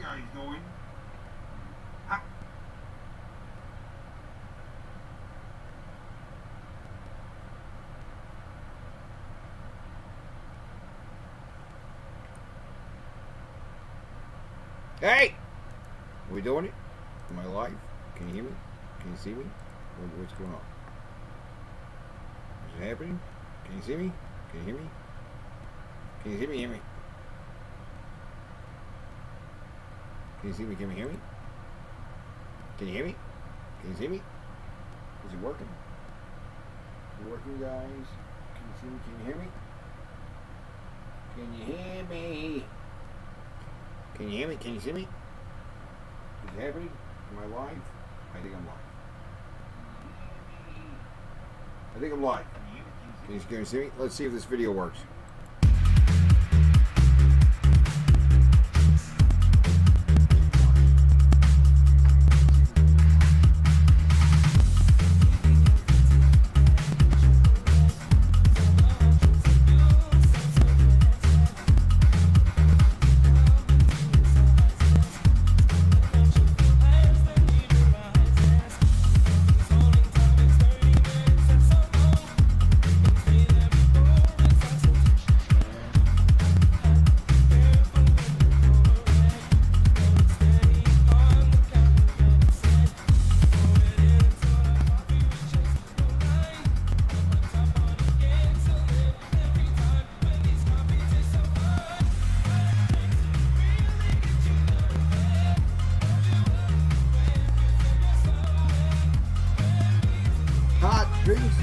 guys doing? Hey! Are we doing it? Am I live? Can you hear me? Can you see me? What's going on? Is it happening? Can you see me? Can you hear me? Can you see me? Hear me? Can you see me? Can you hear me? Can you hear me? Can you see me? Is it working? Is it working, guys? Can you see me? Can you hear me? Can you hear me? Can you hear me? Can you see me? Is it happening? Am I live? I think I'm live. I think I'm live. Can you see me? Let's see if this video works. Hot drinks.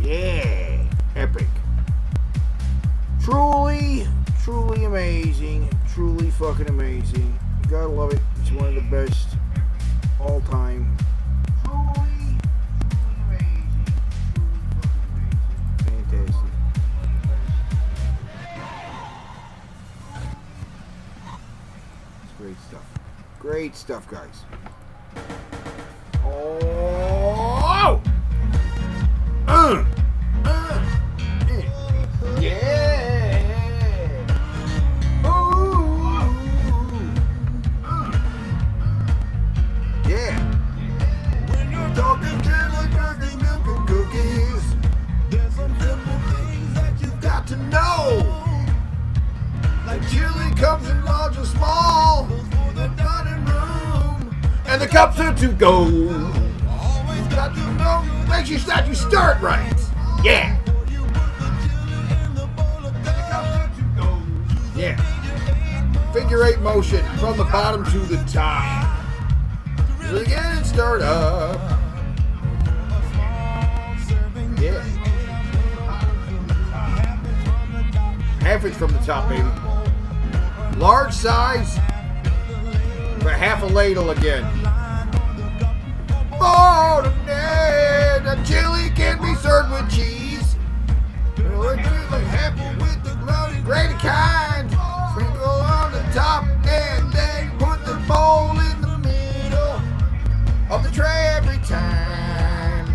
Yeah, epic. Truly amazing. Truly fucking amazing. You gotta love it. It's one of the best all time great stuff, guys. Oh! Yeah! Ooh! Yeah! When you're talking chili, turkey, milk, and cookies, there's some simple things that you've got to know. Like chili comes in large or small, for the dining room, and the cups are to go. Always got to know, make sure that you start right. Yeah. Yeah. Figure 8 motion from the bottom to the top. Do it again and start up. Yeah. Half inch from the top, baby. Large size for half a ladle again. Oh, the chili can be served with cheese. Happy with the glory, grated kind. Sprinkle on the top and then put the bowl in the middle of the tray every time.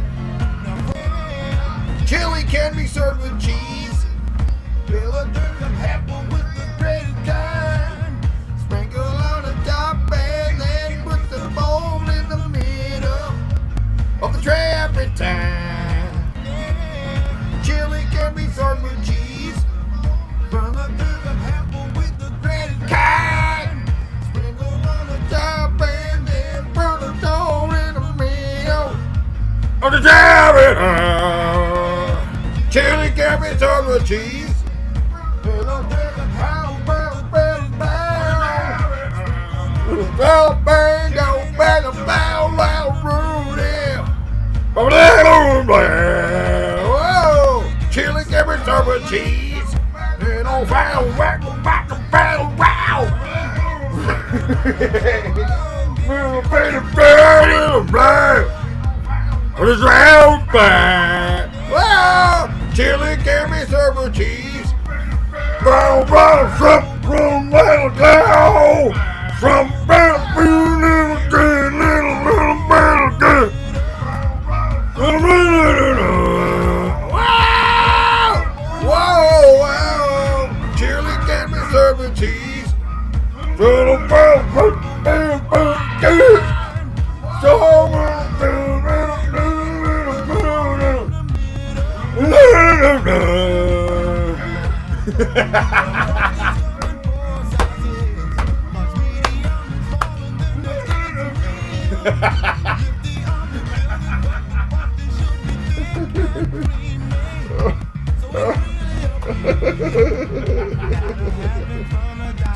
Chili can be served with cheese. Fill a drink of apple with the grated kind. Sprinkle on the top and then put the bowl in the middle of the tray every time. Chili can be served with cheese. From a drink of apple with the grated kind. Sprinkle on the top and then put the bowl in the middle of the tray every time. Chili can be served with cheese. Whoa! Chili can be served with cheese. And on foul, whack, whack, wow, wow. Wow! Chili can be served with cheese. From wow! Chili can be served with cheese.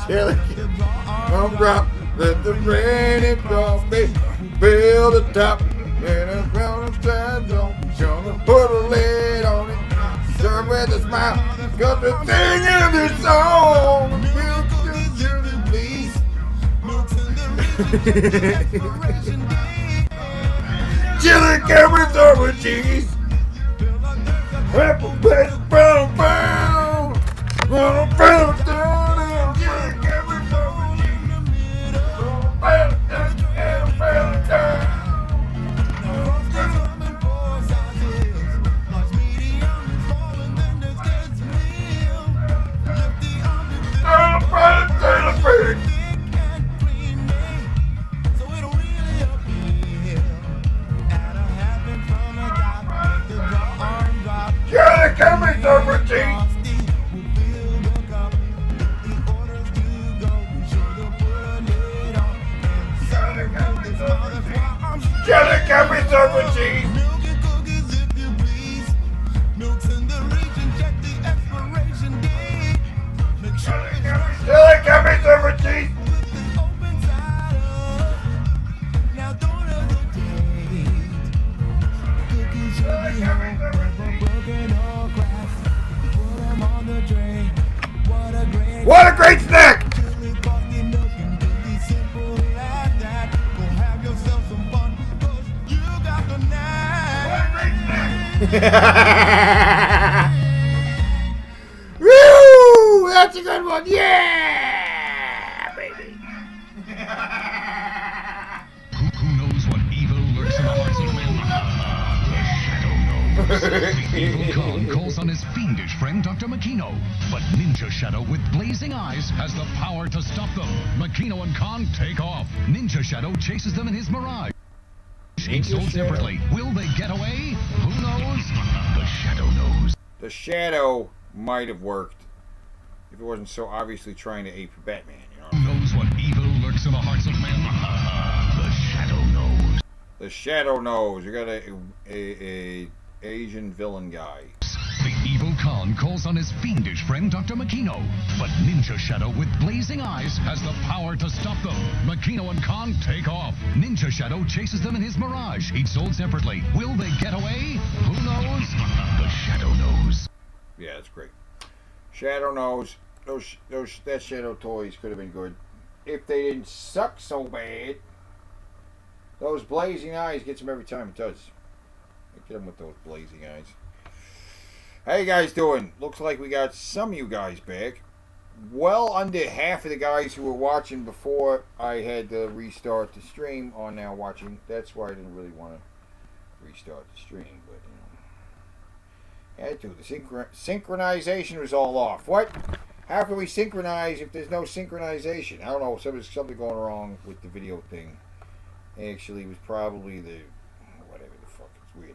Chili, come drop, let the rain and coffee fill the top, and it's round the side, gonna put a lid on it, serve with a smile, cause the thing in this song, please. Chili can be served with cheese. Apple, brown, brown, brown, brown, brown, chili can be served with cheese. Brown, brown, brown. Chili can be served with cheese. Chili can be served with cheese. Chili can be served with cheese. What a great snack! Woo! That's a good one. Yeah, baby. Evil Khan calls on his fiendish friend Dr. Makino, but Ninja Shadow with blazing eyes has the power to stop them. Makino and Khan take off. Ninja Shadow chases them in his Mirage. Each sold separately. Will they get away? Who knows? The Shadow knows. The Shadow might have worked if it wasn't so obviously trying to ape Batman, you know? Who knows what evil lurks in the hearts of men? The Shadow knows. The Shadow knows. You got a Asian villain guy. The evil Khan calls on his fiendish friend Dr. Makino, but Ninja Shadow with blazing eyes has the power to stop them. Makino and Khan take off. Ninja Shadow chases them in his Mirage, each sold separately. Will they get away? Who knows? The Shadow knows. Yeah, that's great. Shadow knows. That Shadow toys could have been good if they didn't suck so bad. Those blazing eyes gets them every time. It does. Get them with those blazing eyes. How you guys doing? Looks like we got some of you guys back. Well under half of the guys who were watching before I had to restart the stream are now watching. That's why I didn't really want to restart the stream, but you know, had to. The synchronization was all off. What? How can we synchronize if there's no synchronization? I don't know. There's something going wrong with the video thing. Actually, it was probably the whatever the fuck. It's weird.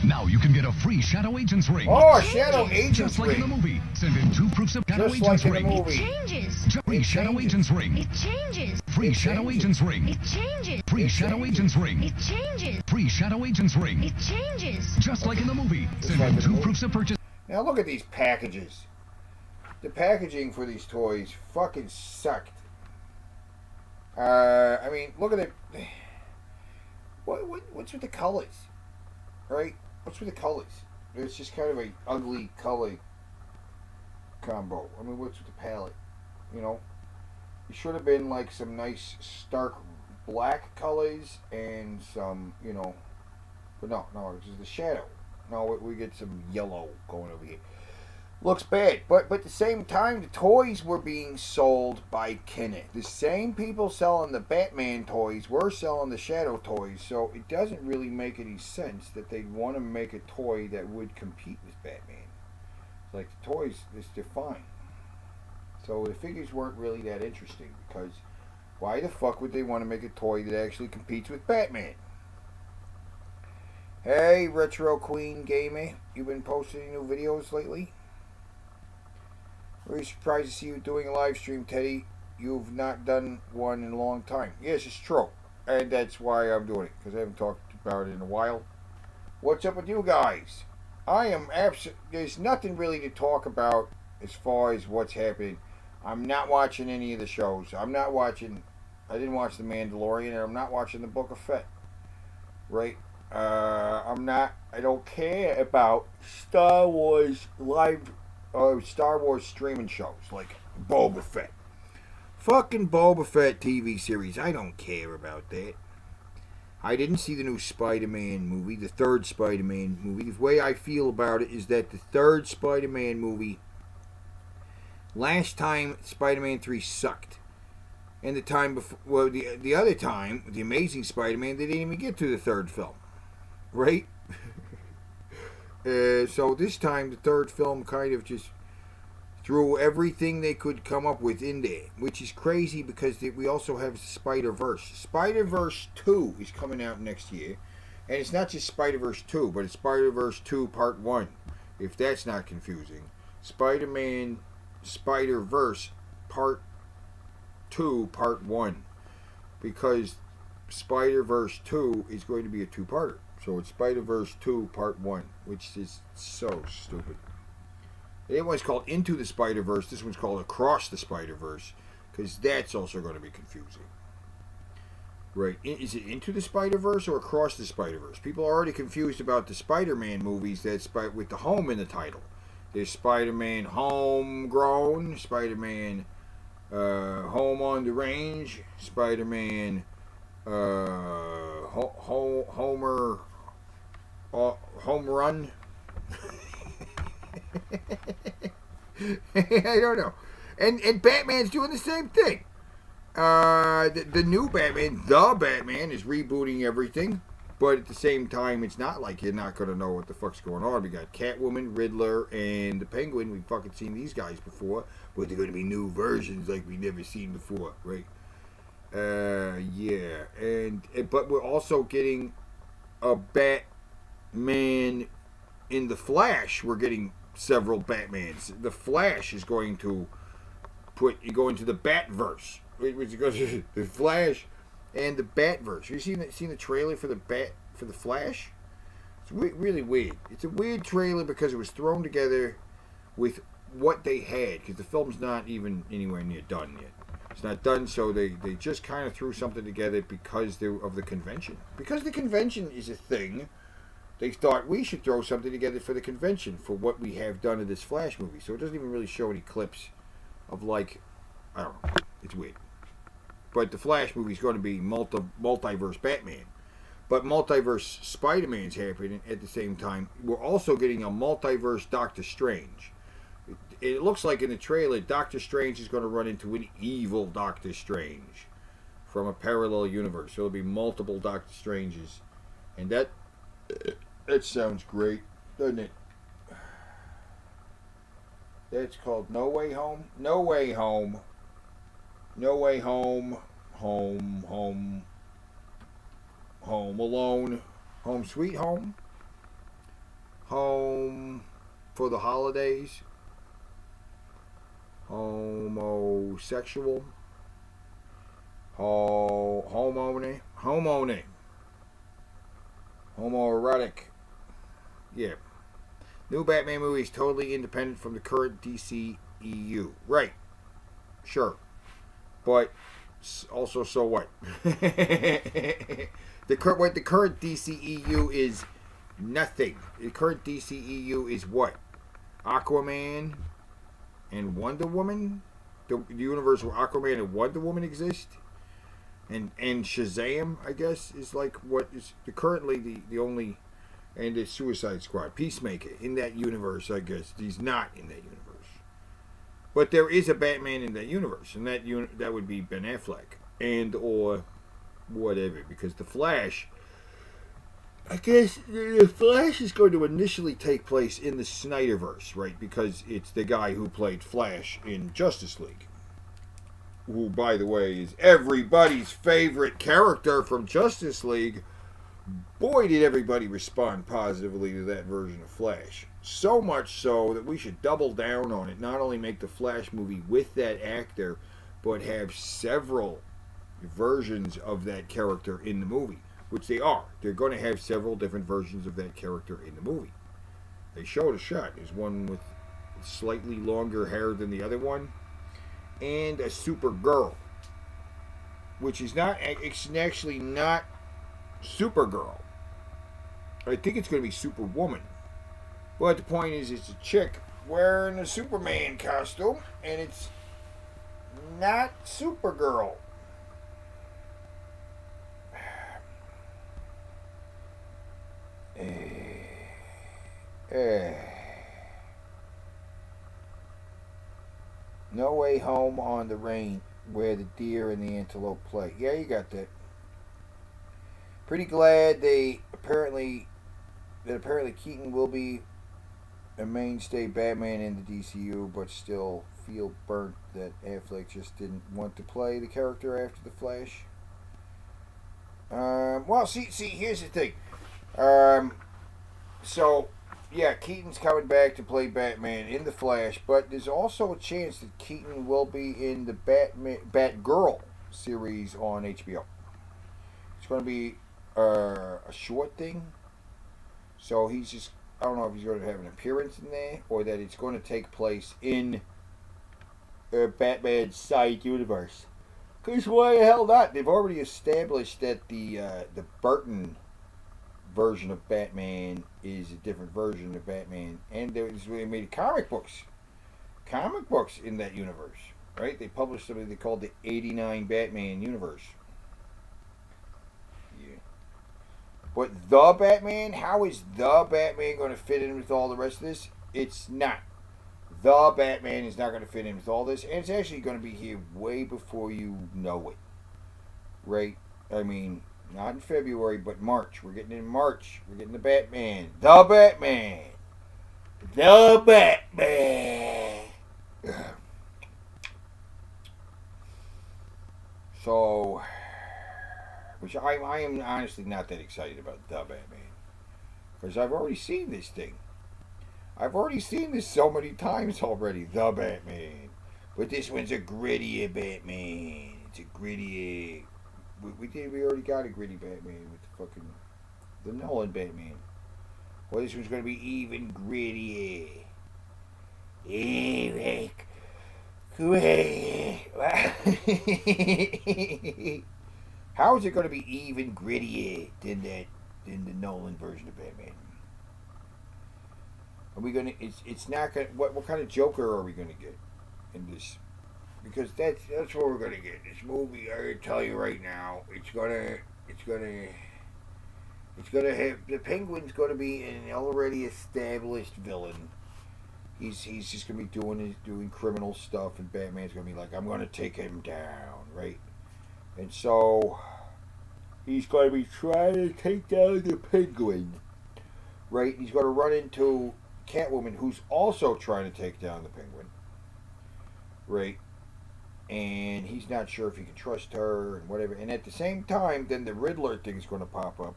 Now you can get a free Shadow Agents ring. Oh, Shadow Agents Just like ring. in the movie. Send in 2 proofs of Shadow Just Agents like in the ring. movie. It changes. Free Shadow changes. Agents ring. It changes. Free It Shadow changes. Agents ring. It changes. Free It Shadow changes. Agents ring. It changes. Free Shadow Agents ring. It changes. Just like in the movie. Send like in in the 2 movie. proofs of purchase. Now look at these packages. The packaging for these toys fucking sucked. I mean, look at it. What's with the colors? Right? What's with the colors? It's just kind of a ugly color combo. I mean, what's with the palette? You know? It should have been like some nice stark black colors and some, you know. But no, this is the Shadow. No, we get some yellow going over here. Looks bad, but at the same time, the toys were being sold by Kenner. The same people selling the Batman toys were selling the Shadow toys, so it doesn't really make any sense that they'd want to make a toy that would compete with Batman. Like, the toys, they're fine. So the figures weren't really that interesting, because why the fuck would they want to make a toy that actually competes with Batman? Hey, Retro Queen Gamer, you been posting new videos lately? Very surprised to see you doing a live stream, Teddy. You've not done one in a long time. Yes, it's true. And that's why I'm doing it, because I haven't talked about it in a while. What's up with you guys? There's nothing really to talk about as far as what's happening. I'm not watching any of the shows. I didn't watch The Mandalorian, and I'm not watching The Book of Fett. Right? I don't care about Star Wars Star Wars streaming shows like Boba Fett. Fucking Boba Fett TV series. I don't care about that. I didn't see the new Spider-Man movie, the third Spider-Man movie. The way I feel about it is that the third Spider-Man movie, last time Spider-Man 3 sucked. And the time before, well, the other time, the Amazing Spider-Man, they didn't even get to the third film. Right? So this time, the third film kind of just threw everything they could come up with in there, which is crazy because we also have Spider-Verse. Spider-Verse 2 is coming out next year, and it's not just Spider-Verse 2, but it's Spider-Verse 2 Part 1, if that's not confusing. Spider-Man Spider-Verse Part 2 Part 1, because Spider-Verse 2 is going to be a two-parter. So it's Spider-Verse 2 Part 1, which is so stupid. The other one's called Into the Spider-Verse. This one's called Across the Spider-Verse, because that's also going to be confusing. Right. Is it Into the Spider-Verse or Across the Spider-Verse? People are already confused about the Spider-Man movies that's with the home in the title. There's Spider-Man Homegrown, Spider-Man Home on the Range, Spider-Man Homer Home Run. I don't know. And Batman's doing the same thing. The new Batman, the Batman, is rebooting everything. But at the same time, it's not like you're not going to know what the fuck's going on. We got Catwoman, Riddler, and the Penguin. We've fucking seen these guys before. But they're going to be new versions like we've never seen before, right? Yeah. But we're also getting a Batman in the Flash. We're getting several Batmans. The Flash is going to go into the Batverse. Which goes to the Flash and the Batverse. You seen the trailer for the Flash? It's really weird. It's a weird trailer because it was thrown together with what they had, because the film's not even anywhere near done yet. It's not done, so they just kind of threw something together because of the convention. Because the convention is a thing, they thought we should throw something together for the convention for what we have done in this Flash movie. So it doesn't even really show any clips of, like, I don't know. It's weird. But the Flash movie is going to be multiverse Batman. But multiverse Spider-Man's happening at the same time. We're also getting a multiverse Doctor Strange. It looks like in the trailer, Doctor Strange is going to run into an evil Doctor Strange from a parallel universe. So there'll be multiple Doctor Stranges. And that sounds great, doesn't it? That's called No Way Home? No Way Home. No Way Home. Home Alone. Home Sweet Home. Home for the Holidays. Homosexual. Homeowning. Homoerotic. Yeah. New Batman movie is totally independent from the current DC EU. Right. Sure. But also, so what? the current DCEU is nothing. The current DCEU is what? Aquaman and Wonder Woman? The universe where Aquaman and Wonder Woman exist? And Shazam, I guess, is like what is currently the only, and the Suicide Squad, Peacemaker in that universe, I guess. He's not in that universe. But there is a Batman in that universe, and that would be Ben Affleck, and or whatever, because the Flash, I guess the Flash is going to initially take place in the Snyderverse, right? Because it's the guy who played Flash in Justice League, who, by the way, is everybody's favorite character from Justice League. Boy, did everybody respond positively to that version of Flash. So much so that we should double down on it. Not only make the Flash movie with that actor, but have several versions of that character in the movie. Which they are. They're going to have several different versions of that character in the movie. They showed a shot. There's one with slightly longer hair than the other one. And a Supergirl. Which is not, it's actually not Supergirl. I think it's going to be Superwoman. But the point is, it's a chick wearing a Superman costume, and it's not Supergirl. No Way Home on the Range, where the deer and the antelope play. Yeah, you got that. Pretty glad that apparently Keaton will be a mainstay Batman in the DCU, but still feel burnt that Affleck just didn't want to play the character after the Flash. Well, see, here's the thing. So, yeah, Keaton's coming back to play Batman in the Flash, but there's also a chance that Keaton will be in the Batgirl series on HBO. It's going to be a short thing, so he's just, I don't know if he's going to have an appearance in there, or that it's going to take place in Batman's side universe. Because why the hell not? They've already established that the Burton version of Batman is a different version of Batman, and they made comic books in that universe, right? They published something they called the '89 Batman universe. Yeah, but the Batman, how is the Batman going to fit in with all the rest of this? It's not. The Batman is not going to fit in with all this, and it's actually going to be here way before you know it, right? I mean, Not in February, but March. We're getting in March. We're getting the Batman. The Batman. The Batman. So, which I am honestly not that excited about the Batman. Because I've already seen this thing. I've already seen this so many times already. The Batman. But this one's a grittier Batman. It's a grittier. We already got a gritty Batman with the Nolan Batman. Well, this one's going to be even grittier. How is it going to be even grittier than the Nolan version of Batman? Are we going to? It's not going. What kind of Joker are we going to get in this? Because that's what we're gonna get. This movie, I can tell you right now, it's gonna have the Penguin's gonna be an already established villain. He's just gonna be doing criminal stuff, and Batman's gonna be like, I'm gonna take him down, right? And so he's gonna be trying to take down the Penguin, right? He's gonna run into Catwoman, who's also trying to take down the Penguin, right? And he's not sure if he can trust her and whatever. And at the same time, then the Riddler thing's going to pop up.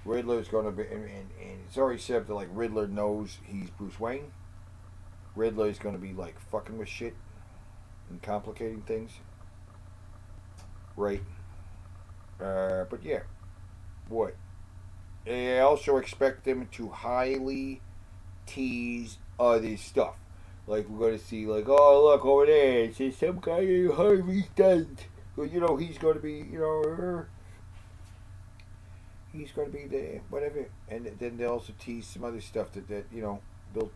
Riddler's going to be, and it's already set up that like Riddler knows he's Bruce Wayne. Riddler's going to be like fucking with shit and complicating things, right? But yeah, what? I also expect them to highly tease other stuff. Like, we're going to see, like, oh, look, over there, it says some guy named Harvey Dent. Well, he's going to be, he's going to be the, whatever. And then they'll also tease some other stuff that they'll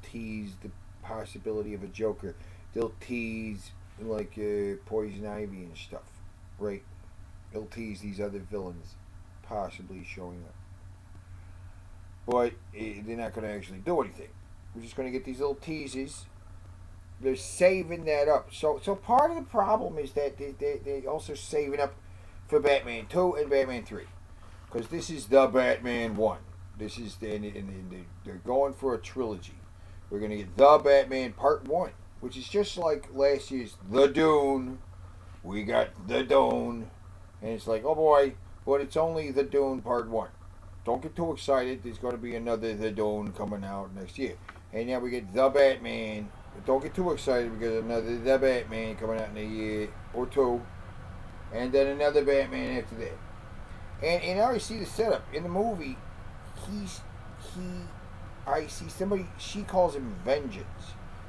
tease the possibility of a Joker. They'll tease, like, Poison Ivy and stuff, right? They'll tease these other villains possibly showing up. But they're not going to actually do anything. We're just going to get these little teases. They're saving that up. So part of the problem is that they're also saving up for Batman 2 and Batman 3. Because this is the Batman 1. This is and they're going for a trilogy. We're going to get the Batman Part 1, which is just like last year's The Dune. We got The Dune. And it's like, oh boy, but it's only The Dune Part 1. Don't get too excited. There's going to be another The Dune coming out next year. And now we get The Batman. But don't get too excited because another The Batman coming out in a year or two. And then another Batman after that. And I already see the setup. In the movie, I see somebody, she calls him Vengeance.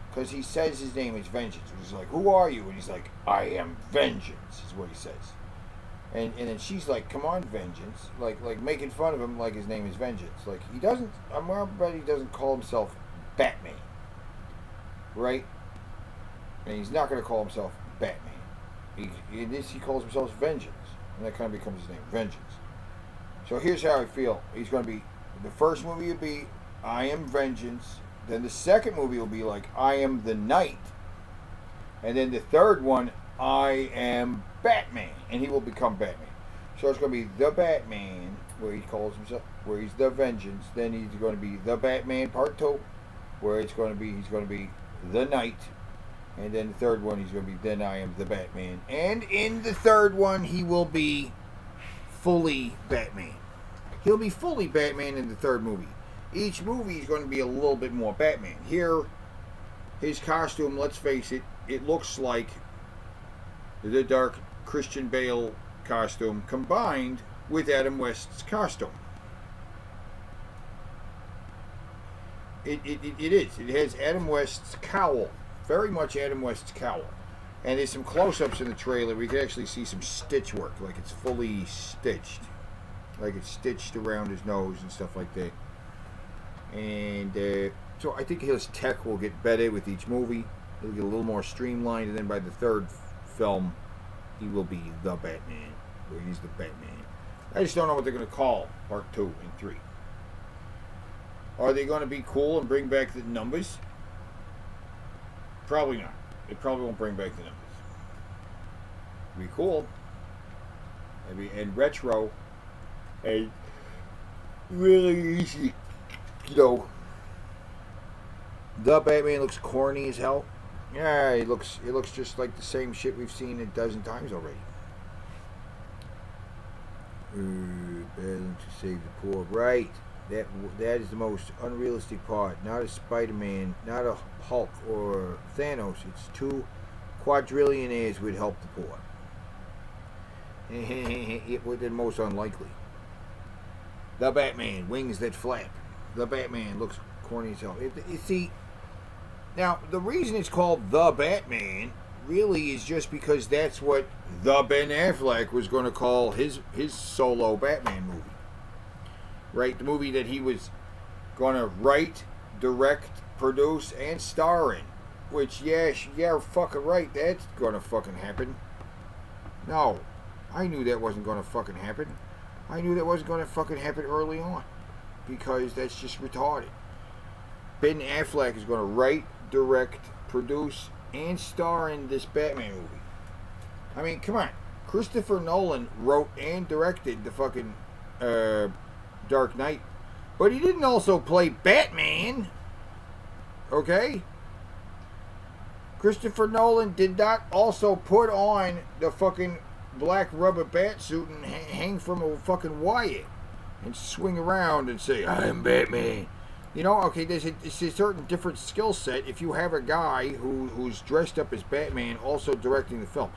Because he says his name is Vengeance. Which is like, who are you? And he's like, I am Vengeance, is what he says. And then she's like, come on, Vengeance. Like making fun of him like his name is Vengeance. Like, he doesn't, I'm worried about he doesn't call himself Batman. Right? And he's not going to call himself Batman. In this, he calls himself Vengeance. And that kind of becomes his name, Vengeance. So here's how I feel. He's going to be, the first movie will be, I am Vengeance. Then the second movie will be like, I am the Knight. And then the third one, I am Batman. And he will become Batman. So it's going to be the Batman, where he calls himself, where he's the Vengeance. Then he's going to be the Batman Part 2, where he's going to be the Knight. And then the third one, he's going to be, then I am the Batman. And in the third one, he will be fully Batman. He'll be fully Batman in the third movie. Each movie is going to be a little bit more Batman. Here, his costume, let's face it, it looks like the dark Christian Bale costume combined with Adam West's costume. It is. It has Adam West's cowl. Very much Adam West's cowl. And there's some close-ups in the trailer where you can actually see some stitch work. Like it's fully stitched. Like it's stitched around his nose and stuff like that. And so I think his tech will get better with each movie. It'll get a little more streamlined. And then by the third film, he will be the Batman. Where he's the Batman. I just don't know what they're going to call Part 2 and 3. Are they going to be cool and bring back the numbers? Probably not. They probably won't bring back the numbers. It'd be cool. Maybe and retro. And really easy, you know. The Batman looks corny as hell. Yeah, it looks just like the same shit we've seen a dozen times already. Battling to save the poor. Right. That is the most unrealistic part. Not a Spider-Man, not a Hulk or Thanos. It's 2 quadrillionaires would help the poor. It would be most unlikely. The Batman, wings that flap. The Batman looks corny as hell. You see, now the reason it's called The Batman really is just because that's what the Ben Affleck was going to call his solo Batman movie. Right? The movie that he was going to write, direct, produce, and star in. Which, yeah, fucking right, that's going to fucking happen. No, I knew that wasn't going to fucking happen. I knew that wasn't going to fucking happen early on. Because that's just retarded. Ben Affleck is going to write, direct, produce, and star in this Batman movie. I mean, come on. Christopher Nolan wrote and directed the fucking Dark Knight. But he didn't also play Batman. Okay? Christopher Nolan did not also put on the fucking black rubber bat suit and hang from a fucking wire and swing around and say, I'm Batman. You know, okay, there's a certain different skill set if you have a guy who's dressed up as Batman also directing the film.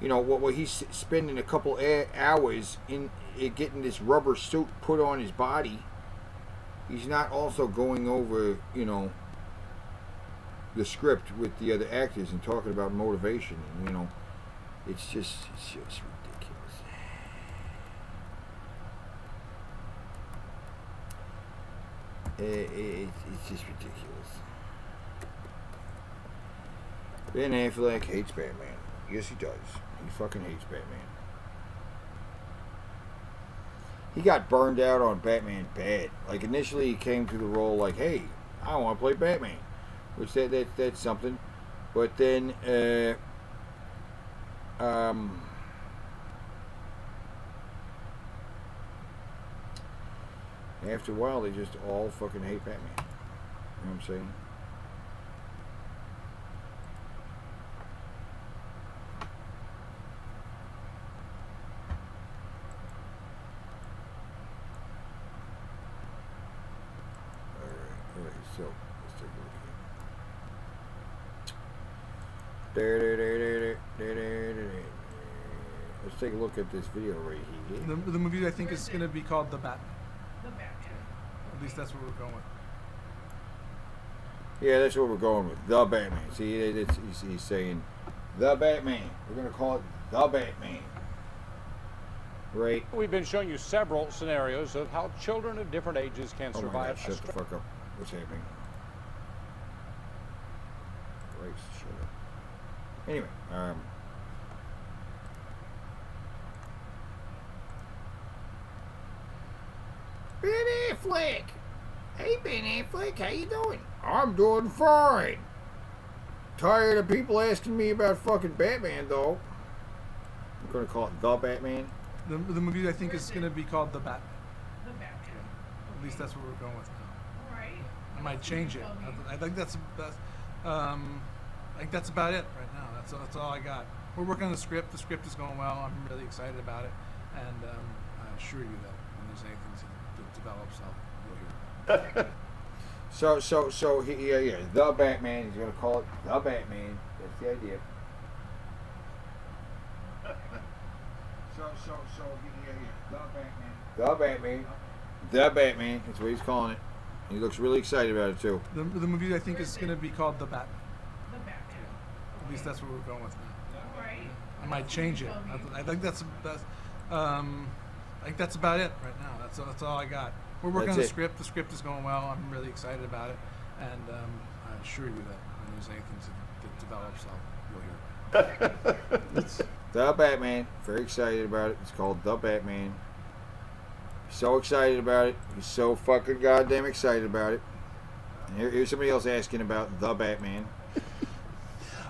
You know, what he's spending a couple hours in getting this rubber suit put on his body. He's not also going over, you know, the script with the other actors and talking about motivation. And, you know, it's just ridiculous. It's just ridiculous. Ben Affleck hates Batman. Yes, he does. He fucking hates Batman. He got burned out on Batman bad. Like, initially he came to the role like, hey, I want to play Batman. Which that's something. But then after a while they just all fucking hate Batman. You know what I'm saying? Alright, so let's take a look again. Let's take a look at this video right here. The movie I think is going to be called The Batman. At least that's what we're going with. Yeah, that's what we're going with. The Batman. See, he's saying The Batman. We're going to call it The Batman. Right? We've been showing you several scenarios of how children of different ages can Oh my survive. God, shut the fuck up. What's happening? Right, shut up. Anyway, Ben Affleck! Hey, Ben Affleck, how you doing? I'm doing fine. Tired of people asking me about fucking Batman, though. I'm gonna call it The Batman. The movie I think is going to be called The Batman. At least that's what we're going with now. I might change it. I think that's about it right now. That's all I got. We're working on the script. The script is going well. I'm really excited about it, and I assure you that when there's anything that develops, you'll hear it. So yeah, The Batman. He's gonna call it The Batman. That's the idea. So yeah, The Batman. The Batman. That's what he's calling it. He looks really excited about it too. The movie I think is going to be called The Batman. At least that's what we're going with now. I might change it. I think that's about it right now. That's all I got. We're working on the script. The script is going well. I'm really excited about it, and I assure you that when there's anything that develops, you'll hear it. The Batman. Very excited about it. It's called The Batman. So excited about it. He's so fucking goddamn excited about it. And here's somebody else asking about The Batman.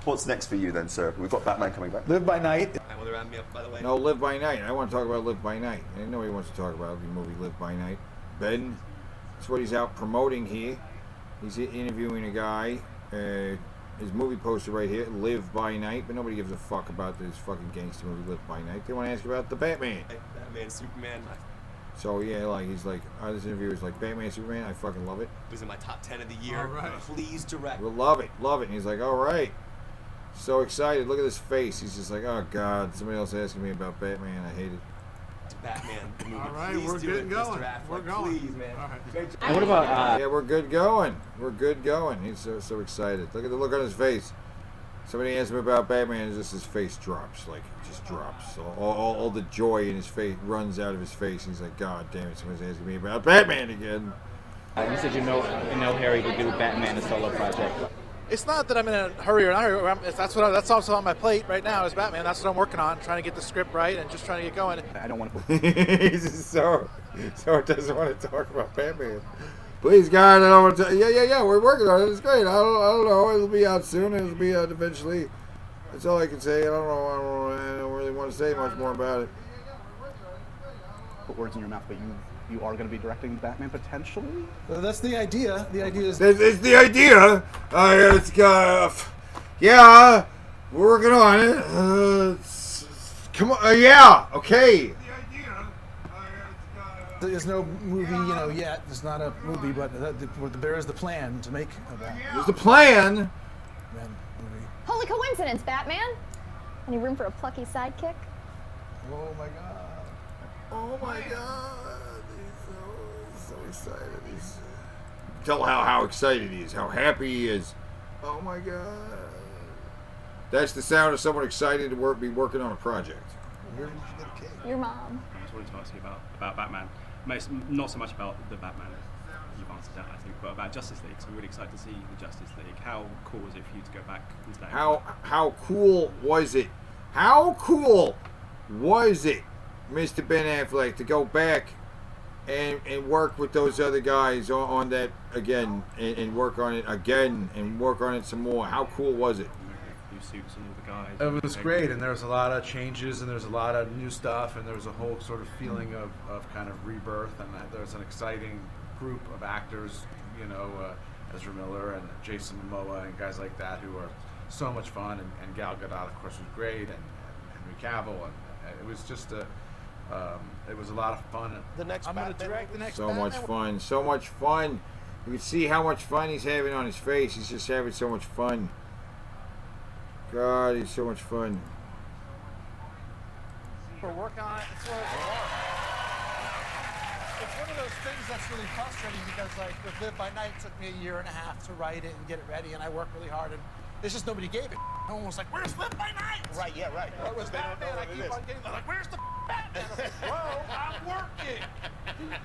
What's next for you then, sir? We've got Batman coming back. Live by night. Well, spoiler at me, by the way. No, Live by Night. I want to talk about Live by Night. I know he wants to talk about the movie Live by Night. Ben, that's what he's out promoting here. He's interviewing a guy. His movie poster right here, Live by Night, but nobody gives a fuck about this fucking gangster movie, Live by Night. They want to ask you about the Batman. Batman, Superman. So yeah, like he's like, this interview is like Batman, Superman. I fucking love it. It was in my top 10 of the year. All right. Please direct. We'll love it. And he's like, all right. So excited. Look at his face. He's just like, oh God, somebody else asking me about Batman. I hate it. Batman, the movie. All right, Please we're do getting it, going. Mr. Affleck. We're going. Please, man. All right. Great job. And what about Yeah, we're good going. He's so excited. Look at the look on his face. Somebody asks him about Batman, and just his face drops. Like, it just drops. All the joy in his face runs out of his face. He's like, God damn it, somebody's asking me about Batman again. you said you know Harry would do Batman a solo project. It's not that I'm in a hurry or not hurry. That's also on my plate right now is Batman. That's what I'm working on, trying to get the script right and just trying to get going. I don't want to. He's just so doesn't want to talk about Batman. Please God, I don't want to. Yeah. We're working on it. It's great. I don't know. It'll be out soon. It'll be out eventually. That's all I can say. I don't really want to say much more about it. Put words in your mouth, but you are going to be directing Batman potentially. That's the idea. The idea is It's the idea. Yeah, we're working on it. Come on. Yeah. Okay. there's no movie, yet. There's not a movie, but there is the plan to make a Batman There's the plan. movie. Holy coincidence, Batman! Any room for a plucky sidekick? Oh my God. Oh my God. He's so excited. Tell how excited he is, how happy he is. Oh my God. That's the sound of someone excited to be working on a project. Your mom. I just wanted to ask you about Batman. Not so much about the Batman, you've answered that, I think, but about Justice League. So I'm really excited to see the Justice League. How cool was it for you to go back and stay? How cool was it? How cool was it, Mr. Ben Affleck, to go back and work with those other guys on that again and work on it again and work on it some more? How cool was it? New suits and all the guys. It was great, and there's a lot of changes, and there's a lot of new stuff, and there's a whole sort of feeling of kind of rebirth, and there's an exciting group of actors, Ezra Miller and Jason Momoa and guys like that who are so much fun, and Gal Gadot, of course, was great, and Henry Cavill, and it was just it was a lot of fun. I'm going to direct the next So Batman. much fun. You can see how much fun he's having on his face. He's just having so much fun. God, he's so much fun. We're working on it. It's one of those things that's really frustrating because, like, with Live by Night, it took me a year and a half to write it and get it ready, and I worked really hard, and there's just nobody gave it. No one was like, "Where's Live by Night?" Right, yeah, right. Where was Batman? I keep on getting like, "Where's the Batman?" I'm like, "Bro, I'm working.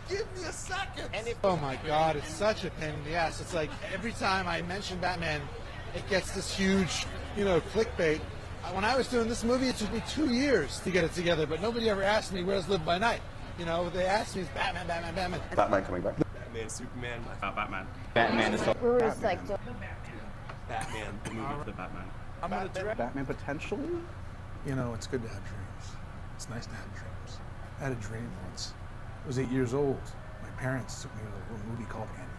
Give me a second." Oh my God, it's such a pain in the ass. It's like every time I mention Batman, it gets this huge, clickbait. When I was doing this movie, it took me 2 years to get it together, but nobody ever asked me, where's Live by Night? They asked me, is Batman. Batman coming back. Batman, Superman. About Batman. Batman is so. We were just like, Batman, the movie. The Batman. I'm going to direct. Batman potentially. It's good to have dreams. It's nice to have dreams. I had a dream once. I was 8 years old. My parents took me to a little movie called Annie.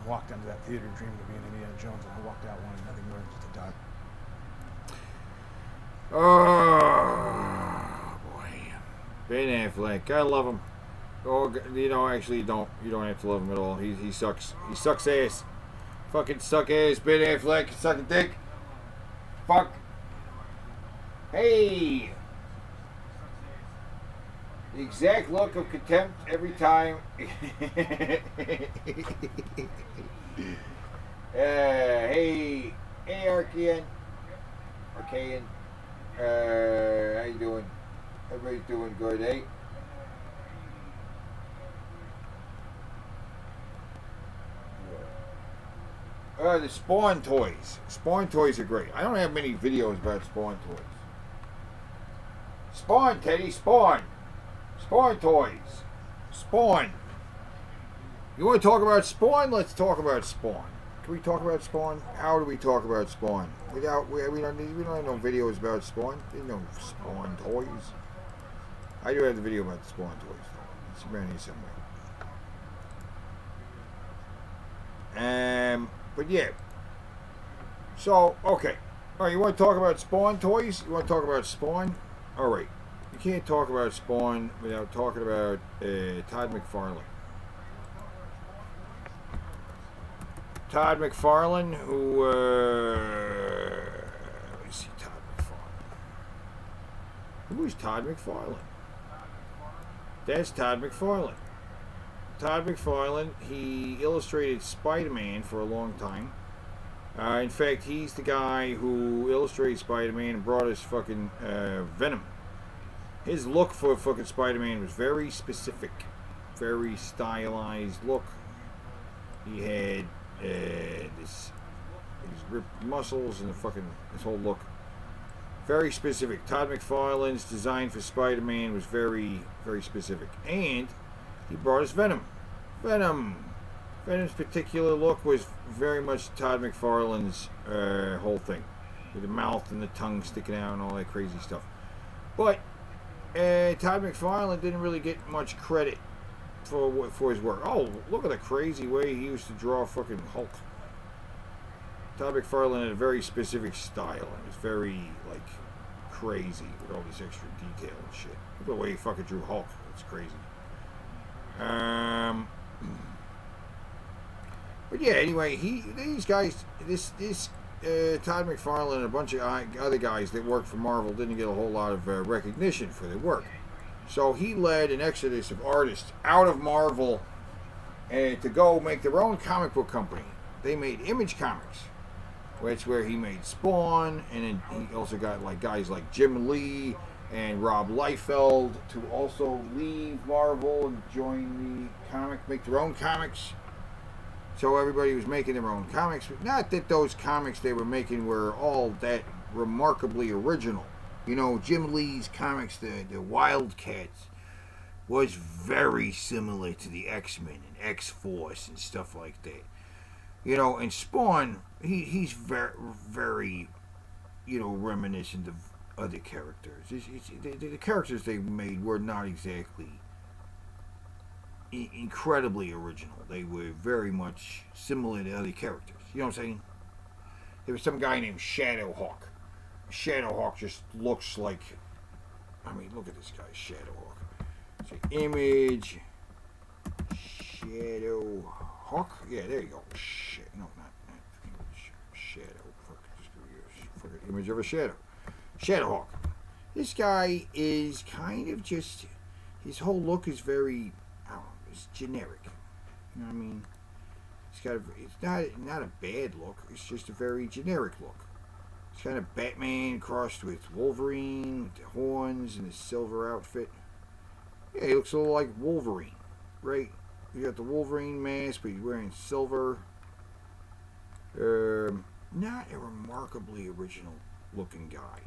I walked into that theater dreaming of being Indiana Jones, and I walked out wanting nothing more than just to die. Oh boy, Ben Affleck, I love him. Oh, actually, you don't have to love him at all. He sucks. He sucks ass. Fucking suck ass, Ben Affleck. Sucking dick. Fuck. Hey. The exact look of contempt every time. Hey, Archean. How you doing? Everybody's doing good, eh? The Spawn toys. Spawn toys are great. I don't have many videos about Spawn toys. Spawn, Teddy, Spawn. Spawn toys. Spawn. You want to talk about Spawn? Let's talk about Spawn. Can we talk about Spawn? How do we talk about Spawn? We don't have no videos about Spawn. There's no Spawn toys. I do have the video about the Spawn toys though. It's around here somewhere. But yeah. So okay. All right. You want to talk about Spawn toys? You want to talk about Spawn? All right. You can't talk about Spawn without talking about Todd McFarlane. Todd McFarlane, who, let me see, Todd McFarlane. Who is Todd McFarlane? That's Todd McFarlane. Todd McFarlane, he illustrated Spider-Man for a long time. In fact, he's the guy who illustrated Spider-Man and brought us fucking Venom. His look for fucking Spider-Man was very specific. Very stylized look. He had these ripped muscles and his whole look. Very specific. Todd McFarlane's design for Spider-Man was very, very specific. And he brought us Venom. Venom's particular look was very much Todd McFarlane's whole thing. With the mouth and the tongue sticking out and all that crazy stuff. But Todd McFarlane didn't really get much credit for his work. Oh, look at the crazy way he used to draw fucking Hulk. Todd McFarlane had a very specific style. It was very, like, crazy with all this extra detail and shit. Look at the way he fucking drew Hulk. It's crazy. But yeah, anyway, these guys, this Todd McFarlane and a bunch of other guys that worked for Marvel didn't get a whole lot of recognition for their work. So he led an exodus of artists out of Marvel to go make their own comic book company. They made Image Comics, which where he made Spawn, and then he also got like guys like Jim Lee and Rob Liefeld to also leave Marvel and join the make their own comics. So everybody was making their own comics. Not that those comics they were making were all that remarkably original. You know, Jim Lee's comics, the Wildcats, was very similar to the X-Men and X-Force and stuff like that. You know, and Spawn, he's very, very, you know, reminiscent of other characters. The characters they made were not exactly incredibly original. They were very much similar to other characters. You know what I'm saying? There was some guy named Shadowhawk. Shadowhawk just looks like, I mean, look at this guy, Shadowhawk. So Image, Shadowhawk. Yeah, there you go. No, not Image. Shadow. Fuck, Image of a Shadow. Shadowhawk. This guy is kind of just, his whole look is very, I don't know, it's generic. You know what I mean? It's not a bad look. It's just a very generic look. It's kind of Batman crossed with Wolverine, with the horns and his silver outfit. Yeah, he looks a little like Wolverine, right? You got the Wolverine mask, but he's wearing silver. Not a remarkably original looking guy.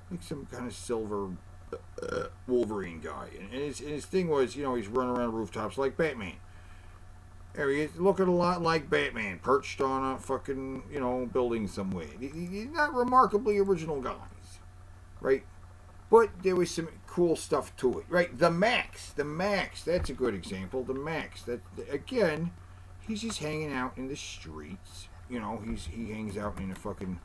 Like some kind of silver Wolverine guy. And his thing was, you know, he's running around rooftops like Batman. There he is, looking a lot like Batman, perched on a fucking, you know, building somewhere. He's not remarkably original guys, right? But there was some cool stuff to it, right? The Max, that's a good example. The Max, that again, he's just hanging out in the streets. You know, he hangs out in a fucking,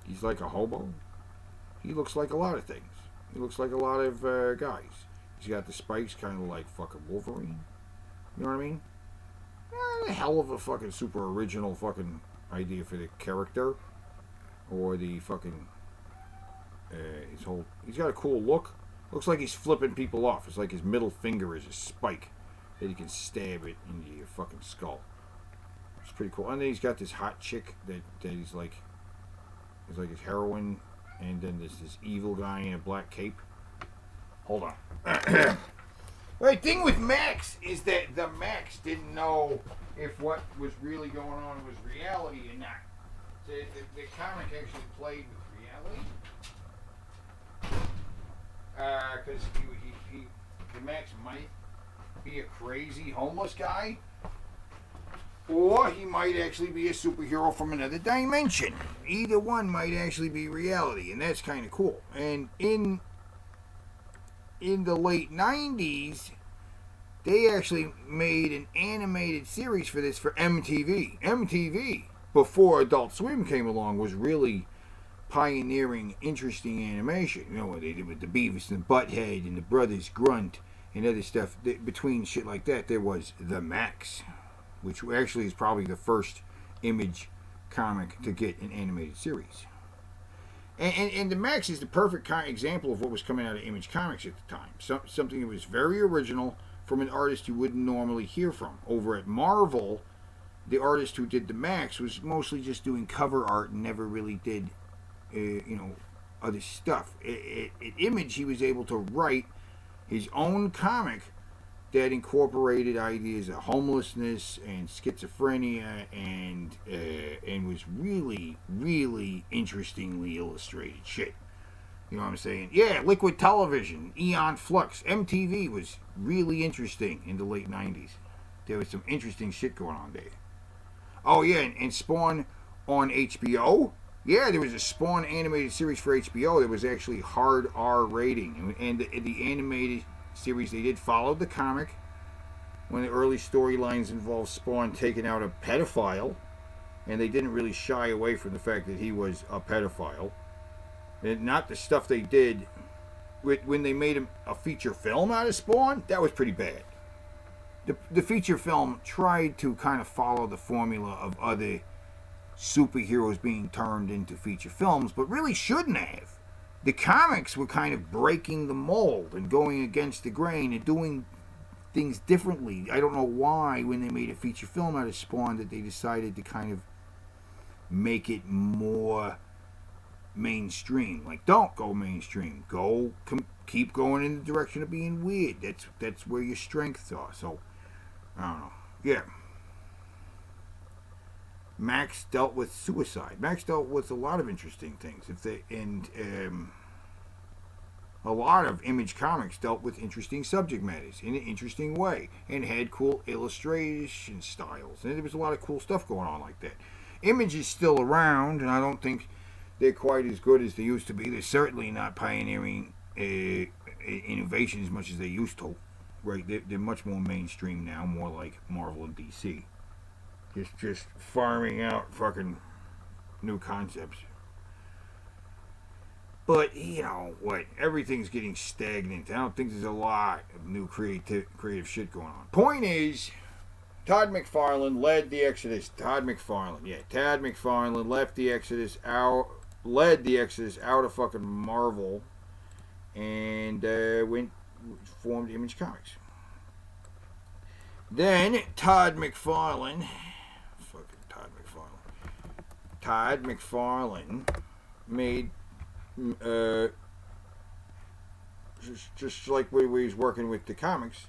he's like a hobo. He looks like a lot of things. He looks like a lot of guys. He's got the spikes kind of like fucking Wolverine. You know what I mean? A hell of a fucking super original fucking idea for the character. Or the fucking, he's got a cool look. Looks like he's flipping people off. It's like his middle finger is a spike that he can stab it into your fucking skull. It's pretty cool. And then he's got this hot chick that he's like, it's like his heroine. And then there's this evil guy in a black cape. Hold on. The thing with Max is that the Max didn't know if what was really going on was reality or not. The comic actually played with reality. Because the Max might be a crazy homeless guy, or he might actually be a superhero from another dimension. Either one might actually be reality, and that's kind of cool. And in the late 90s, they actually made an animated series for this for MTV. MTV, before Adult Swim came along, was really pioneering interesting animation. You know what they did with the Beavis and Butthead and the Brothers Grunt and other stuff. Between shit like that, there was The Max, which actually is probably the first Image comic to get an animated series. And The Max is the perfect example of what was coming out of Image Comics at the time. Something that was very original from an artist you wouldn't normally hear from. Over at Marvel, the artist who did The Max was mostly just doing cover art and never really did, other stuff. At Image, he was able to write his own comic that incorporated ideas of homelessness and schizophrenia and was really, really interestingly illustrated shit. You know what I'm saying? Yeah, Liquid Television, Eon Flux, MTV was really interesting in the late 90s. There was some interesting shit going on there. Oh yeah, and Spawn on HBO. Yeah, there was a Spawn animated series for HBO that was actually hard R rating. And the animated series, they did follow the comic. One of the early storylines involved Spawn taking out a pedophile. And they didn't really shy away from the fact that he was a pedophile. And not the stuff they did when they made a feature film out of Spawn. That was pretty bad. The feature film tried to kind of follow the formula of other superheroes being turned into feature films, but really shouldn't have. The comics were kind of breaking the mold and going against the grain and doing things differently. I don't know why, when they made a feature film out of Spawn, that they decided to kind of make it more mainstream. Like, don't go mainstream. Keep going in the direction of being weird. That's where your strengths are. So, I don't know. Yeah. Max dealt with suicide. Max dealt with a lot of interesting things. A lot of Image Comics dealt with interesting subject matters in an interesting way and had cool illustration styles. And there was a lot of cool stuff going on like that. Image is still around, and I don't think they're quite as good as they used to be. They're certainly not pioneering innovation as much as they used to. Right? They're much more mainstream now, more like Marvel and DC. Just farming out fucking new concepts. But, you know, everything's getting stagnant. I don't think there's a lot of new creative shit going on. Point is, Todd McFarlane led the Exodus. Todd McFarlane led the Exodus out of fucking Marvel and formed Image Comics. Then Todd McFarlane made just like where he's working with the comics,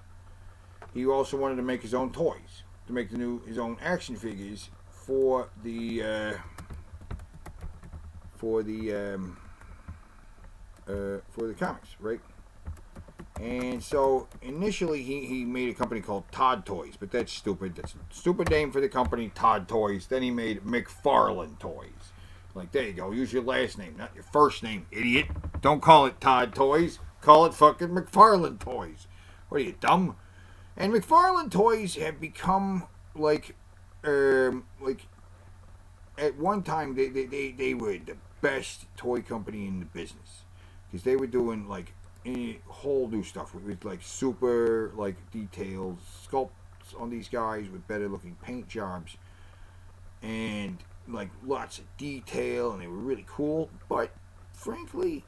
he also wanted to make his own toys, to make his own action figures for the comics, right? And so initially he made a company called Todd Toys, but that's stupid. That's a stupid name for the company, Todd Toys. Then he made McFarlane Toys. Like, there you go. Use your last name, not your first name, idiot. Don't call it Todd Toys. Call it fucking McFarlane Toys. What are you, dumb? And McFarlane Toys have become like at one time they were the best toy company in the business, because they were doing like whole new stuff with like super like detailed sculpts on these guys with better looking paint jobs and like lots of detail, and they were really cool. But frankly,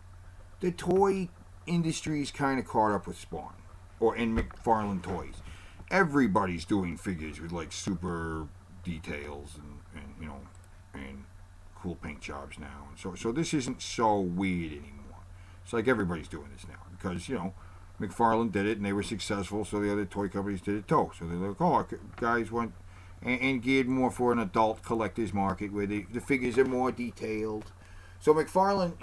the toy industry's kind of caught up with Spawn in McFarlane Toys. Everybody's doing figures with like super details and cool paint jobs now, and so this isn't so weird anymore. It's like everybody's doing this now because, McFarlane did it and they were successful, so the other toy companies did it too. So they're like, oh, guys want, and geared more for an adult collector's market where the figures are more detailed. So McFarlane,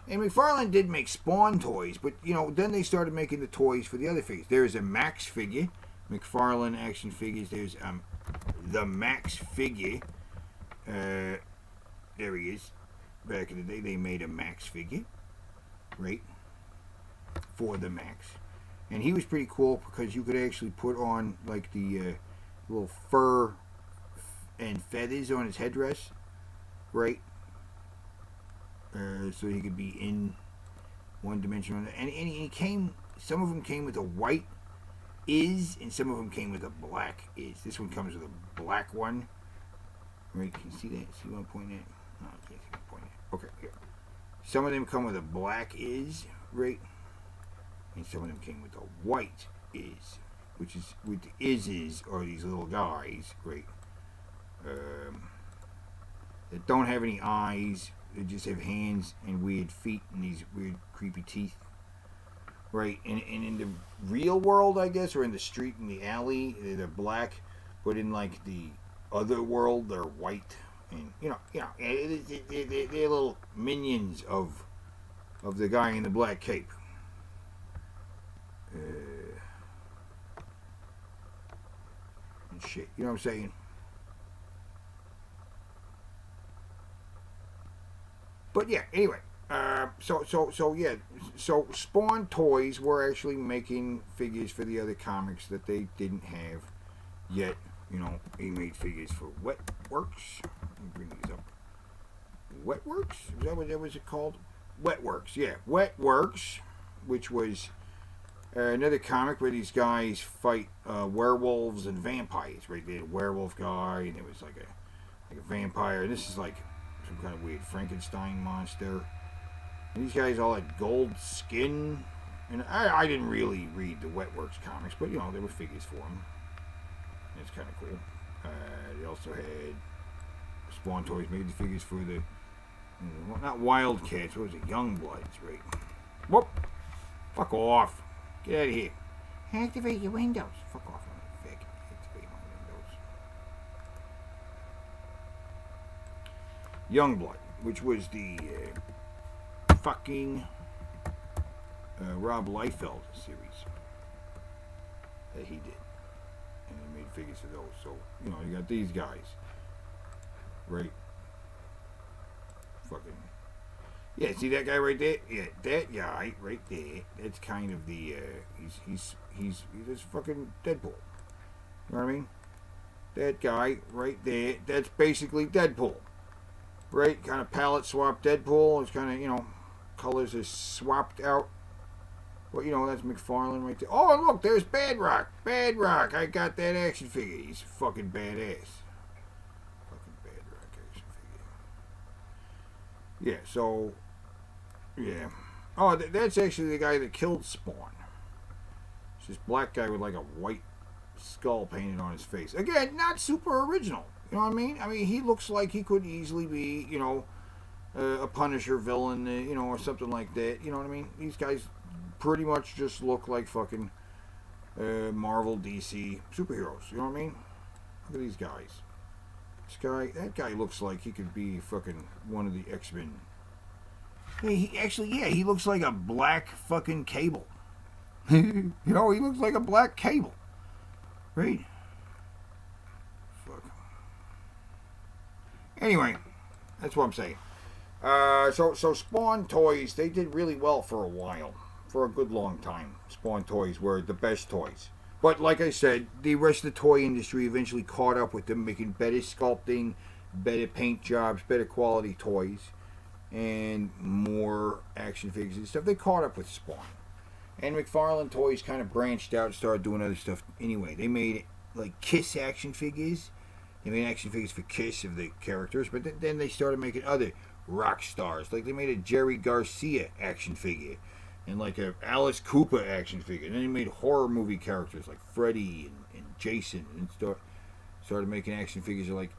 and McFarlane did make Spawn toys, but, then they started making the toys for the other figures. There's a Max figure McFarlane action figures. There's the Max figure. There he is. Back in the day, they made a Max figure, right? For the Max, and he was pretty cool because you could actually put on like the little fur and feathers on his headdress, right? So he could be in one dimension, and he came. Some of them came with a white is, and some of them came with a black is. This one comes with a black one. Right? Can you see that? See what I'm pointing at? No, I can't see what I'm pointing at. Okay, here. Some of them come with a black is, right? And some of them came with a white is, which is with the is are these little guys, right? That don't have any eyes. They just have hands and weird feet and these weird creepy teeth. Right, and in the real world, I guess, or in the street, in the alley, they're black, but in like the other world, they're white, and they're little minions of the guy in the black cape. And shit, you know what I'm saying? But yeah, anyway. So Spawn Toys were actually making figures for the other comics that they didn't have yet. You know, he made figures for Wetworks. Let me bring these up. Wetworks? Is that what that was called? Wetworks, yeah. Wetworks, which was another comic where these guys fight werewolves and vampires, right? They had a werewolf guy, and there was like a vampire. And this is like some kind of weird Frankenstein monster. And these guys all had gold skin. And I didn't really read the Wetworks comics, but, you know, there were figures for them. It's kind of cool. They also had Spawn Toys made the figures for the, not Wildcats, what was it? Youngbloods, right? Whoop! Fuck off. Get out of here. Activate your windows. Fuck off. Activate my windows. Youngblood, which was the fucking Rob Liefeld series that he did, and he made figures of those. So, you know, you got these guys, right? Fucking yeah. See that guy right there? Yeah, that guy right there. That's kind of the he's this fucking Deadpool. You know what I mean? That guy right there. That's basically Deadpool, right? Kind of palette swap Deadpool. It's kind of, you know, colors are swapped out. Well, you know, that's McFarlane right there. Oh, look, there's Bad Rock. Bad Rock. I got that action figure. He's fucking badass. Fucking Bad Rock action figure. Yeah, so, yeah. Oh, that's actually the guy that killed Spawn. It's this black guy with like a white skull painted on his face. Again, not super original. You know what I mean? I mean, he looks like he could easily be, you know, a Punisher villain, you know, or something like that. You know what I mean? These guys pretty much just look like fucking Marvel, DC superheroes. You know what I mean? Look at these guys. This guy, that guy looks like he could be fucking one of the X-Men. Hey, he looks like a black fucking Cable. You know, he looks like a black Cable. Right? Fuck. Anyway, that's what I'm saying. So Spawn Toys, they did really well for a while. For a good long time. Spawn Toys were the best toys. But like I said, the rest of the toy industry eventually caught up with them, making better sculpting, better paint jobs, better quality toys, and more action figures and stuff. They caught up with Spawn. And McFarlane Toys kind of branched out and started doing other stuff anyway. They made like Kiss action figures. They made action figures for Kiss of the characters, but then they started making other rock stars. Like they made a Jerry Garcia action figure. And like a Alice Cooper action figure. And then he made horror movie characters like Freddy and Jason. And started making action figures of like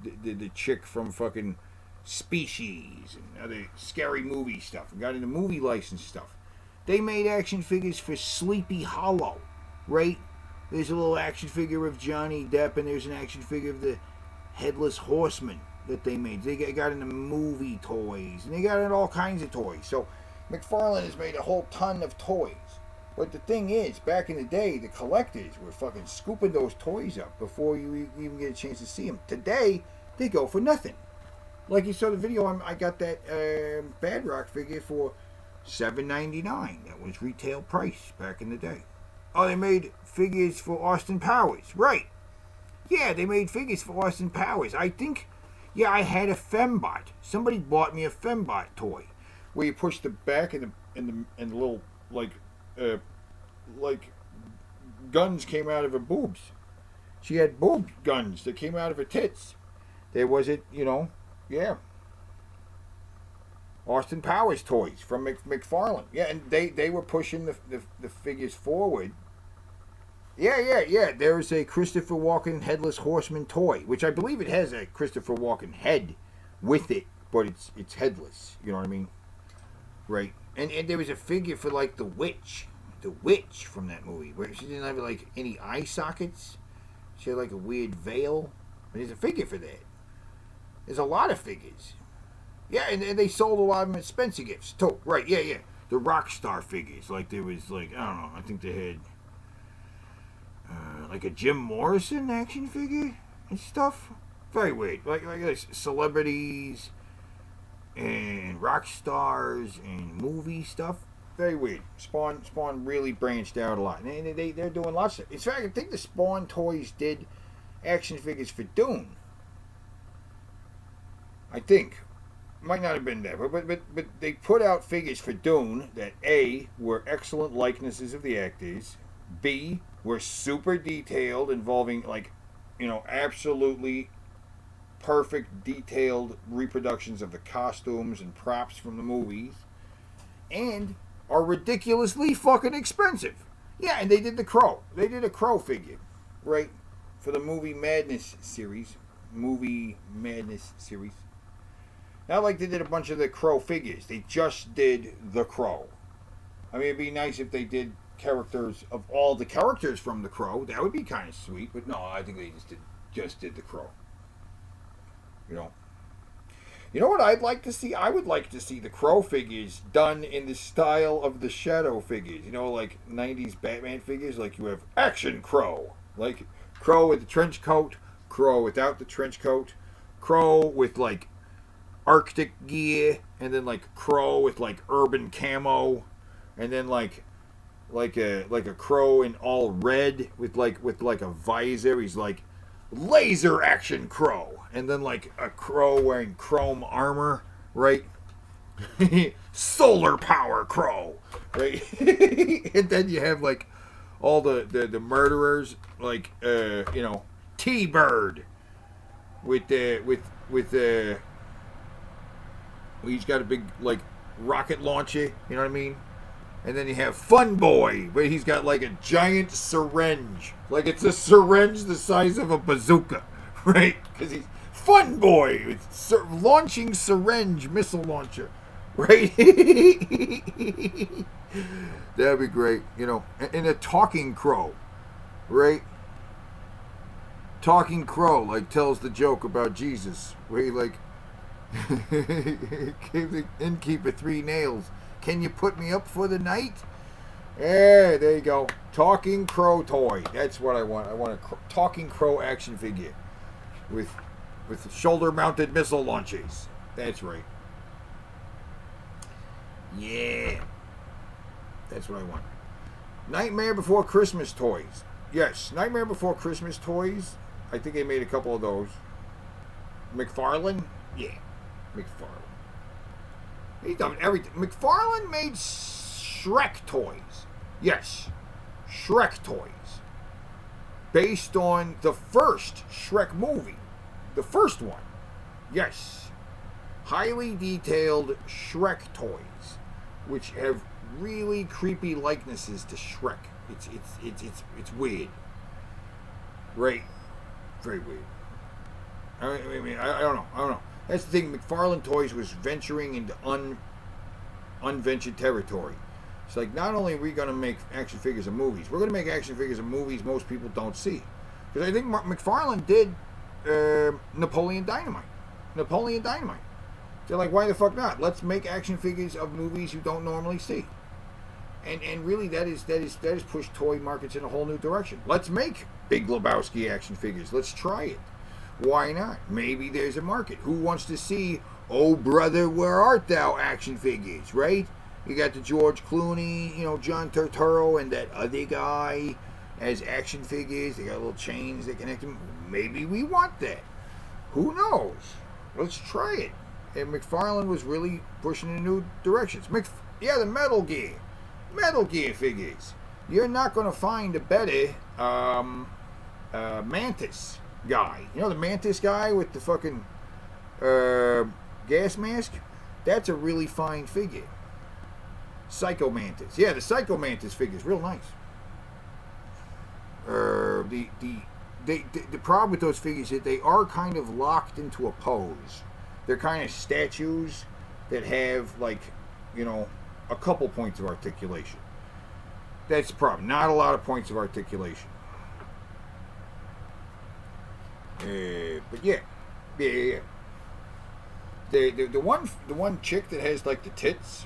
the chick from fucking Species and other scary movie stuff. And got into movie license stuff. They made action figures for Sleepy Hollow, right? There's a little action figure of Johnny Depp, and there's an action figure of the Headless Horseman that they made. They got into movie toys, and they got into all kinds of toys. So McFarlane has made a whole ton of toys. But the thing is, back in the day, the collectors were fucking scooping those toys up before you even get a chance to see them. Today, they go for nothing. Like you saw the video, I got that Bad Rock figure for $7.99. That was retail price back in the day. Oh, they made figures for Austin Powers. Right. Yeah, they made figures for Austin Powers. I think, yeah, I had a Fembot. Somebody bought me a Fembot toy where you push the back and the little, like guns came out of her boobs. She had boob guns that came out of her tits. There was it, yeah. Austin Powers toys from McFarlane. Yeah, and they were pushing the figures forward. Yeah. There's a Christopher Walken Headless Horseman toy, which I believe it has a Christopher Walken head with it, but it's headless. You know what I mean? Right. And there was a figure for like the witch from that movie, where she didn't have like any eye sockets. She had like a weird veil. But there's a figure for that. There's a lot of figures. Yeah, and they sold a lot of them at Spencer Gifts too. Right, yeah. The Rockstar figures. Like there was like, I don't know, I think they had like a Jim Morrison action figure and stuff. Very weird. Like celebrities and rock stars and movie stuff. Very weird. Spawn really branched out a lot. And they're doing lots of... In fact, I think the Spawn toys did action figures for Dune. I think. Might not have been there. But they put out figures for Dune that A, were excellent likenesses of the actors. B, were super detailed, involving, like, absolutely perfect detailed reproductions of the costumes and props from the movies. And are ridiculously fucking expensive. Yeah, and they did the Crow. They did a Crow figure, right, for the Movie Madness series. Not like they did a bunch of the Crow figures. They just did the Crow. I mean, it'd be nice if they did characters of all the characters from the Crow. That would be kind of sweet. But no, I think they just did the Crow. You know what I'd like to see? I would like to see the Crow figures done in the style of the Shadow figures. Like 90s Batman figures. Like you have Action Crow. Like Crow with the trench coat. Crow without the trench coat. Crow with like Arctic gear. And then like Crow with like urban camo. And then like a Crow in all red with like a visor. He's like Laser Action Crow. And then like a Crow wearing chrome armor, right? Solar Power Crow, right? And then you have like all the murderers, like T-Bird with he's got a big like rocket launcher, you know what I mean? And then you have Fun Boy, where he's got like a giant syringe, like it's a syringe the size of a bazooka, right? Because he's Fun Boy, it's launching syringe missile launcher, right? That'd be great, And a Talking Crow, right? Talking Crow, like, tells the joke about Jesus, where he, like, gave the innkeeper 3 nails. Can you put me up for the night? Yeah, there you go. Talking Crow toy. That's what I want. I want a Talking Crow action figure with shoulder-mounted missile launchers. That's right. Yeah. That's what I want. Nightmare Before Christmas toys. Yes, Nightmare Before Christmas toys. I think they made a couple of those. McFarlane? Yeah, McFarlane. He's done everything. McFarlane made Shrek toys. Yes, Shrek toys. Based on the first Shrek movie. The first one. Yes. Highly detailed Shrek toys, which have really creepy likenesses to Shrek. It's weird. Right. Very weird. I don't know. That's the thing. McFarlane Toys was venturing into unventured territory. It's like, not only are we going to make action figures of movies, we're going to make action figures of movies most people don't see. Because I think McFarlane did Napoleon Dynamite. They're like, why the fuck not? Let's make action figures of movies you don't normally see. And really, that is pushed toy markets in a whole new direction. Let's make Big Lebowski action figures. Let's try it. Why not? Maybe there's a market. Who wants to see "Oh Brother, Where Art Thou" action figures, right? You got the George Clooney, John Turturro, and that other guy as action figures. They got little chains that connect them. Maybe we want that. Who knows? Let's try it. And McFarlane was really pushing in new directions. The Metal Gear figures. You're not going to find a better Mantis guy. You know the Mantis guy with the fucking gas mask? That's a really fine figure. Psycho Mantis. Yeah, the Psycho Mantis figure is real nice. The problem with those figures is that they are kind of locked into a pose. They're kind of statues that have, like, a couple points of articulation. That's the problem. Not a lot of points of articulation. But yeah. The one chick that has, like, the tits,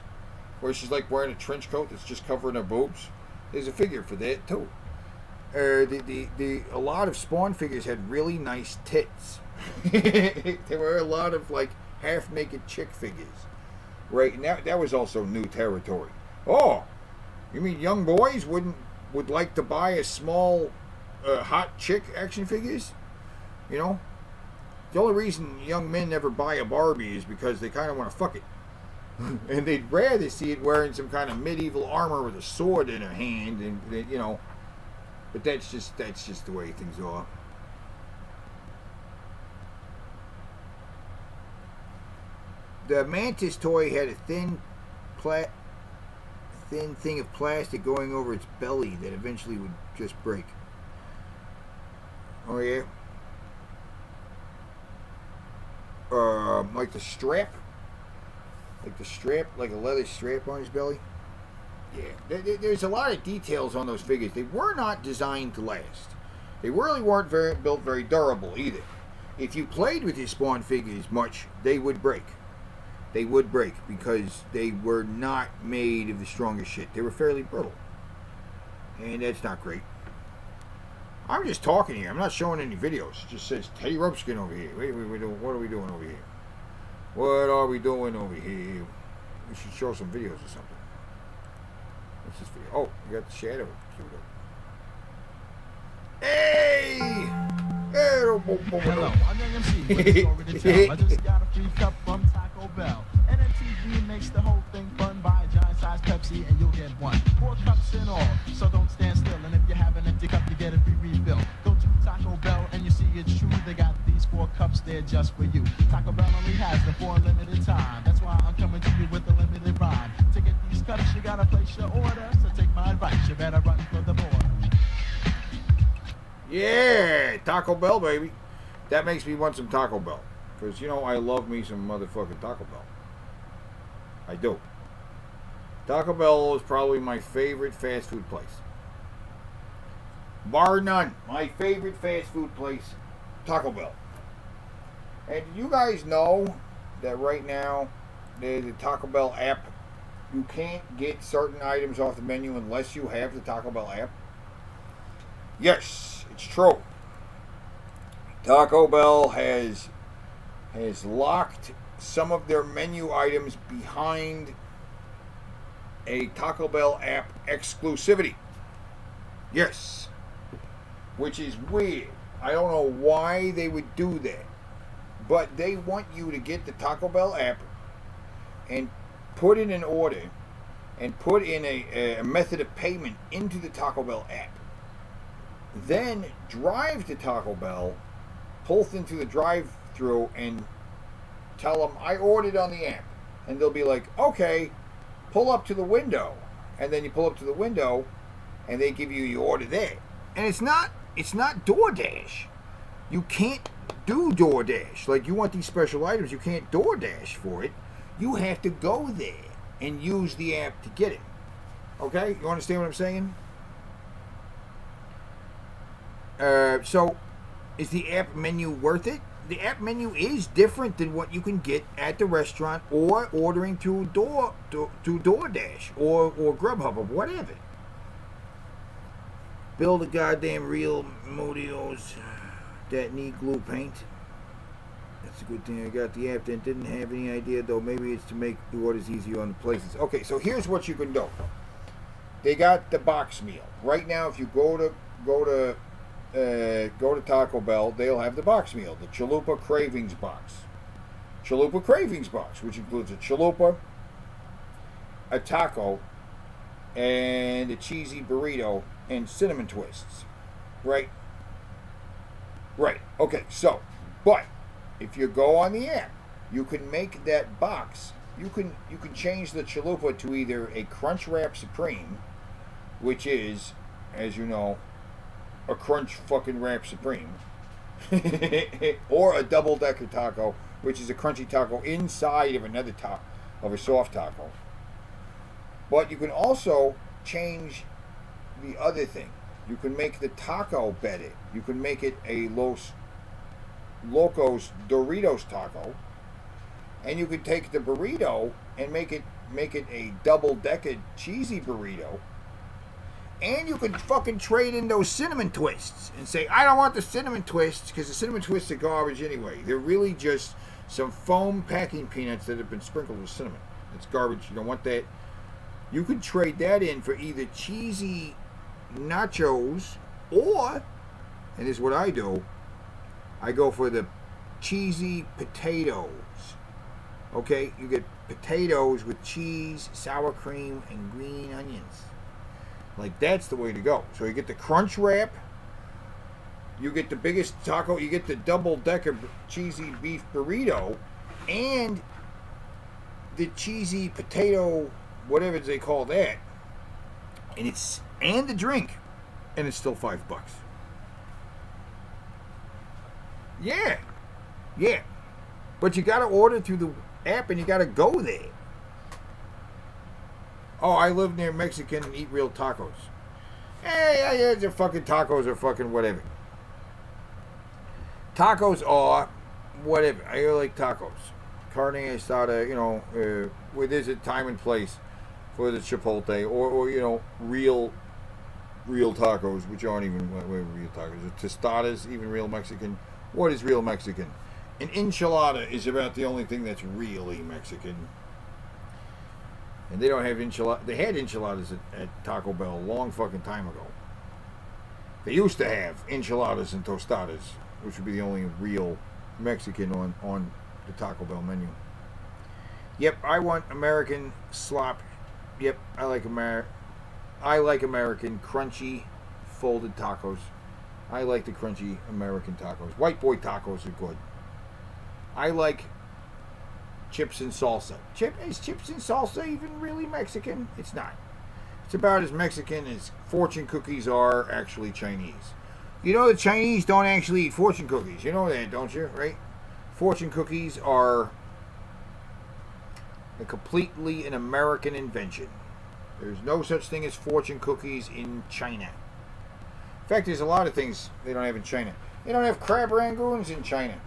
where she's like wearing a trench coat that's just covering her boobs, there's a figure for that too. A lot of Spawn figures had really nice tits. There were a lot of like half naked chick figures. Right, and that was also new territory. Oh, you mean young boys would like to buy a small hot chick action figures? The only reason young men never buy a Barbie is because they kind of want to fuck it. And they'd rather see it wearing some kind of medieval armor with a sword in her hand, and but that's just the way things are. The Mantis toy had a thin thing of plastic going over its belly that eventually would just break. Oh yeah. Like the strap. Like a leather strap on his belly. Yeah, there's a lot of details on those figures. They were not designed to last. They really weren't built very durable either. If you played with your Spawn figures much, they would break. They would break because they were not made of the strongest shit. They were fairly brittle. And that's not great. I'm just talking here. I'm not showing any videos. It just says Teddy Ropeskin over here. What are we doing over here? What are we doing over here? We should show some videos or something. What's this video? Oh, you got the shadow. Hey! Hello, I'm Young MC with a story to tell. I just got a free cup from Taco Bell. And MTV makes the whole thing fun. Buy a giant-sized Pepsi and you'll get one. 4 cups in all, so don't stand still. And if you have an empty cup, you get a free refill. Go to Taco Bell and you see it's true. They got these 4 cups there just for you. Taco Bell only has them for a limited time. That's why I'm coming to you with a limited rhyme. To get these cups, you gotta place your order. So take my advice, you better run for the border. Yeah, Taco Bell, baby. That makes me want some Taco Bell. Because, I love me some motherfucking Taco Bell. I do. Taco Bell is probably my favorite fast food place. Bar none. My favorite fast food place, Taco Bell. And you guys know that right now, the Taco Bell app, you can't get certain items off the menu unless you have the Taco Bell app? Yes, it's true. Taco Bell has locked some of their menu items behind a Taco Bell app exclusivity. Yes. Which is weird. I don't know why they would do that. But they want you to get the Taco Bell app and put in an order and put in a method of payment into the Taco Bell app. Then drive to Taco Bell, pull into the drive-thru, and tell them, I ordered on the app. And they'll be like, okay, pull up to the window. And then you pull up to the window, and they give you your order there. And it's not DoorDash. You can't do DoorDash. Like, you want these special items, you can't DoorDash for it. You have to go there and use the app to get it. Okay? You understand what I'm saying? So, is the app menu worth it? the app menu is different than what you can get at the restaurant or ordering through DoorDash or Grubhub or whatever. Build a goddamn real Modios that need glue paint. That's a good thing I got the app that didn't have any idea, though. Maybe it's to make the orders easier on the places. Okay, so here's what you can do. They got the box meal. Right now, if you go to Taco Bell, they'll have the box meal, the Chalupa Cravings box. Chalupa Cravings box, which includes a chalupa, a taco, and a cheesy burrito and cinnamon twists. Right? Right. Okay, so, but if you go on the app, you can make that box. You can change the chalupa to either a Crunch Wrap Supreme, which is, as you know, a Crunch fucking Wrap Supreme, or a double-decker taco, which is a crunchy taco inside of another of a soft taco. But you can also change the other thing. You can make the taco better. You can make it a Los Locos Doritos taco, and you could take the burrito and make it a double-decker cheesy burrito. And you could fucking trade in those cinnamon twists and say, I don't want the cinnamon twists because the cinnamon twists are garbage anyway. They're really just some foam packing peanuts that have been sprinkled with cinnamon. It's garbage. You don't want that. You could trade that in for either cheesy nachos or, and this is what I do, I go for the cheesy potatoes. Okay? You get potatoes with cheese, sour cream, and green onions. Like, that's the way to go. So you get the Crunch Wrap, you get the biggest taco, you get the double-decker cheesy beef burrito, and the cheesy potato, whatever they call that, and the drink, and it's still $5. Yeah. Yeah. But you gotta order through the app and you gotta go there. Oh, I live near Mexican and eat real tacos. Hey, the fucking tacos are fucking whatever. Tacos are whatever. I like tacos. Carne asada, where there's a time and place for the chipotle or real tacos, which aren't even real tacos. Tostadas, even real Mexican. What is real Mexican? An enchilada is about the only thing that's really Mexican. And they don't have enchiladas. They had enchiladas at Taco Bell a long fucking time ago. They used to have enchiladas and tostadas, which would be the only real Mexican on the Taco Bell menu. Yep, I want American slop. Yep, I like American crunchy folded tacos. I like the crunchy American tacos. White boy tacos are good. I like chips and salsa. Is chips and salsa even really Mexican? It's not. It's about as Mexican as fortune cookies are actually Chinese. You know the Chinese don't actually eat fortune cookies. You know that, don't you? Right? Fortune cookies are completely an American invention. There's no such thing as fortune cookies in China. In fact, there's a lot of things they don't have in China. They don't have crab rangoons in China.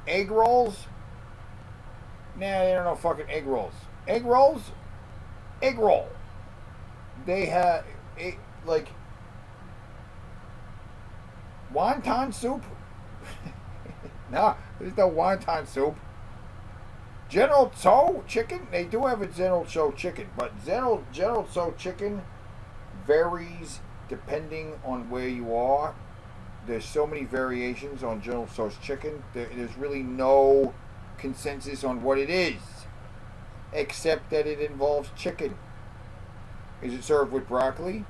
Egg rolls? Nah, they don't know fucking egg rolls. Egg rolls? Egg roll. They have, like, wonton soup? Nah, there's no wonton soup. General Tso chicken? They do have a General Tso chicken, but General Tso chicken varies depending on where you are. There's so many variations on General Tso's chicken. There's really no consensus on what it is, except that it involves chicken. Is it served with broccoli?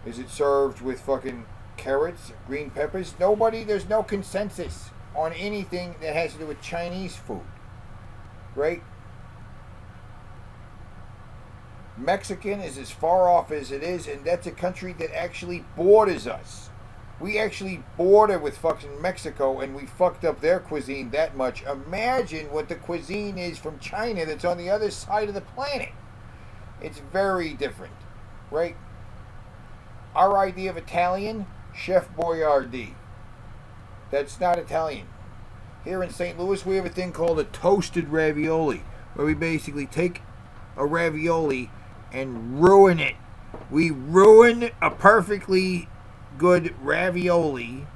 Is it served with fucking carrots, green peppers? There's no consensus on anything that has to do with Chinese food. Right? Mexican is as far off as it is, and that's a country that actually borders us. We actually border with fucking Mexico, and we fucked up their cuisine that much. Imagine what the cuisine is from China that's on the other side of the planet. It's very different, right? Our idea of Italian, Chef Boyardee. That's not Italian. Here in St. Louis, we have a thing called a toasted ravioli, where we basically take a ravioli and ruin it. We ruin a perfectly good ravioli,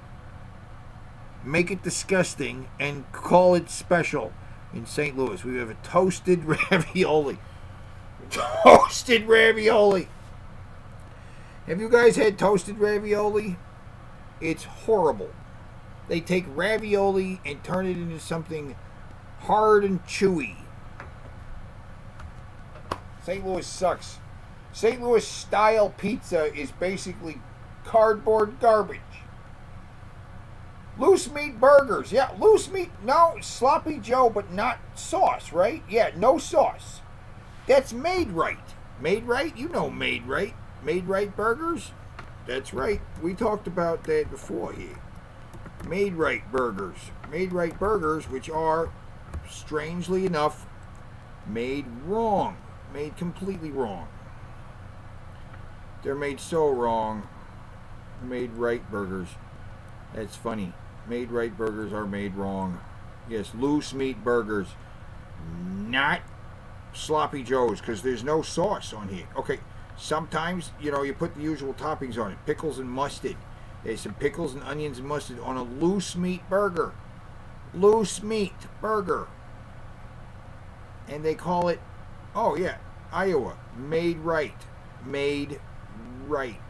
make it disgusting, and call it special. In St. Louis, we have a toasted ravioli. Toasted ravioli. Have you guys had toasted ravioli? It's horrible. They take ravioli and turn it into something hard and chewy. St. Louis sucks. St. Louis style pizza is basically cardboard garbage. Loose meat burgers. Yeah, loose meat. No, sloppy Joe, but not sauce, right? Yeah, no sauce. That's Made Right. Made Right? You know Made Right. Made Right burgers? That's right. We talked about that before here. Made Right burgers. Made Right burgers, which are, strangely enough, made wrong. Made completely wrong. They're made so wrong. Made Right burgers. That's funny. Made Right burgers are made wrong. Yes, loose meat burgers. Not sloppy joes, because there's no sauce on here. Okay, sometimes, you put the usual toppings on it. Pickles and mustard. There's some pickles and onions and mustard on a loose meat burger. Loose meat burger. And they call it, oh yeah, Iowa. Made Right. Made Right.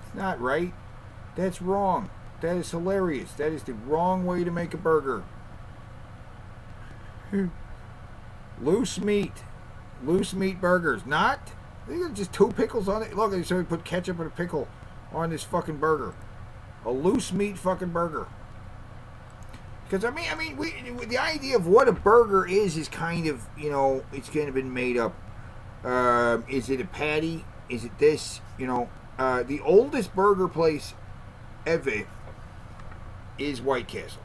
It's not right. That's wrong. That is hilarious. That is the wrong way to make a burger. Loose meat. Loose meat burgers. Not. They got just 2 pickles on it. Look, they said we put ketchup and a pickle on this fucking burger. A loose meat fucking burger. Because the idea of what a burger is kind of, it's kind of been made up. Is it a patty? Is it this? The oldest burger place ever is White Castle.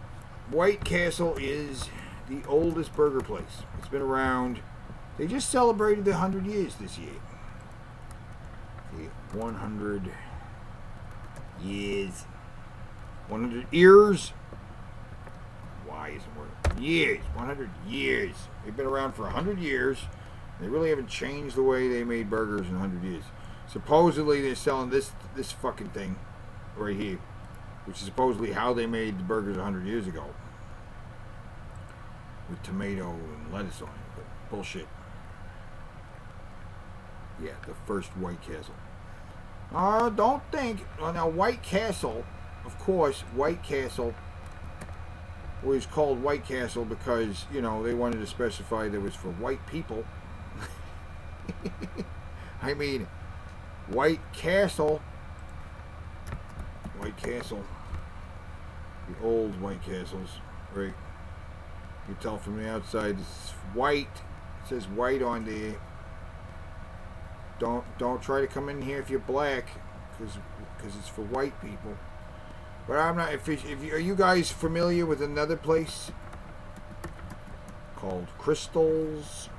White Castle is the oldest burger place. It's been around. They just celebrated the 100 years this year. The 100 years. 100 years. Why isn't it? Years. 100 years. They've been around for 100 years. They really haven't changed the way they made burgers in 100 years. Supposedly they're selling this fucking thing right here, which is supposedly how they made the burgers 100 years ago, with tomato and lettuce on it. But bullshit. Yeah, the first White Castle. Don't think. Now, White Castle, of course, White Castle was called White Castle because, they wanted to specify that it was for white people. White Castle. White Castle. The old White Castles, right? You tell from the outside it's white. It says white on there. Don't try to come in here if you're black, because it's for white people. But I'm not. Are you guys familiar with another place called Crystals?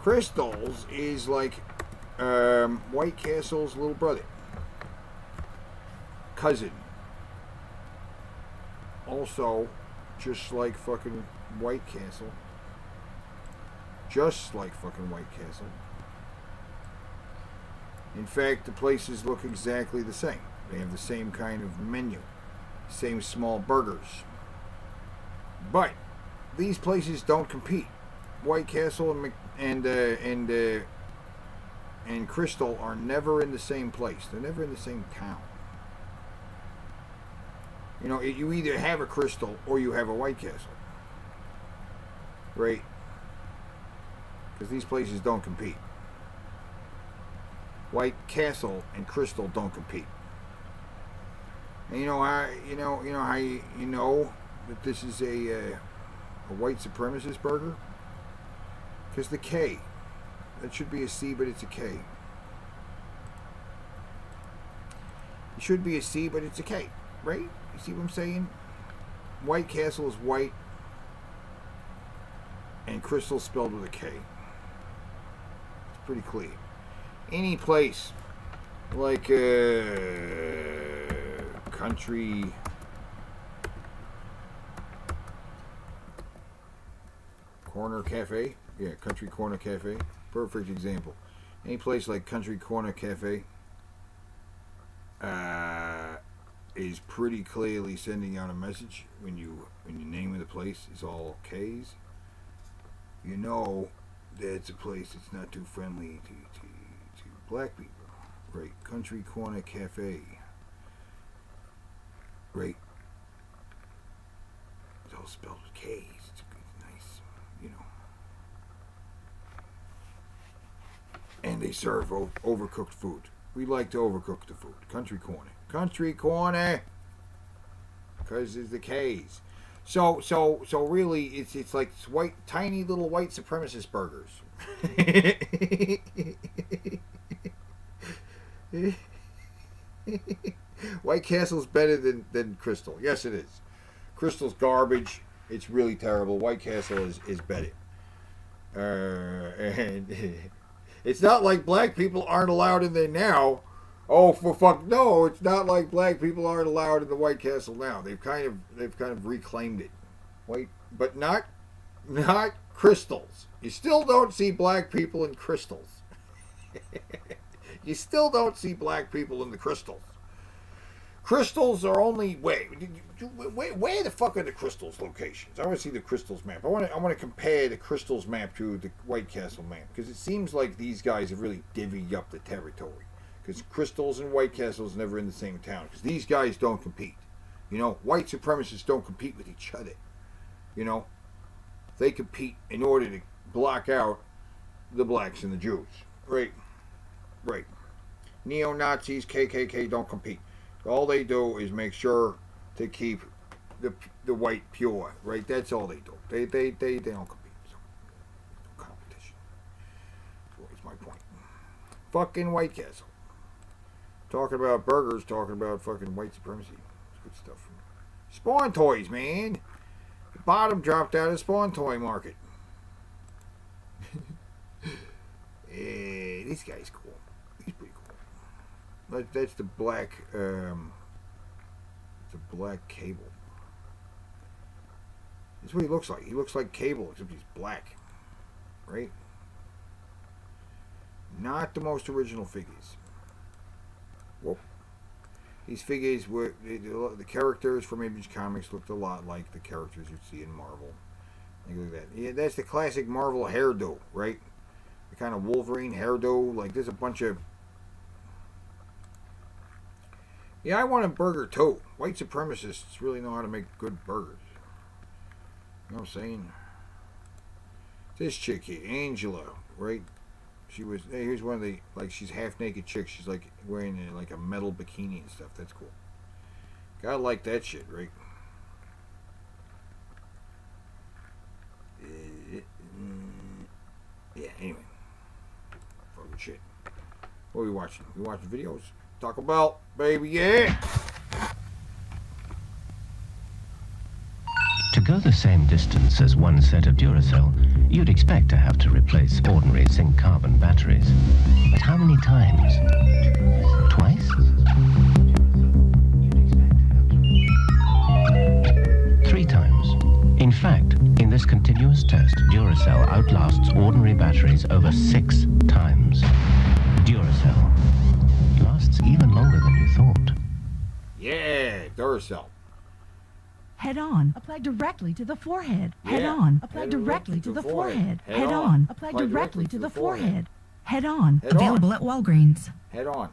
Crystals is like White Castle's little brother, cousin. Also, just like fucking White Castle. Just like fucking White Castle. In fact, the places look exactly the same. They have the same kind of menu, same small burgers. But these places don't compete. White Castle and Crystal are never in the same place. They're never in the same town. You either have a Crystal or you have a White Castle, right? Because these places don't compete. White Castle and Crystal don't compete. And you know how you know that this is a white supremacist burger? Because the K. That should be a C, but it's a K. It should be a C, but it's a K, right? You see what I'm saying? White Castle is white, and Crystal spelled with a K. It's pretty clear. Any place like country corner cafe. Yeah, country corner cafe. Perfect example. Any place like country corner cafe is pretty clearly sending out a message when you name of the place is all K's. You know that it's a place that's not too friendly to black people. Right, country corner cafe. Right. It's all spelled with K's. It's nice, you know. And they serve overcooked food. We like to overcook the food. Country corner. Country corner. Because it's the K's. So really, it's like tiny little white supremacist burgers. White Castle's better than Crystal. Yes, it is. Crystal's garbage. It's really terrible. White Castle is better. And it's not like black people aren't allowed in there now. Oh, for fuck no! It's not like black people aren't allowed in the White Castle now. They've kind of reclaimed it. But not Crystals. You still don't see black people in Crystals. You still don't see black people in the Crystals. Crystals are only where the fuck are the Crystals locations? I want to see the Crystals map. I want to compare the Crystals map to the White Castle map because it seems like these guys have really divvied up the territory. Because Crystals and White Castle's never in the same town. Because these guys don't compete. You know, white supremacists don't compete with each other. You know, they compete in order to block out the blacks and the Jews. Right. Neo-Nazis, KKK don't compete. All they do is make sure to keep the white pure. Right. That's all they do. They don't compete. So, no competition. That's always my point. Fucking White Castle. Talking about burgers, talking about fucking white supremacy. It's good stuff. Spawn toys, man. The bottom dropped out of the spawn toy market. This guy's cool. He's pretty cool. That's the black, Cable. That's what he looks like. He looks like Cable, except he's black. Right? Not the most original figures. Whoa. These figures were the characters from Image Comics looked a lot like the characters you'd see in Marvel. Look at that. Yeah, that's the classic Marvel hairdo, right? The kind of Wolverine hairdo. Like there's a bunch of. Yeah, I want a burger too. White supremacists really know how to make good burgers. You know what I'm saying? This chick here, Angela, right? She was, hey, here's one of the, like, she's half naked chick. She's like wearing like a metal bikini and stuff. That's cool. Gotta like that shit, right? Yeah, anyway. Fucking shit. What are we watching? We watching videos? Taco Bell, baby, yeah! To go the same distance as one set of Duracell, you'd expect to have to replace ordinary zinc-carbon batteries. But how many times? Twice? 3 times. In fact, in this continuous test, Duracell outlasts ordinary batteries over 6 times. Duracell lasts even longer than you thought. Yeah, Duracell. Head on, apply directly to the forehead. Head Yeah. on, apply directly to the forehead. Head on, apply directly to the forehead. Head on, Head on. available at Walgreens. Head on.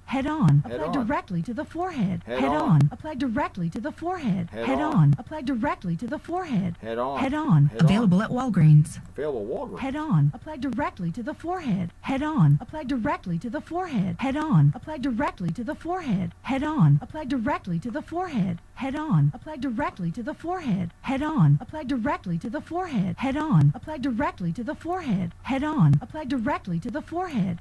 Head on, Head apply on. directly to the forehead. Head Head on. on, apply directly to the forehead. Head Head on. on, apply directly to the forehead. Head on. Head on, Head on. available at Walgreens. Available Walgreens. Head on, apply directly to the forehead. Head on, apply directly to the forehead. Head on, apply directly to the forehead. Head on, apply directly to the forehead. Head on, apply directly to the forehead. Head on, apply directly to the forehead. Head on, apply directly to the forehead. Head on, apply directly to the forehead.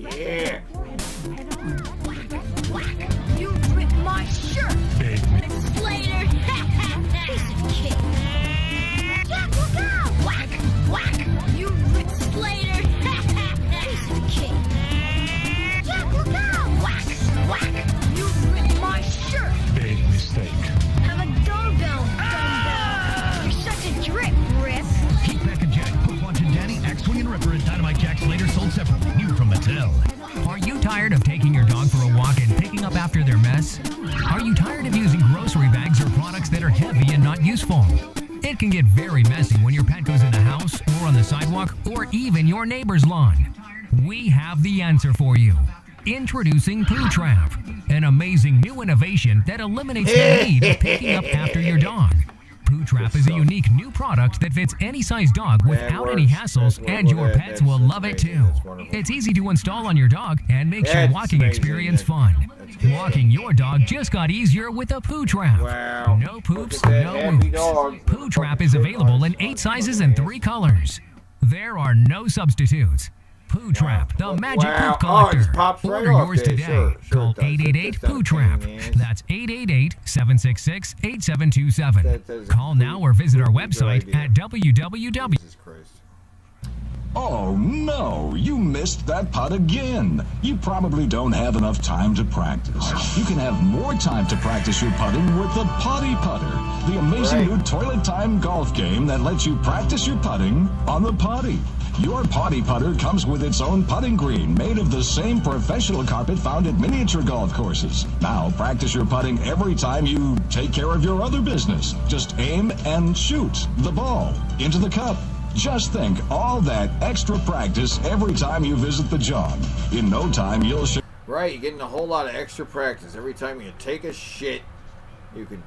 Yeah. You ripped my shirt. Slater. Piece of cake. Jack, look out! Whack! Whack! You ripped Slater. Piece of cake. Jack, look out! Whack! Whack! You ripped my shirt. Big mistake. Have a dumbbell. You're such a drip, Riff. Keep back and Jack, Hook Wanted Danny, Axe Swing and Ripper, and Dynamite Jack Slater sold separately. New from Mattel. Are you tired of taking your dog for a walk and picking up after their mess? Are you tired of using grocery bags or products that are heavy and not useful? It can get very messy when your pet goes in the house or on the sidewalk or even your neighbor's lawn. We have the answer for you. Introducing Poo Trap, an amazing new innovation that eliminates the need of picking up after your dog. Poo Trap is a unique new product that fits any size dog without any hassles, and your pets will love it too. It's easy to install on your dog and makes your walking experience fun. Walking your dog just got easier with a Poo Trap. Wow. No poops, no moops. Poo Trap is available in 8 sizes and 3 colors. There are no substitutes. Poo Trap, the magic poop collector. Order yours today. Call 888-POO-TRAP. That's 888-766-8727. Call now or visit our website at www. Oh no, you missed that putt again. You probably don't have enough time to practice. You can have more time to practice your putting with the Potty Putter, the amazing new toilet time golf game that lets you practice your putting on the potty. Your Potty Putter comes with its own putting green made of the same professional carpet found at miniature golf courses. Now practice your putting every time you take care of your other business. Just aim and shoot the ball into the cup. Just think, all that extra practice every time you visit the job. In no time, you'll show. Right, you're getting a whole lot of extra practice. Every time you take a shit, you can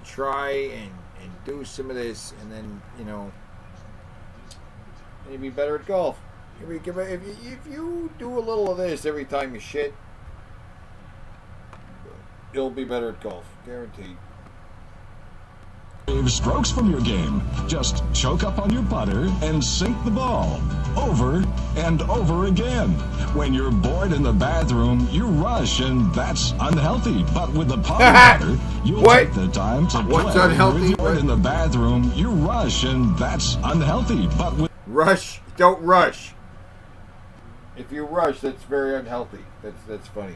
try and do some of this, and then, you know, you'll be better at golf. If you do a little of this every time you shit, you'll be better at golf. Guaranteed. Save strokes from your game. Just choke up on your putter and sink the ball over and over again. When you're bored in the bathroom, you rush, and that's unhealthy. But with the Potty Putter, you'll take the time to play. What's unhealthy? When you're bored in the bathroom, you rush, and that's unhealthy. But with Don't rush. If you rush, that's very unhealthy. That's funny.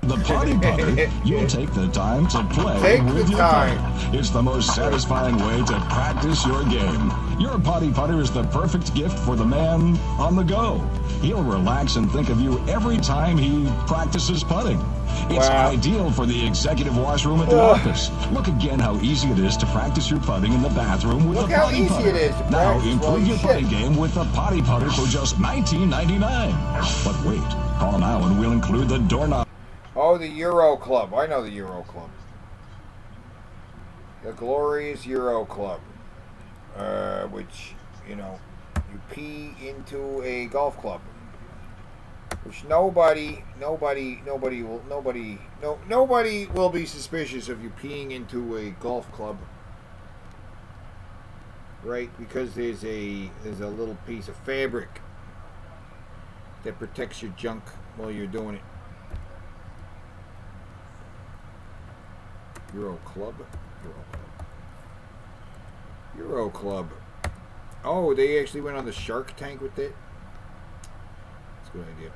the Potty Putter, you'll take the time to play with your putter. It's the most satisfying way to practice your game. Your Potty Putter is the perfect gift for the man on the go. He'll relax and think of you every time he practices putting. It's ideal for the executive washroom at the office. Look again how easy it is to practice your putting in the bathroom with the Potty Putter. Now improve your putting game with the Potty Putter for just $19.99. But wait, call now and we'll include the doorknob. Oh, the Euro Club. I know the Euro Club. The glorious Euro Club. Which, you know, you pee into a golf club. Which nobody will be suspicious of you peeing into a golf club. Right? Because there's a little piece of fabric that protects your junk while you're doing it. Euro Club. Euro Club. Oh, they actually went on the Shark Tank with it? That's a good idea.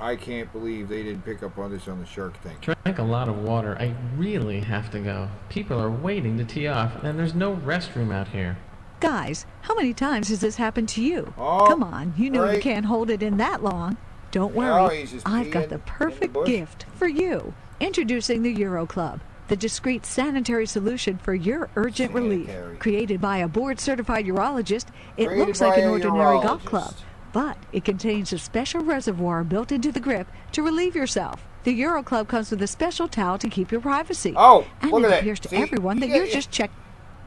I can't believe they didn't pick up on this on the Shark Tank. Drank a lot of water. I really have to go. People are waiting to tee off, and there's no restroom out here. Guys, how many times has this happened to you? Oh, come on, you know you can't hold it in that long. Don't worry, I've got the perfect gift for you. Introducing the Euro Club, the discreet sanitary solution for your urgent relief. Created by a board-certified urologist, it looks like an ordinary golf club, but it contains a special reservoir built into the grip to relieve yourself. The Euro Club comes with a special towel to keep your privacy. Oh, and look it at that. appears to See, everyone that you're just checking.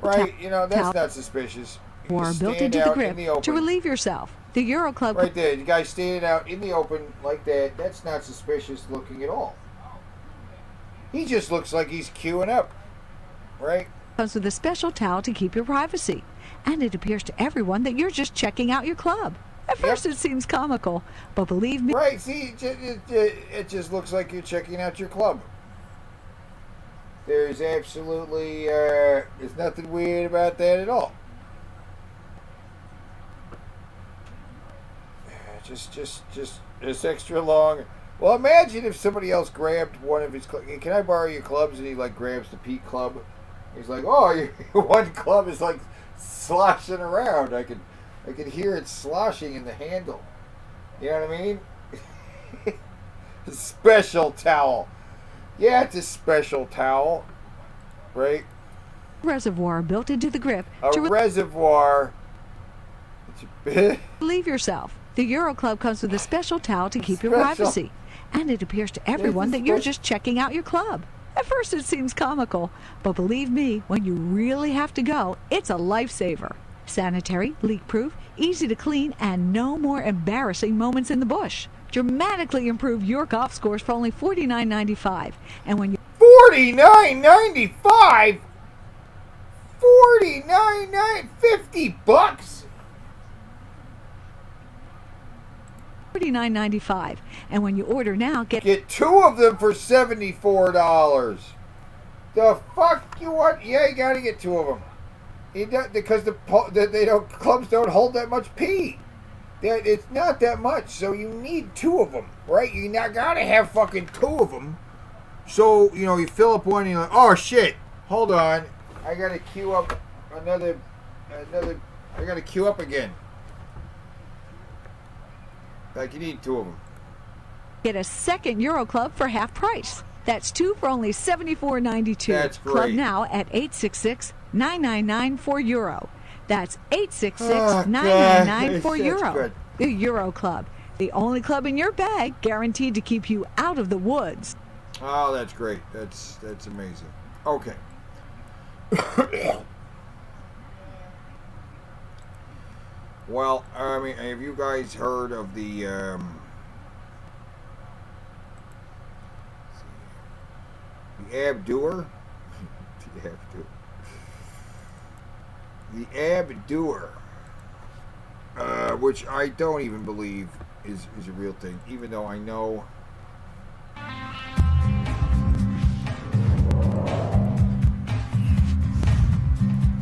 Right, you know, that's not suspicious. Or built into the grip to relieve yourself. The Euro Club. Right there, the guy standing out in the open like that, that's not suspicious looking at all. He just looks like he's queuing up, right? Comes with a special towel to keep your privacy. And it appears to everyone that you're just checking out your club. At first it seems comical, but believe me... Right, see, it just looks like you're checking out your club. There's absolutely, there's nothing weird about that at all. Just extra long. Well, imagine if somebody else grabbed one of his clubs. Can I borrow your clubs? And he like grabs the Pete club. He's like, oh, your one club is like sloshing around. I could hear it sloshing in the handle. You know what I mean? Special towel. Yeah, it's a special towel, right? Reservoir built into the grip. A reservoir. Believe yourself. The Euro Club comes with a special towel to keep your privacy. And it appears to everyone that you're just checking out your club. At first it seems comical, but believe me, when you really have to go, it's a lifesaver. Sanitary, leak-proof, easy to clean, and no more embarrassing moments in the bush. Dramatically improve your golf scores for only $49.95. And when you... $49.95? $50. $49.95, and when you order now, get two of them for $74. The fuck you want? Yeah, you gotta get two of them. Because clubs don't hold that much pee. It's not that much, so you need two of them, right? You not gotta have fucking two of them. So you fill up one, and you're like, oh shit, hold on, I gotta queue up another. I gotta queue up again. Like, you need two of them. Get a second Euro Club for half price. That's two for only $74.92. That's great. Club now at 866-999-4 €. That's 866-999-4 €. The Euro Club. The only club in your bag guaranteed to keep you out of the woods. Oh, that's great. That's amazing. Okay. Well, I mean, have you guys heard of the Abdoer? The Abdoer, which I don't even believe is a real thing, even though I know.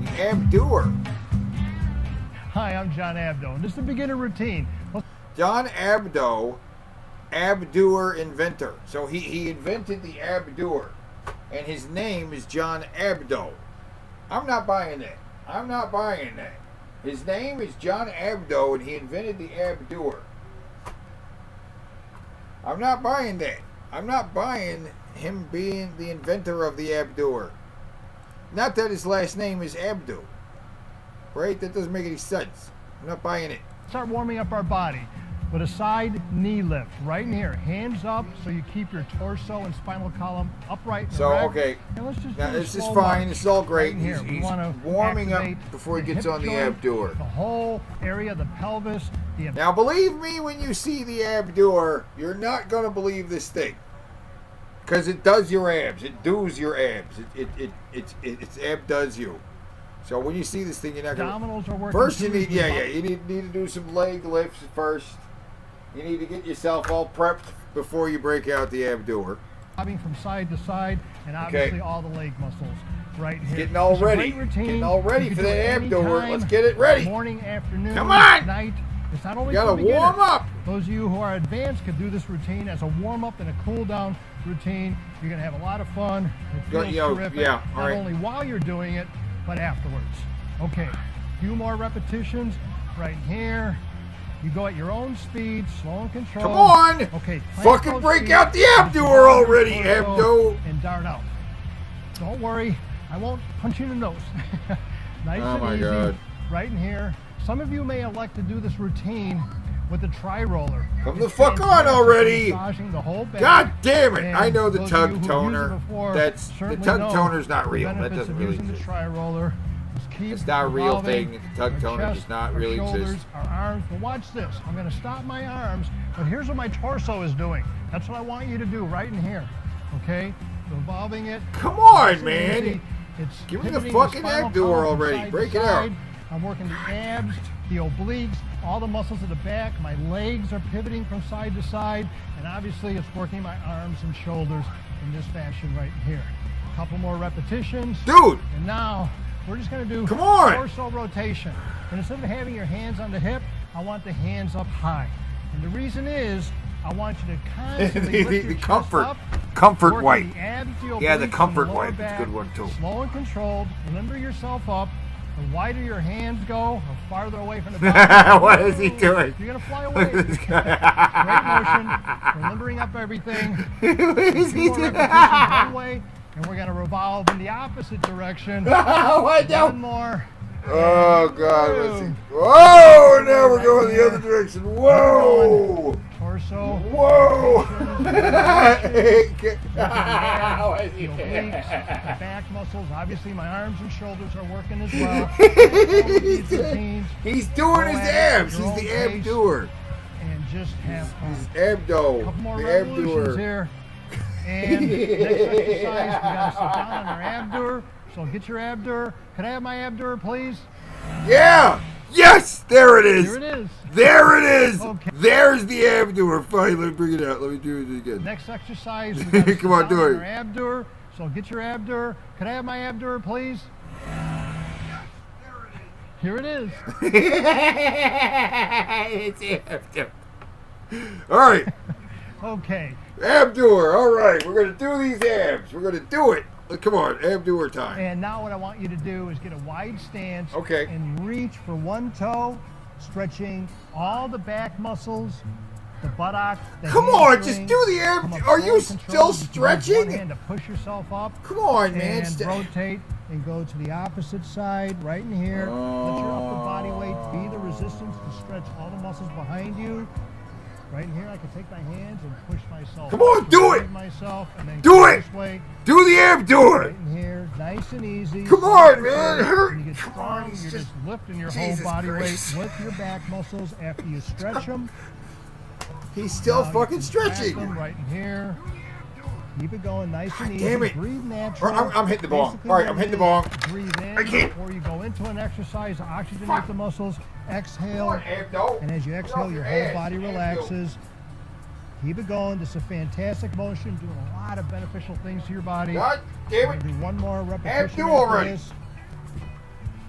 The Abdoer. Hi, I'm John Abdo, and this is the beginner routine. John Abdo, Abdoer inventor. So he invented the Abdoer, and his name is John Abdo. I'm not buying that. I'm not buying that. His name is John Abdo, and he invented the Abdoer. I'm not buying that. I'm not buying him being the inventor of the Abdoer. Not that his last name is Abdo. Right? That doesn't make any sense. I'm not buying it. Start warming up our body with a side knee lift right in here. Hands up so you keep your torso and spinal column upright and so, erect. okay. And let's just now, this is fine. This is all great. Right He's warming up before he gets on the Abdoer. The whole area, the pelvis. Now, believe me, when you see the Abdoer, you're not going to believe this thing. Because it does your abs. It does your abs. It's abdoes you. So when you see this thing, you're not going to... Abdominals are working. First, you need, you need to do some leg lifts first. You need to get yourself all prepped before you break out the Abdoer. Bobbing from side to side, and obviously all the leg muscles right here. Getting all ready. Getting all ready for that Abdoer. Let's get it ready. Morning, afternoon, come on! night. It's not only you gotta warm up. Those of you who are advanced could do this routine as a warm up and a cool down routine. You're gonna have a lot of fun. It feels terrific. Yeah, all right. Not only while you're doing it, but afterwards. Okay, a few more repetitions right here. You go at your own speed, slow and controlled. Come on! Okay, fucking break out the Abdoer already, Abdo! And dart out. Don't worry, I won't punch you in the nose. Nice and easy. God. Right in here. Some of you may elect to do this routine with the tri-roller. Come the fuck on already! The whole back. God damn it! I know the tug toner. That's the tug toner's not real. That doesn't really exist. The tri-roller. It's not a real thing. The tug toner does not really exist. Our arms. But watch this. I'm going to stop my arms, but here's what my torso is doing. That's what I want you to do right in here. Okay? Revolving it. Come on, man! Give me the fucking Abdoer already. Break it out. I'm working the abs, the obliques, all the muscles of the back. My legs are pivoting from side to side, and obviously it's working my arms and shoulders in this fashion right here. A couple more repetitions. Dude! And now we're just going to do Come on! torso rotation. And instead of having your hands on the hip, I want the hands up high. And the reason is, I want you to constantly lift your comfort, chest up, comfort working wipe. the abs, the Yeah, the obliques, comfort and the lower wipe is a back, good one too. Slow and controlled. Limber yourself up. The wider your hands go, the farther away from the body. What is he doing? You're gonna fly away. Look at this guy. Great motion. We're limbering up everything. What is he Two more doing? repetitions one way, and we're gonna revolve in the opposite direction. What now? One more. Oh God! Let's see. Whoa! Now we're going the other direction. Whoa! Torso. Whoa! The back muscles. Obviously, my arms and shoulders are working as well. He's doing his abs. He's the Abdoer. And just have fun. He's Abdo. Couple more The revolutions Abdoer. here. And next exercise, we gotta sit down on our Abdoer. So get your Abdoer. Can I have my Abdoer, please? Yeah! Yes! There it is! There it is. There it is! Okay. There's the Abdoer. Fine, let me bring it out. Let me do it again. Next exercise, we gotta Come on, sit do down it. on our Abdoer. So get your Abdoer. Can I have my Abdoer, please? Here it is. It's Abdo. All right. Okay. Abdoer. All right. We're going to do these abs. We're going to do it. Come on. Abdoer time. And now what I want you to do is get a wide stance. Okay. And reach for one toe, stretching all the back muscles, the buttock, the Come on. hamstring. Just do the abs. Come up Are you full still control. You can use stretching? One hand to push yourself up. Come on, man. And rotate and go to the opposite side, right in here. Let your upper body weight be the resistance to stretch all the muscles behind you. Right in here, I can take my hands and push myself. Come on, do it! Myself and then Do go it! This way. Do the Abdoer. Right in here, nice and easy. Come on, man. When Hurt. you get Come strong, on. He's you're just just lifting your Jesus whole body Christ. weight with your back muscles after you stretch them. He's still Now fucking you can stretching. back them right in here. Keep it going nice and easy. damn it. Breathe natural. I'm hitting the bong. Basically All right, what I'm it hitting the is, bong. Breathe in I can't. before you go into an exercise. Oxygenate Fuck. the muscles. Exhale. Come on, Abdo. And as you Get exhale, off your your whole ass, body Abdo. relaxes. Keep it going. This is a fantastic motion, doing a lot of beneficial things to your body. God damn We're it. gonna do one more repetition. Abdo after already. this.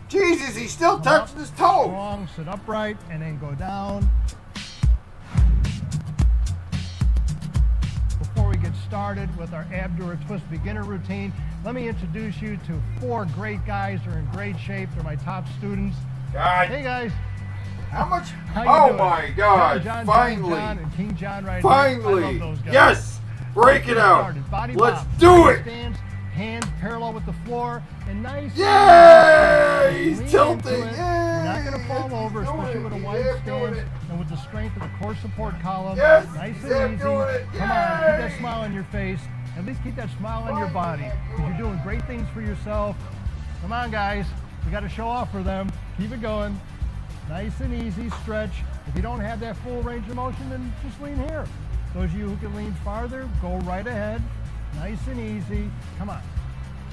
Jesus, he's still Come touching up, his toes. Strong, sit upright, and then go down. Before we get started with our Abdoer twist beginner routine, let me introduce you to 4 great guys who are in great shape. They're my top students. God. Hey guys. How much? How you Oh doing? my God! John, Finally! John, and King John right Finally! here. I love those guys. Yes! Break it out! Started. Body Let's bob. do it! Stands, hands parallel with the floor, and nice. Yay! He's Lean tilting. into it. We're not going to fall over, He's doing especially it. with a He's wide doing stance it. and with the strength of the core support column. Yes, Nice he's and easy. doing it. Come on, keep that Yay! smile on your face. At least keep that smile on your body, because you're doing great things for yourself. Come on, guys. We got to show off for them. Keep it going. Nice and easy stretch. If you don't have that full range of motion, then just lean here. Those of you who can lean farther, go right ahead. Nice and easy. Come on.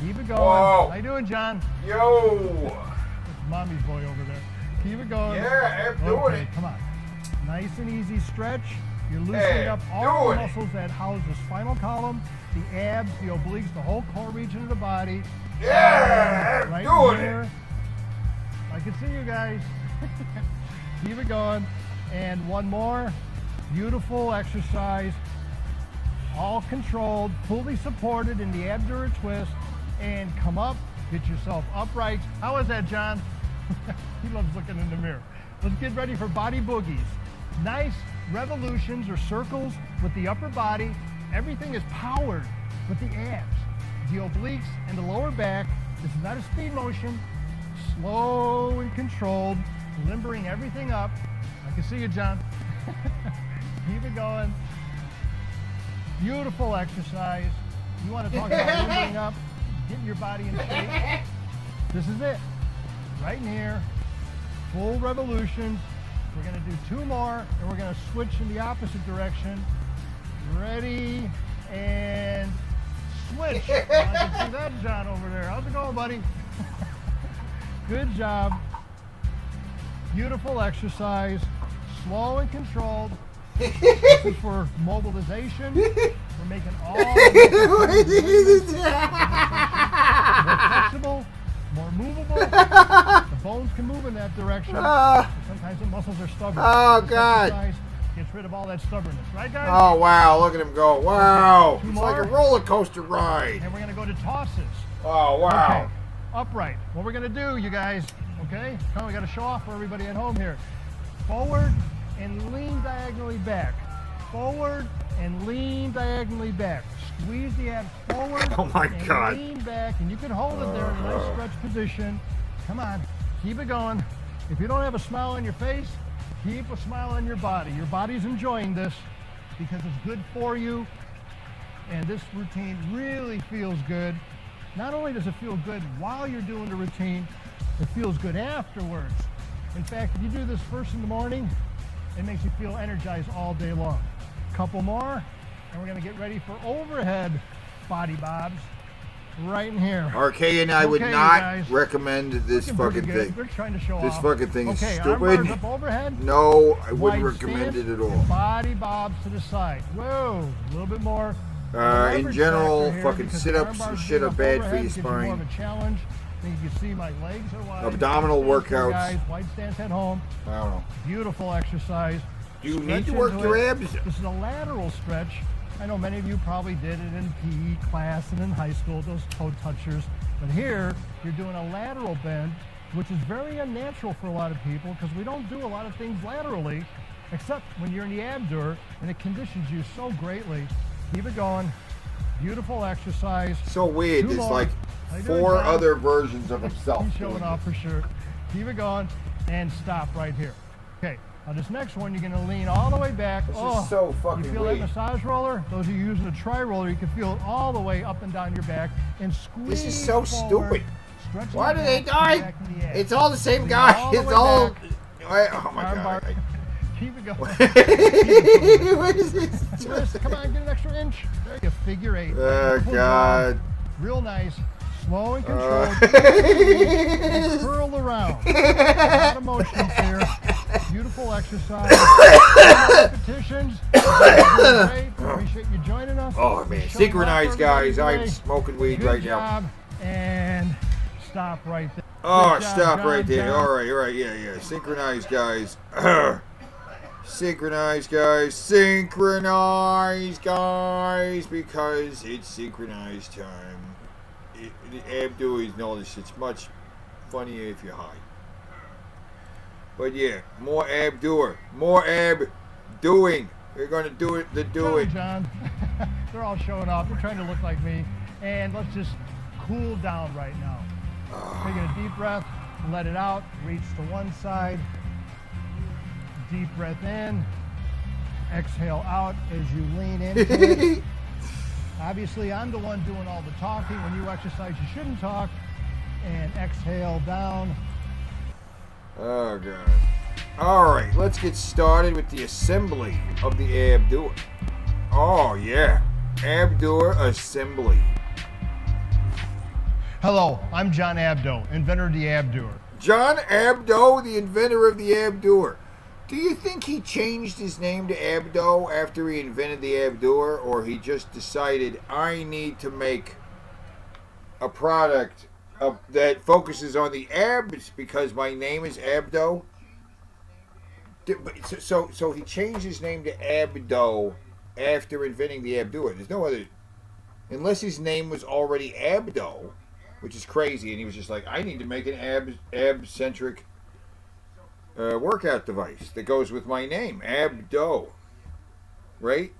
Keep it going. Whoa. How you doing, John? Yo! That's mommy's boy over there. Keep it going. Yeah, I'm doing Okay, it. come on. Nice and easy stretch. You're loosening Hey, up all the doing it. muscles that house the spinal column, the abs, the obliques, the whole core region of the body. Yeah, I'm right doing here. it. I can see you guys. Keep it going. And one more. Beautiful exercise. All controlled, fully supported in the Abdoer twist. And come up, get yourself upright. How was that, John? He loves looking in the mirror. Let's get ready for body boogies. Nice revolutions or circles with the upper body. Everything is powered with the abs, the obliques, and the lower back. This is not a speed motion. Slow and controlled, limbering everything up. I can see you, John. Keep it going. Beautiful exercise. You want to talk about limbering up, getting your body in shape. This is it. Right in here. Full revolutions. We're going to do 2 more, and we're going to switch in the opposite direction. Ready, and switch. I can see that, John, over there. How's it going, buddy? Good job. Beautiful exercise, slow and controlled. This is for mobilization. We're making all the more flexible, more movable. The bones can move in that direction. Sometimes the muscles are stubborn. Oh, This God. exercise gets rid of all that stubbornness, right, guys? Oh, wow. Look at him go. Wow. Two It's more. like a roller coaster ride. And we're going to go to tosses. Oh, wow. Okay, upright. What we're going to do, you guys, okay? Come on, we got to show off for everybody at home here. Forward and lean diagonally back. Forward and lean diagonally back. Squeeze the abs forward. Oh, my and God. lean back, and you can hold it there in a nice stretch position. Come on, keep it going. If you don't have a smile on your face, keep a smile on your body. Your body's enjoying this because it's good for you. And this routine really feels good. Not only does it feel good while you're doing the routine, it feels good afterwards. In fact, if you do this first in the morning, it makes you feel energized all day long. Couple more, and we're gonna get ready for overhead body bobs right in here. RK and I would Okay, you not guys. recommend this Looking pretty fucking good. thing. We're trying to show This off. fucking thing is Okay, arm bars stupid. up overhead. No, I wouldn't Wide recommend stance, it at all. Body bobs to the side. Whoa, a little bit more. In Leverage general, factor here fucking because sit the ups arm and bars shit being are up bad for overhead your gives you more of spine. a challenge. I think you can see my legs are wide. Abdominal Stand for you workouts. Guys, wide stance at home. I don't know. Beautiful exercise. Do you need Stretch to work into your it. abs? This is a lateral stretch. I know many of you probably did it in PE class and in high school, those toe touchers. But here, you're doing a lateral bend, which is very unnatural for a lot of people because we don't do a lot of things laterally, except when you're in the Abdoer, and it conditions you so greatly. Keep it going. Beautiful exercise. So weird. Two There's more. like How you doing, 4 John? other versions of himself. He's showing doing off this. for sure. Keep it going and stop right here. Okay, now this next one, you're gonna lean all the way back. This is so fucking You feel weird. that massage roller? Those of you using a tri-roller, you can feel it all the way up and down your back and squeeze This is so forward, stupid. stretching Why the do they back, die? back in the abs. It's all the same Lean guy. all the It's way all. back. Oh my Arm God. bar. Keep it going. What is this? Twist. Come on, get an extra inch. There you go. Figure 8. Oh, Pull God. down. Real nice. Slow and controlled. And curl around. A lot of motions here. Beautiful exercise. Repetitions. Great. Appreciate you joining us. Oh man, Showing synchronized off guys. everybody I'm today. smoking weed Good right job. now. And stop right there. Oh, Good job, stop John, right there. John. All right, yeah. Synchronized guys. Synchronized guys. Synchronized guys, because it's synchronized time. The Abdo is noticed. It's much funnier if you're high. But yeah, more Abdoer. More ab doing. We're gonna do it to do it. John. They're all showing off. They're trying to look like me. And let's just cool down right now. Taking a deep breath, let it out, reach to one side. Deep breath in, exhale out as you lean into it. Obviously, I'm the one doing all the talking. When you exercise, you shouldn't talk. And exhale down. Oh God. All right, let's get started with the assembly of the Abdoer. Oh yeah, Abdoer assembly. Hello, I'm John Abdo, inventor of the Abdoer. John Abdo, the inventor of the Abdoer. Do you think he changed his name to Abdo after he invented the Abdoer, or he just decided, I need to make a product that focuses on the abs because my name is Abdo? So he changed his name to Abdo after inventing the Abdoer. There's no other, unless his name was already Abdo, which is crazy, and he was just like, I need to make an ab-centric workout device that goes with my name, Abdo. Right?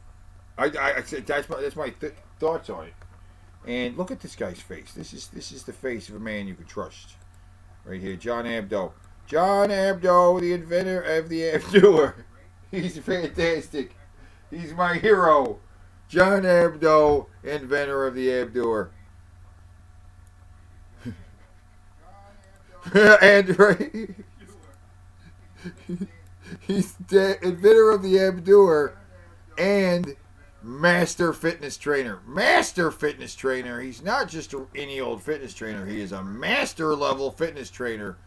I said that's my thoughts on it. And look at this guy's face. This is the face of a man you can trust. Right here, John Abdo. John Abdo, the inventor of the Abdoer. He's fantastic. He's my hero. John Abdo, inventor of the Abdoer. And right, he's the inventor of the Abdoer and master fitness trainer. Master fitness trainer. He's not just any old fitness trainer. He is a master level fitness trainer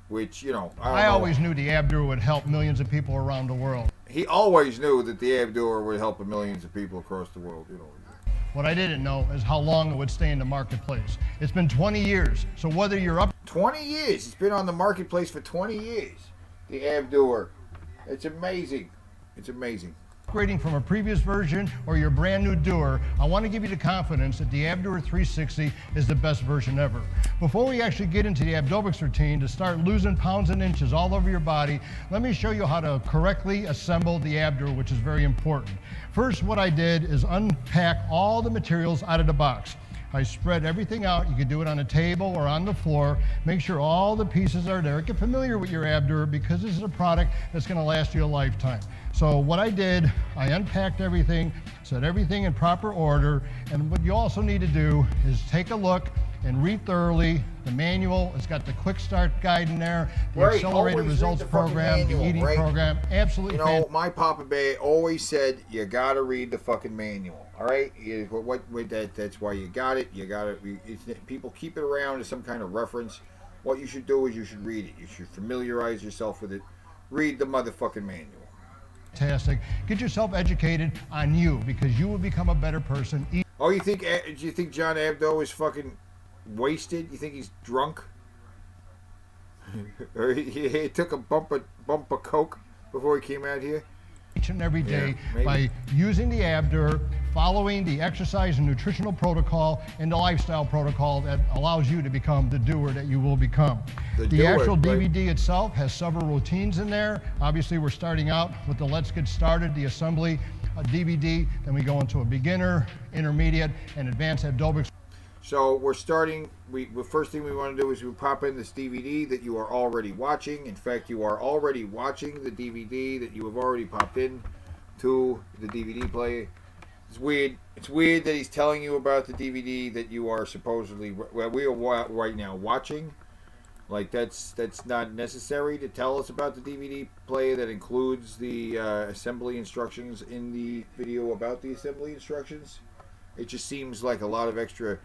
which, you know, I always knew the Abdoer would help millions of people around the world. He always knew that the Abdoer would help millions of people across the world, you know. What I didn't know is how long it would stay in the marketplace. It's been 20 years, so whether you're up... 20 years. It's been on the marketplace for 20 years. The Abdoer. It's amazing. It's amazing. Upgrading from a previous version or your brand new doer, I want to give you the confidence that the Abdoer 360 is the best version ever. Before we actually get into the Abdobics routine to start losing pounds and inches all over your body, let me show you how to correctly assemble the Abdoer, which is very important. First, what I did is unpack all the materials out of the box. I spread everything out. You can do it on a table or on the floor. Make sure all the pieces are there. Get familiar with your Abdoer because this is a product that's going to last you a lifetime. So what I did, I unpacked everything, set everything in proper order, and what you also need to do is take a look and read thoroughly the manual. It's got the quick start guide in there, the accelerated results program, the eating program. Absolutely. You know, my Papa Bear always said you gotta read the fucking manual. All right, that's why you got it. You got it. People keep it around as some kind of reference. What you should do is you should read it. You should familiarize yourself with it. Read the motherfucking manual. Fantastic. Get yourself educated on you because you will become a better person. Oh, do you think John Abdo is fucking wasted? You think he's drunk? Or he took a bump of coke before he came out here? Each and every day by using the Abdoer, following the exercise and nutritional protocol and the lifestyle protocol that allows you to become the doer that you will become. The actual DVD itself has several routines in there. Obviously, we're starting out with the Let's Get Started, the assembly DVD. Then we go into a beginner, intermediate, and advanced Abdobics. So we're starting, the first thing we want to do is we pop in this DVD that you are already watching. In fact, you are already watching the DVD that you have already popped in to the DVD player. It's weird. It's weird that he's telling you about the DVD that you are supposedly, well, we are right now watching. Like, that's not necessary to tell us about the DVD player that includes the assembly instructions in the video about the assembly instructions. It just seems like a lot of extra...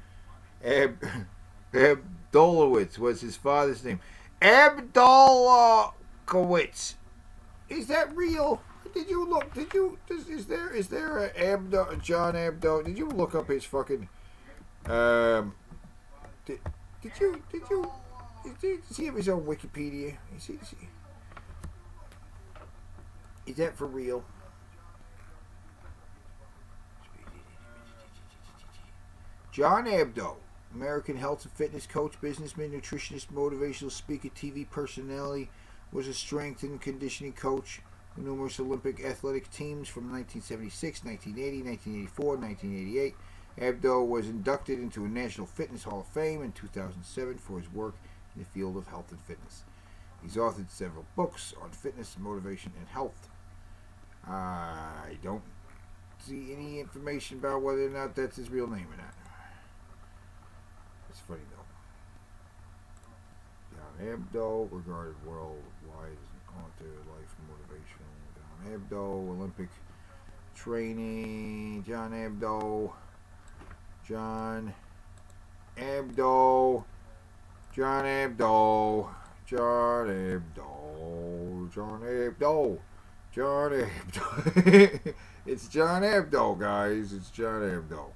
Abdolowitz was his father's name. Abdolowitz. Is that real? Did you look? Is there a Abdo, John Abdo? Did you look up his fucking? Did you see his own Wikipedia? Is that for real? John Abdo, American health and fitness coach, businessman, nutritionist, motivational speaker, TV personality, was a strength and conditioning coach with numerous Olympic athletic teams from 1976, 1980, 1984, 1988. Abdo was inducted into a National Fitness Hall of Fame in 2007 for his work in the field of health and fitness. He's authored several books on fitness, motivation, and health. I don't see any information about whether or not that's his real name or not. It's funny though. John Abdo, regarded worldwide as an author, life motivational. John Abdo, Olympic training. John Abdo. John Abdo. John Abdo. John Abdo. John Abdo. John Abdo. It's John Abdo, guys. It's John Abdo.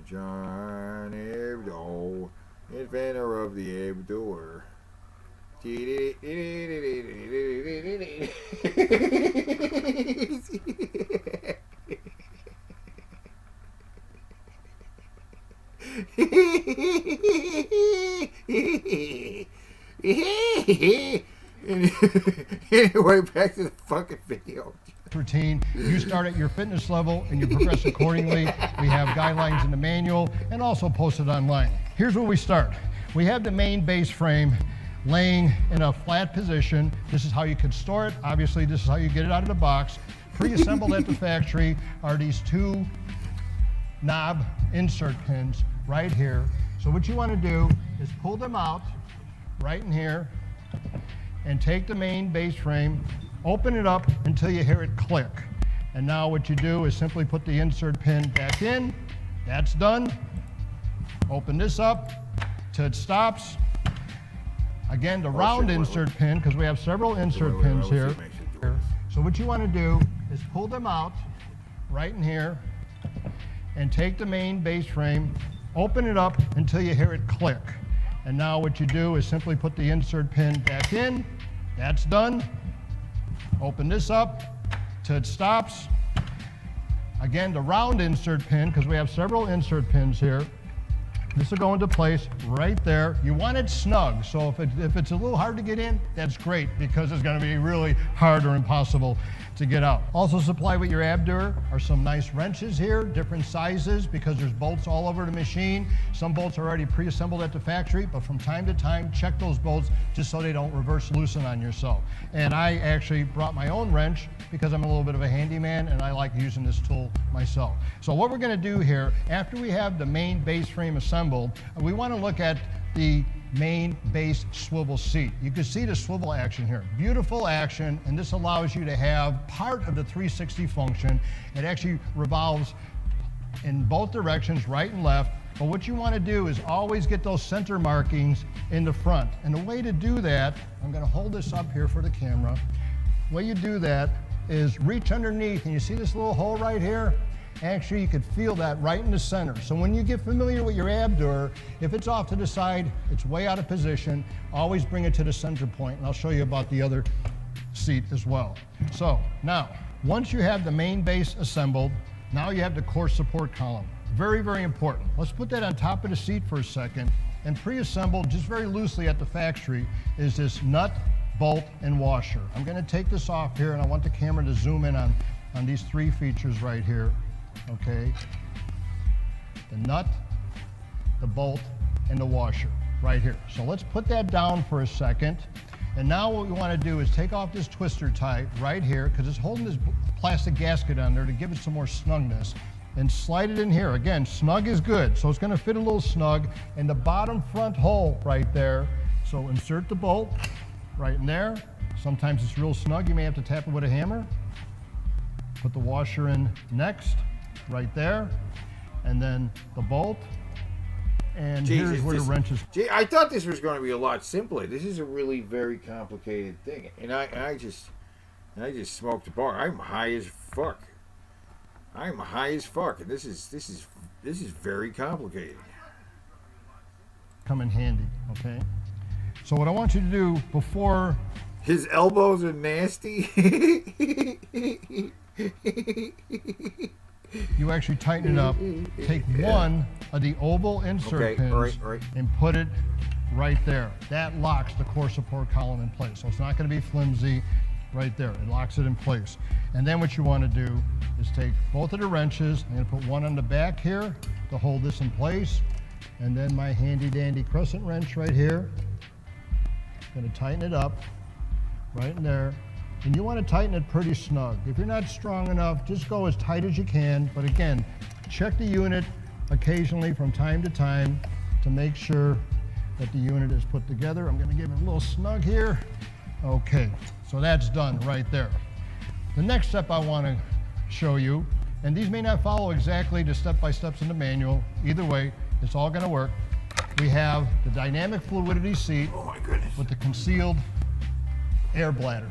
John Abdo, inventor of the Abdoer. Anyway, back to the fucking video. Routine. You start at your fitness level and you progress accordingly. We have guidelines in the manual and also posted online. Here's where we start. We have the main base frame laying in a flat position. This is how you can store it. Obviously, this is how you get it out of the box. Pre-assembled at the factory are these two knob insert pins right here. So what you want to do is pull them out right in here and take the main base frame, open it up until you hear it click. And now what you do is simply put the insert pin back in. That's done. Open this up till it stops. Again, the round insert pin, because we have several insert pins here. So what you want to do is pull them out right in here and take the main base frame, open it up until you hear it click. And now what you do is simply put the insert pin back in. That's done. Open this up till it stops. Again, the round insert pin, because we have several insert pins here. This will go into place right there. You want it snug, so if it's a little hard to get in, that's great, because it's going to be really hard or impossible to get out. Also supplied with your Abdoer are some nice wrenches here, different sizes, because there's bolts all over the machine. Some bolts are already pre-assembled at the factory, but from time to time, check those bolts just so they don't reverse loosen on yourself. And I actually brought my own wrench because I'm a little bit of a handyman and I like using this tool myself. So what we're going to do here, after we have the main base frame assembled, we want to look at the main base swivel seat. You can see the swivel action here. Beautiful action, and this allows you to have part of the 360 function. It actually revolves in both directions, right and left. But what you want to do is always get those center markings in the front. And the way to do that, I'm going to hold this up here for the camera. The way you do that is reach underneath, and you see this little hole right here? Actually, you could feel that right in the center. So when you get familiar with your Abdoer, if it's off to the side, it's way out of position, always bring it to the center point, and I'll show you about the other seat as well. So now, once you have the main base assembled, now you have the core support column. Very, very important. Let's put that on top of the seat for a second, and pre-assembled just very loosely at the factory is this nut, bolt, and washer. I'm going to take this off here, and I want the camera to zoom in on these three features right here. Okay, the nut, the bolt, and the washer right here. So let's put that down for a second. And now what we want to do is take off this twister tie right here, because it's holding this plastic gasket on there to give it some more snugness, and slide it in here. Again, snug is good, so it's going to fit a little snug in the bottom front hole right there. So insert the bolt right in there. Sometimes it's real snug, you may have to tap it with a hammer. Put the washer in next, right there, and then the bolt, and here's where the wrench is. Gee, I thought this was going to be a lot simpler. This is a really very complicated thing, and I just smoked a bar. I'm high as fuck. I'm high as fuck, and this is very complicated. Come in handy, okay? So what I want you to do before... His elbows are nasty. You actually tighten it up, take one of the oval insert pins and put it right there. That locks the core support column in place. So it's not going to be flimsy right there. It locks it in place. And then what you want to do is take both of the wrenches. I'm going to put one on the back here to hold this in place. And then my handy dandy crescent wrench right here. I'm going to tighten it up right in there. And you want to tighten it pretty snug. If you're not strong enough, just go as tight as you can. But again, check the unit occasionally from time to time to make sure that the unit is put together. I'm going to give it a little snug here. Okay, so that's done right there. The next step I want to show you, and these may not follow exactly the step-by-steps in the manual. Either way, it's all going to work. We have the dynamic fluidity seat with the concealed air bladder.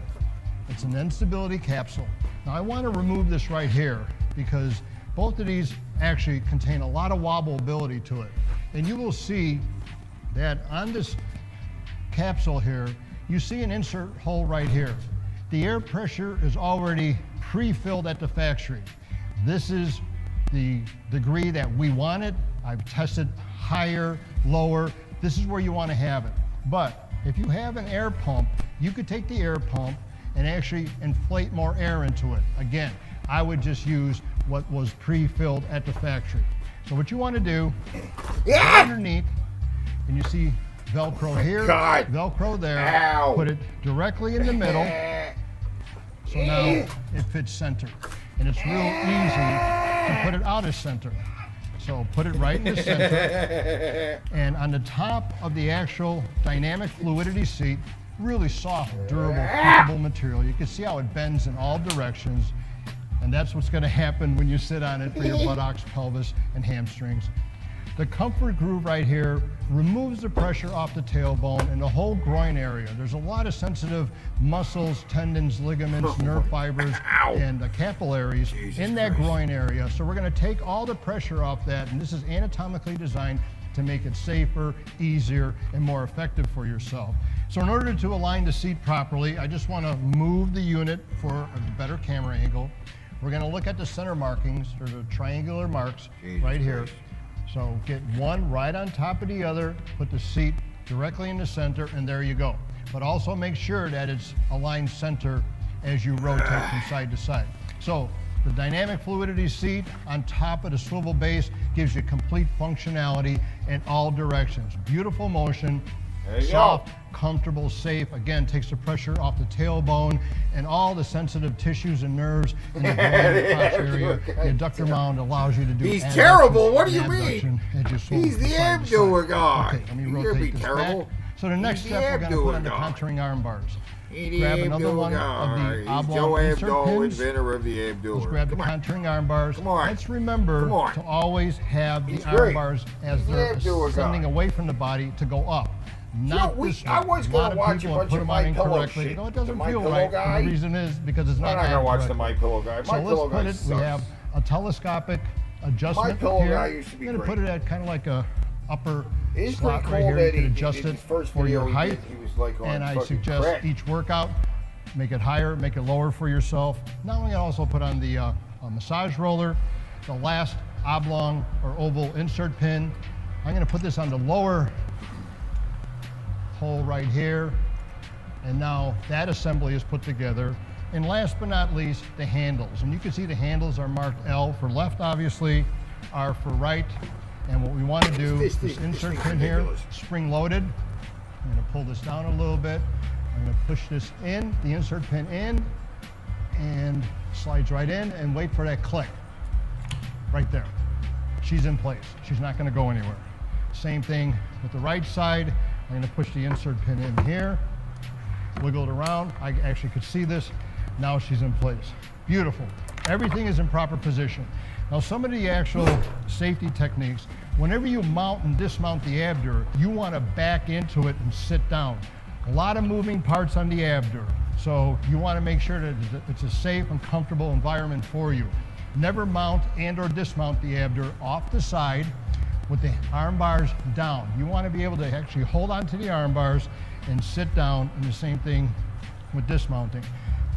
It's an instability capsule. Now I want to remove this right here because both of these actually contain a lot of wobbleability to it. And you will see that on this capsule here, you see an insert hole right here. The air pressure is already pre-filled at the factory. This is the degree that we want it. I've tested higher, lower. This is where you want to have it. But if you have an air pump, you could take the air pump and actually inflate more air into it. Again, I would just use what was pre-filled at the factory. So what you want to do, underneath, and you see Velcro here, Velcro there, put it directly in the middle. So now it fits center. And it's real easy to put it out of center. So put it right in the center. And on the top of the actual dynamic fluidity seat, really soft, durable, keepable material. You can see how it bends in all directions. And that's what's going to happen when you sit on it for your buttocks, pelvis, and hamstrings. The comfort groove right here removes the pressure off the tailbone and the whole groin area. There's a lot of sensitive muscles, tendons, ligaments, nerve fibers, and capillaries in that groin area. So we're going to take all the pressure off that, and this is anatomically designed to make it safer, easier, and more effective for yourself. So in order to align the seat properly, I just want to move the unit for a better camera angle. We're going to look at the center markings, or the triangular marks right here. So get one right on top of the other, put the seat directly in the center, and there you go. But also make sure that it's aligned center as you rotate from side to side. So the dynamic fluidity seat on top of the swivel base gives you complete functionality in all directions. Beautiful motion, soft, comfortable, safe. Again, takes the pressure off the tailbone and all the sensitive tissues and nerves in the groin and crotch area. The adductor mount allows you to do. He's terrible. What do you mean? He's the Abdoer guy. Okay, let me rotate this back. So the next step, we're going to put on the contouring arm bars. Grab another one of the oblong insert pins. Inventor of the Abdoer. Let's grab the contouring arm bars. Let's remember to always have the arm bars as they're ascending away from the body to go up. Not this way. I was going to watch a bunch of My Pillow shit. You know, it doesn't feel right. And the reason is because it's not. I'm not going to watch the My Pillow guy. So let's put it. We have a telescopic adjustment My Pillow here. guy used to be I'm going to great. put it at kind of like a upper It's slot pretty right cool here. that You can he adjust did it his first for your video he height. did, he was like on And I fucking suggest crack. each workout, make it higher, make it lower for yourself. Now I'm going to also put on the a massage roller, the last oblong or oval insert pin. I'm going to put this on the lower hole right here. And now that assembly is put together. And last but not least, the handles. And you can see the handles are marked L for left, obviously, R for right. And what we want to do, this insert pin here, spring loaded. I'm going to pull this down a little bit. I'm going to push this in, the insert pin in, and slides right in, and wait for that click. Right there. She's in place. She's not going to go anywhere. Same thing with the right side. I'm going to push the insert pin in here, wiggle it around. I actually could see this. Now she's in place. Beautiful. Everything is in proper position. Now some of the actual safety techniques, whenever you mount and dismount the Abdoer, you want to back into it and sit down. A lot of moving parts on the Abdoer, so you want to make sure that it's a safe and comfortable environment for you. Never mount and or dismount the Abdoer off the side with the arm bars down. You want to be able to actually hold on to the arm bars and sit down, and the same thing with dismounting.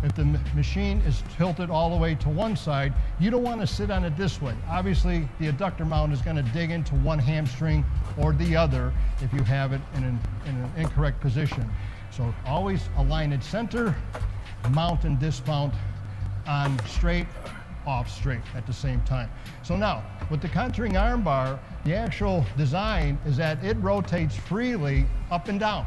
If the machine is tilted all the way to one side, you don't want to sit on it this way. Obviously, the adductor mount is going to dig into one hamstring or the other if you have it in an incorrect position. So always align it center, mount and dismount on straight, off straight at the same time. So now, with the contouring arm bar, the actual design is that it rotates freely up and down.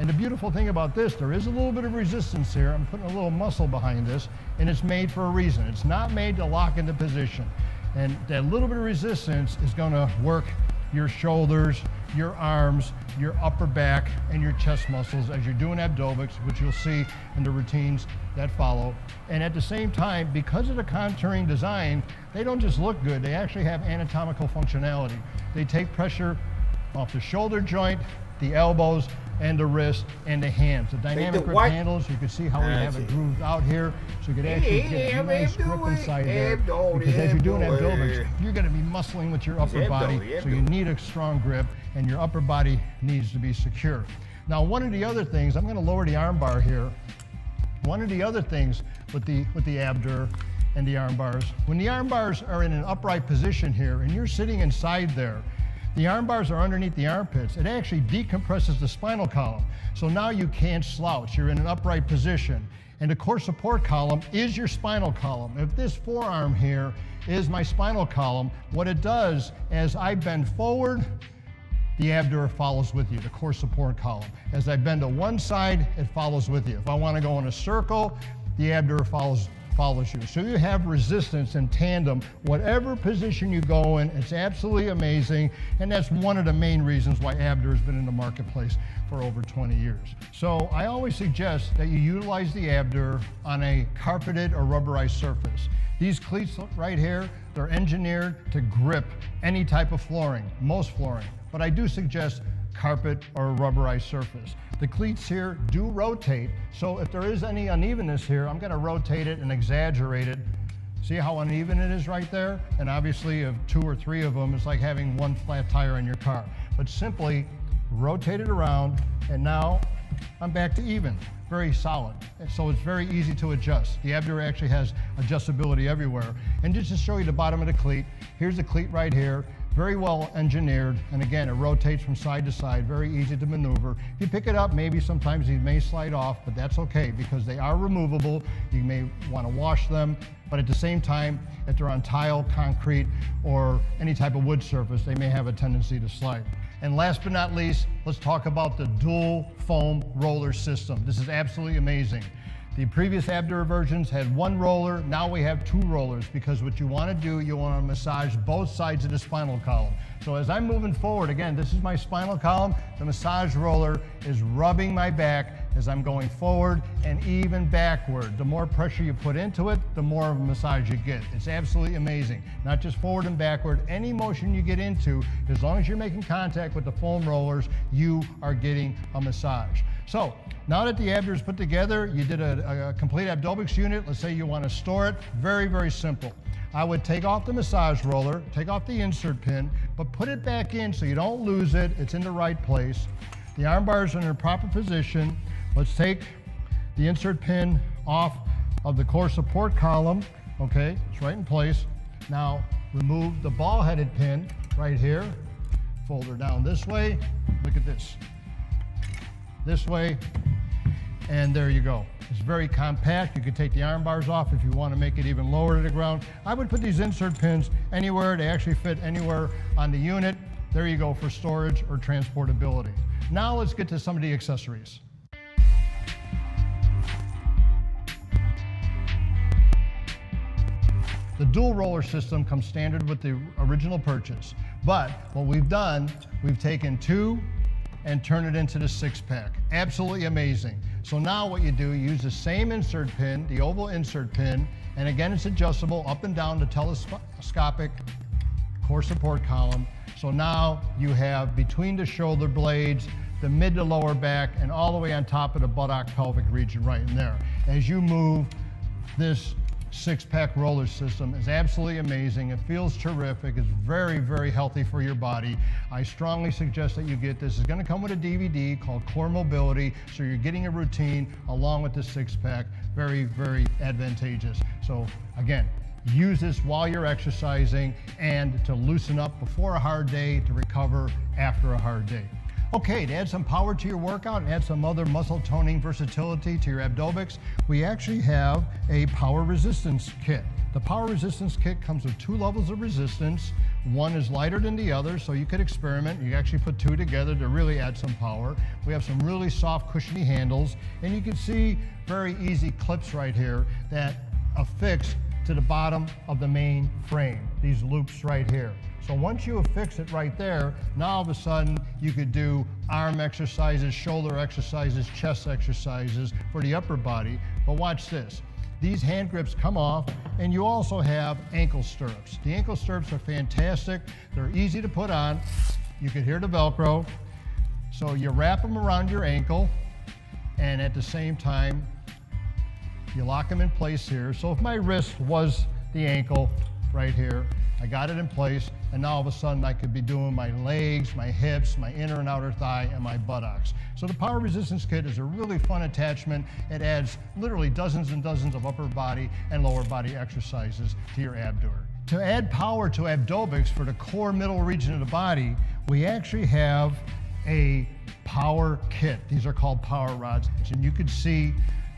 And the beautiful thing about this, there is a little bit of resistance here. I'm putting a little muscle behind this, and it's made for a reason. It's not made to lock into position. And that little bit of resistance is going to work your shoulders, your arms, your upper back, and your chest muscles as you're doing abdomics, which you'll see in the routines that follow. And at the same time, because of the contouring design, they don't just look good, they actually have anatomical functionality. They take pressure off the shoulder joint, the elbows, and the wrist, and the hands. The dynamic grip handles, you can see how we have it grooved out here, so you can actually get a nice grip inside there. Because as you're doing abdomics, you're going to be muscling with your upper body, so you need a strong grip, and your upper body needs to be secure. Now, one of the other things, I'm going to lower the arm bar here. One of the other things with the Abdoer and the arm bars, when the arm bars are in an upright position here, and you're sitting inside there, the arm bars are underneath the armpits. It actually decompresses the spinal column. So now you can't slouch. You're in an upright position. And the core support column is your spinal column. If this forearm here is my spinal column, what it does as I bend forward, the Abdoer follows with you, the core support column. As I bend to one side, it follows with you. If I want to go in a circle, the Abdoer follows follows you. So you have resistance in tandem, whatever position you go in. It's absolutely amazing, and that's one of the main reasons why Abdo has been in the marketplace for over 20 years. So I always suggest that you utilize the Abdo on a carpeted or rubberized surface. These cleats right here, they're engineered to grip any type of flooring, most flooring, but I do suggest carpet or a rubberized surface. The cleats here do rotate, so if there is any unevenness here, I'm gonna rotate it and exaggerate it. See how uneven it is right there? And obviously if 2 or 3 of them, it's like having one flat tire in your car. But simply rotate it around, and now I'm back to even. Very solid. And so it's very easy to adjust. The Abdo actually has adjustability everywhere. And just to show you the bottom of the cleat, here's the cleat right here. Very well engineered, and again, it rotates from side to side, very easy to maneuver. If you pick it up, maybe sometimes these may slide off, but that's okay because they are removable. You may want to wash them, but at the same time, if they're on tile, concrete, or any type of wood surface, they may have a tendency to slide. And last but not least, let's talk about the dual foam roller system. This is absolutely amazing. The previous Abdo versions had 1 roller, now we have 2 rollers, because what you want to do, you want to massage both sides of the spinal column. So as I'm moving forward, again, this is my spinal column, the massage roller is rubbing my back as I'm going forward and even backward. The more pressure you put into it, the more of a massage you get. It's absolutely amazing. Not just forward and backward, any motion you get into, as long as you're making contact with the foam rollers, you are getting a massage. So now that the Abdo is put together, you did a complete Abdobics unit. Let's say you want to store it. Very, very simple. I would take off the massage roller, take off the insert pin, but put it back in so you don't lose it. It's in the right place. The arm bars are in a proper position. Let's take the insert pin off of the core support column. Okay, it's right in place. Now remove the ball-headed pin right here. Fold her down this way. Look at this. This way, and there you go. It's very compact. You can take the arm bars off if you want to make it even lower to the ground. I would put these insert pins anywhere. They actually fit anywhere on the unit. There you go for storage or transportability. Now let's get to some of the accessories. The dual roller system comes standard with the original purchase, but what we've done, we've taken 2 and turn it into the 6-pack. Absolutely amazing. So now what you do, you use the same insert pin, the oval insert pin, and again it's adjustable up and down the telescopic core support column. So now you have between the shoulder blades, the mid to lower back, and all the way on top of the buttock pelvic region right in there. As you move, this 6-pack roller system is absolutely amazing. It feels terrific. It's very, very healthy for your body. I strongly suggest that you get this. It's going to come with a DVD called Core Mobility, so you're getting a routine along with the 6-pack. Very, very advantageous. So again, use this while you're exercising and to loosen up before a hard day, to recover after a hard day. Okay, to add some power to your workout and add some other muscle toning versatility to your Abdobics, we actually have a power resistance kit. The power resistance kit comes with 2 levels of resistance. One is lighter than the other, so you could experiment. You actually put 2 together to really add some power. We have some really soft, cushiony handles, and you can see very easy clips right here that affix to the bottom of the main frame, these loops right here. So once you affix it right there, now all of a sudden you could do arm exercises, shoulder exercises, chest exercises for the upper body. But watch this. These hand grips come off, and you also have ankle stirrups. The ankle stirrups are fantastic. They're easy to put on. You can hear the Velcro. So you wrap them around your ankle, and at the same time, you lock them in place here. So if my wrist was the ankle right here, I got it in place, and now all of a sudden I could be doing my legs, my hips, my inner and outer thigh, and my buttocks. So the Power Resistance Kit is a really fun attachment. It adds literally dozens and dozens of upper body and lower body exercises to your Abdoer. To add power to Abdobics for the core middle region of the body, we actually have a power kit. These are called power rods, and you can see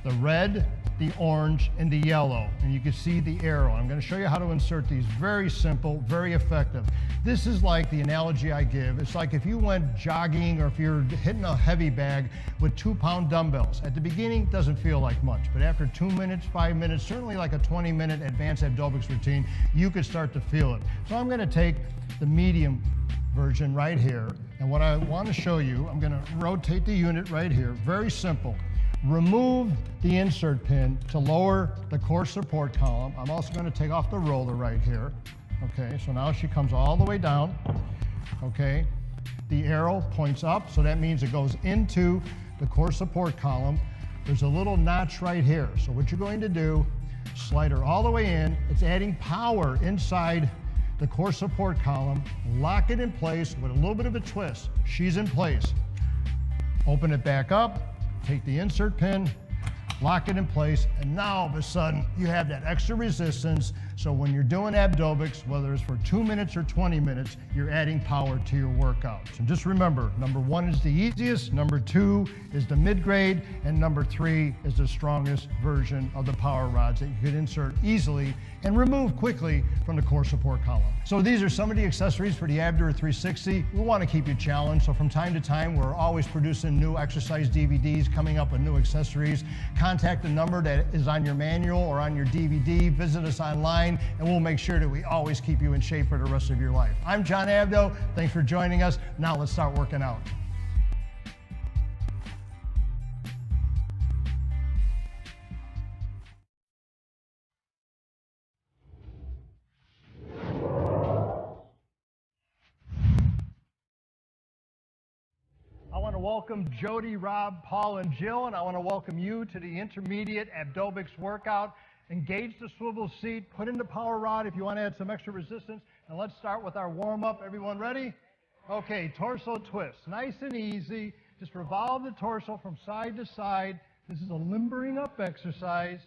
the red, the orange, and the yellow. And you can see the arrow. I'm going to show you how to insert these. Very simple, very effective. This is like the analogy I give. It's like if you went jogging or if you're hitting a heavy bag with 2-pound dumbbells. At the beginning, it doesn't feel like much, but after 2 minutes, 5 minutes, certainly like a 20-minute advanced Abdobics routine, you could start to feel it. So I'm going to take the medium version right here, and what I want to show you, I'm going to rotate the unit right here. Very simple. Remove the insert pin to lower the core support column. I'm also going to take off the roller right here. Okay, so now she comes all the way down. Okay, the arrow points up, so that means it goes into the core support column. There's a little notch right here. So what you're going to do, slide her all the way in. It's adding power inside the core support column. Lock it in place with a little bit of a twist. She's in place. Open it back up. Take the insert pin, lock it in place, and now all of a sudden you have that extra resistance. So when you're doing Abdobics, whether it's for 2 minutes or 20 minutes, you're adding power to your workouts. And just remember, number 1 is the easiest, number 2 is the mid-grade, and number 3 is the strongest version of the power rods that you could insert easily and remove quickly from the core support column. So these are some of the accessories for the Abdoer 360. We want to keep you challenged, so from time to time we're always producing new exercise DVDs, coming up with new accessories. Contact the number that is on your manual or on your DVD. Visit us online, and we'll make sure that we always keep you in shape for the rest of your life. I'm John Abdo. Thanks for joining us. Now let's start working out. I want to welcome Jody, Rob, Paul, and Jill, and I want to welcome you to the intermediate Abdobics workout. Engage the swivel seat, put in the power rod if you want to add some extra resistance, and let's start with our warm-up. Everyone ready? Okay, torso twist. Nice and easy. Just revolve the torso from side to side. This is a limbering up exercise.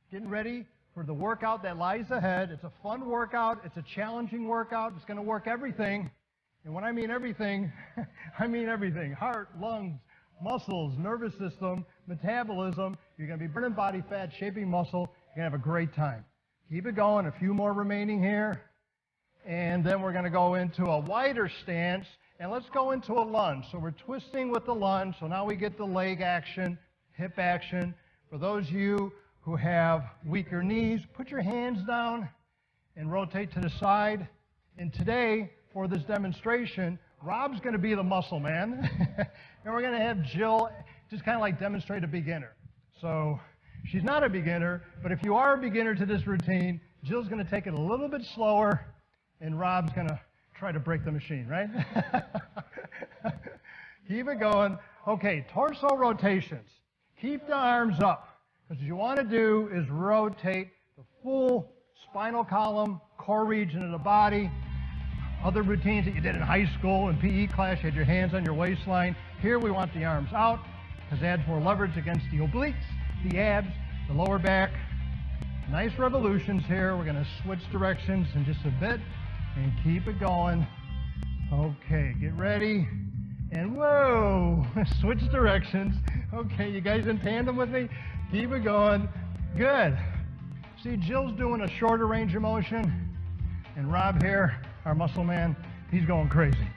Getting ready for the workout that lies ahead. It's a fun workout. It's a challenging workout. It's going to work everything. And when I mean everything, I mean everything. Heart, lungs, muscles, nervous system, metabolism. You're going to be burning body fat, shaping muscle. You're going to have a great time. Keep it going. A few more remaining here. And then we're going to go into a wider stance. And let's go into a lunge. So we're twisting with the lunge. So now we get the leg action, hip action. For those of you who have weaker knees, put your hands down and rotate to the side. And today, for this demonstration, Rob's going to be the muscle man. And we're going to have Jill just kind of like demonstrate a beginner. So she's not a beginner, but if you are a beginner to this routine, Jill's going to take it a little bit slower, and Rob's going to try to break the machine, right? Keep it going. Okay, torso rotations. Keep the arms up, because what you want to do is rotate the full spinal column, core region of the body. Other routines that you did in high school and PE class, you had your hands on your waistline. Here we want the arms out, because it adds more leverage against the obliques, the abs, the lower back. Nice revolutions here. We're going to switch directions in just a bit and keep it going. Okay, get ready. And whoa, switch directions. Okay, you guys in tandem with me? Keep it going. Good. See, Jill's doing a shorter range of motion, and Rob here, our muscle man, he's going crazy.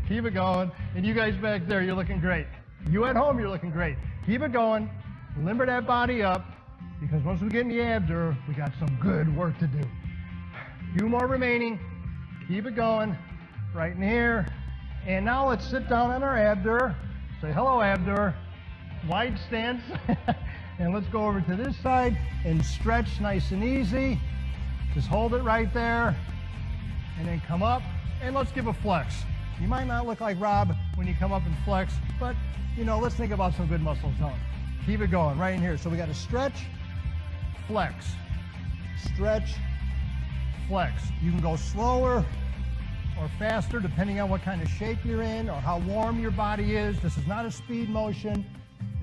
Keep it going. And you guys back there, you're looking great. You at home, you're looking great. Keep it going. Limber that body up, because once we get in the Abdoer, we got some good work to do. A few more remaining. Keep it going. Right in here. And now let's sit down on our Abdoer. Say hello, Abdoer. Wide stance. And let's go over to this side and stretch nice and easy. Just hold it right there. And then come up, and let's give a flex. You might not look like Rob when you come up and flex, but, you know, let's think about some good muscle tone. Keep it going right in here. So we got to stretch, flex, stretch, flex. You can go slower or faster depending on what kind of shape you're in or how warm your body is. This is not a speed motion.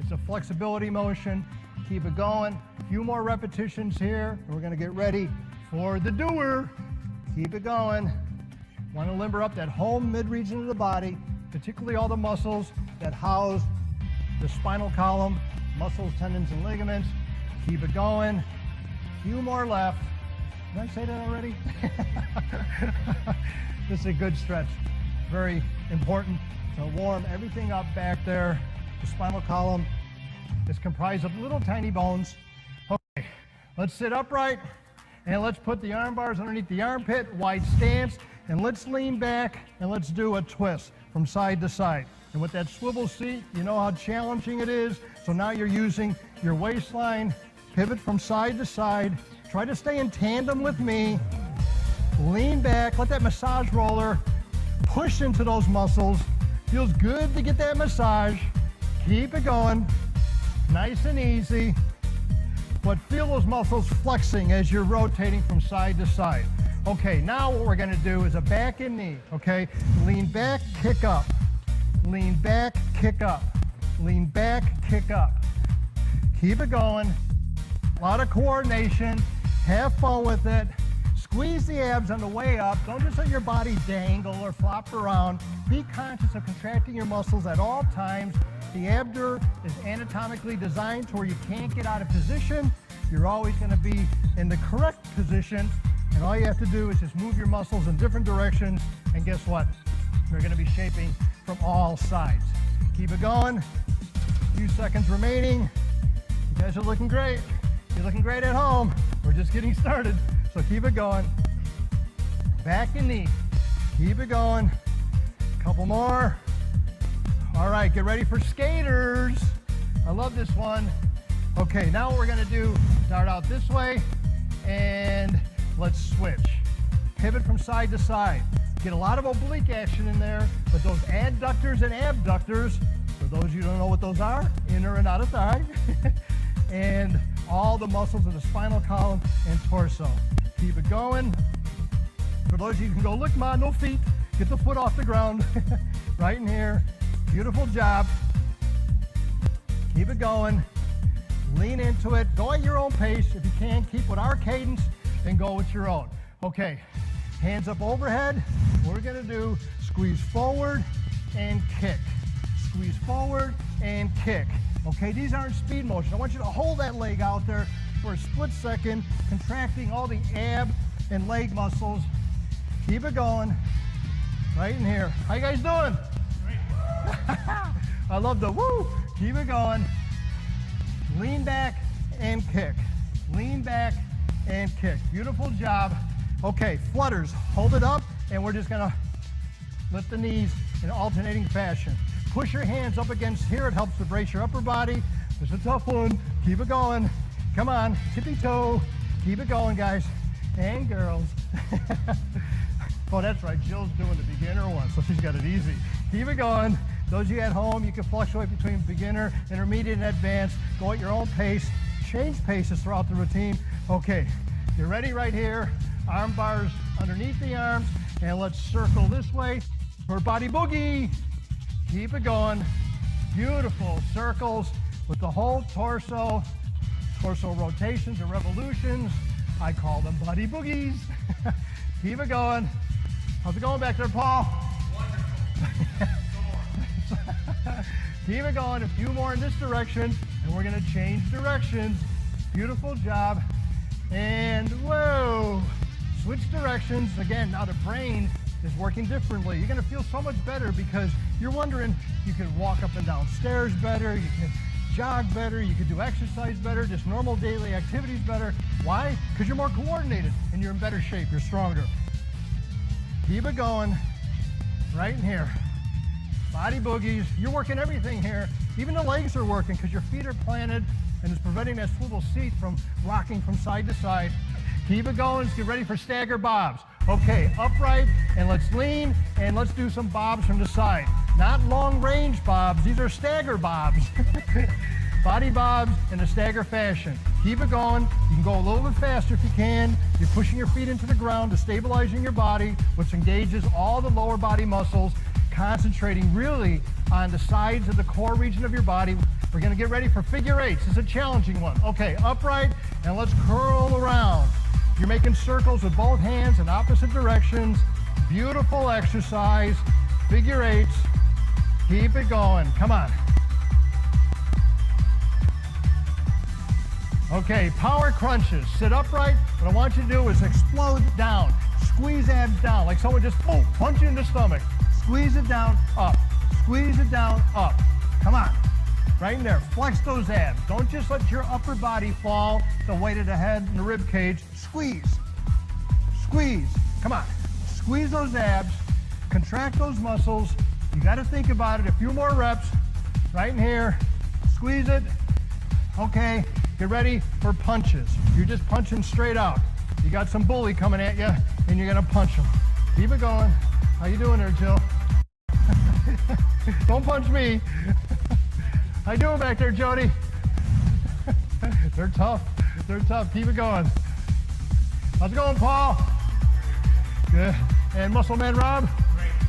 It's a flexibility motion. Keep it going. A few more repetitions here, and we're going to get ready for the doer. Keep it going. Want to limber up that whole mid-region of the body, particularly all the muscles that house the spinal column, muscles, tendons, and ligaments. Keep it going. A few more left. Did I say that already? This is a good stretch. Very important to warm everything up back there. The spinal column is comprised of little tiny bones. Okay, let's sit upright and let's put the arm bars underneath the armpit, wide stance, and let's lean back and let's do a twist from side to side. And with that swivel seat, you know how challenging it is. So now you're using your waistline, pivot from side to side. Try to stay in tandem with me. Lean back, let that massage roller push into those muscles. Feels good to get that massage. Keep it going, nice and easy. But feel those muscles flexing as you're rotating from side to side. Okay, now what we're gonna do is a back and knee, okay? Lean back, kick up. Lean back, kick up. Lean back, kick up. Keep it going. A lot of coordination. Have fun with it. Squeeze the abs on the way up. Don't just let your body dangle or flop around. Be conscious of contracting your muscles at all times. The abdoer is anatomically designed to where you can't get out of position. You're always going to be in the correct position. And all you have to do is just move your muscles in different directions. And guess what? They're going to be shaping from all sides. Keep it going. A few seconds remaining. You guys are looking great. You're looking great at home. We're just getting started. So keep it going. Back and knee. Keep it going. Couple more. All right, get ready for skaters. I love this one. Okay, now what we're gonna do, start out this way and let's switch. Pivot from side to side. Get a lot of oblique action in there, but those adductors and abductors, for those of you who don't know what those are, inner and outer thigh, and all the muscles of the spinal column and torso. Keep it going. For those of you who can go, look, Ma, no feet. Get the foot off the ground. Right in here. Beautiful job. Keep it going. Lean into it. Go at your own pace. If you can, keep with our cadence and go with your own. Okay, hands up overhead. What we're gonna do, squeeze forward and kick. Squeeze forward and kick. Okay, these aren't speed motion. I want you to hold that leg out there for a split second, contracting all the ab and leg muscles. Keep it going. Right in here. How you guys doing? I love the woo. Keep it going. Lean back and kick. Lean back and kick. Beautiful job. Okay, flutters. Hold it up, and we're just gonna lift the knees in alternating fashion. Push your hands up against here. It helps to brace your upper body. This is a tough one. Keep it going. Come on, tippy toe. Keep it going, guys and girls. Oh, that's right. Jill's doing the beginner one, so she's got it easy. Keep it going. Those of you at home, you can fluctuate between beginner, intermediate, and advanced. Go at your own pace. Change paces throughout the routine. Okay, you're ready right here. Arm bars underneath the arms, and let's circle this way for body boogie. Keep it going. Beautiful circles with the whole torso. Torso rotations and revolutions. I call them body boogies. Keep it going. How's it going back there, Paul? Keep it going. A few more in this direction, and we're going to change directions. Beautiful job. And whoa. Switch directions. Again, now the brain is working differently. You're going to feel so much better because you're wondering, you can walk up and down stairs better, you can jog better, you can do exercise better, just normal daily activities better. Why? Because you're more coordinated and you're in better shape, you're stronger. Keep it going. Right in here. Body boogies. You're working everything here. Even the legs are working because your feet are planted and it's preventing that swivel seat from rocking from side to side. Keep it going. Let's get ready for stagger bobs. Okay, upright, and let's lean, and let's do some bobs from the side. Not long range bobs, these are stagger bobs. Body bobs in a stagger fashion. Keep it going. You can go a little bit faster if you can. You're pushing your feet into the ground to stabilizing your body, which engages all the lower body muscles, concentrating really on the sides of the core region of your body. We're gonna get ready for figure eights. This is a challenging one. Okay, upright, and let's curl around. You're making circles with both hands in opposite directions. Beautiful exercise. Figure eights. Keep it going. Come on. Okay, power crunches. Sit upright. What I want you to do is explode down. Squeeze abs down, like someone just, boom, punch you in the stomach. Squeeze it down, up. Squeeze it down, up. Come on. Right in there. Flex those abs. Don't just let your upper body fall, the weight of the head and the rib cage. Squeeze. Squeeze. Come on. Squeeze those abs. Contract those muscles. You got to think about it. A few more reps. Right in here. Squeeze it. Okay. Get ready for punches. You're just punching straight out. You got some bully coming at you, and you're gonna punch him. Keep it going. How you doing there, Jill? Don't punch me. How you doing back there, Jody? They're tough. They're tough. Keep it going. How's it going, Paul? Good. And Muscle Man Rob?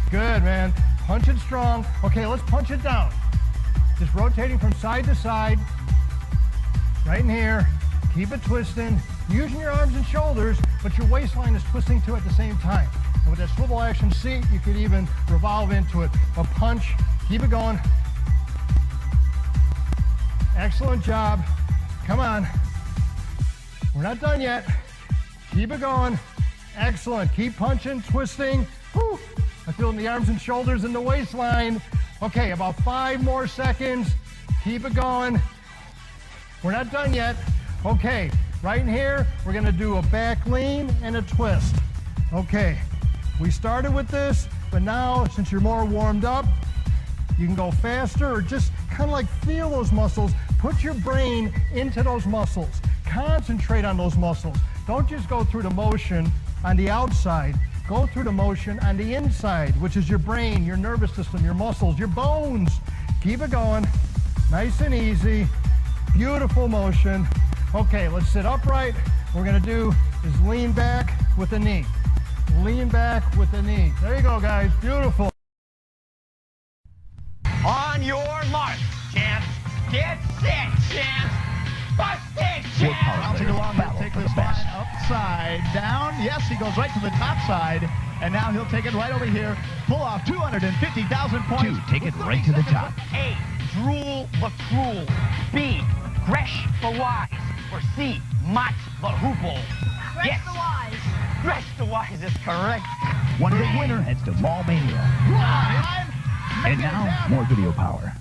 Good, man. Punch it strong. Okay, let's punch it down. Just rotating from side to side. Right in here. Keep it twisting. Using your arms and shoulders, but your waistline is twisting too at the same time. And with that swivel action seat, you could even revolve into it. A punch. Keep it going. Excellent job. Come on. We're not done yet. Keep it going. Excellent. Keep punching, twisting. Whew. I feel it in the arms and shoulders and the waistline. Okay, about 5 more seconds. Keep it going. We're not done yet. Okay, right in here, we're gonna do a back lean and a twist. Okay, we started with this, but now, since you're more warmed up, you can go faster or just kind of like feel those muscles. Put your brain into those muscles. Concentrate on those muscles. Don't just go through the motion on the outside. Go through the motion on the inside, which is your brain, your nervous system, your muscles, your bones. Keep it going. Nice and easy. Beautiful motion. Okay, let's sit upright. What we're gonna do is lean back with the knee. Lean back with the knee. There you go, guys. Beautiful. On your mark, champs. Get set, champs. Bust it, champs. Bouncing along, he'll take this line upside down. Yes, he goes right to the top side. And now he'll take it right over here. Pull off 250,000 points. 2, take it right to the top. A, drool the cruel. B, Gresh the wise. Or C, Mott the hoople. Yes. The wise. Gresh the wise is correct. One big winner heads to Mall Mania. And now, more video power.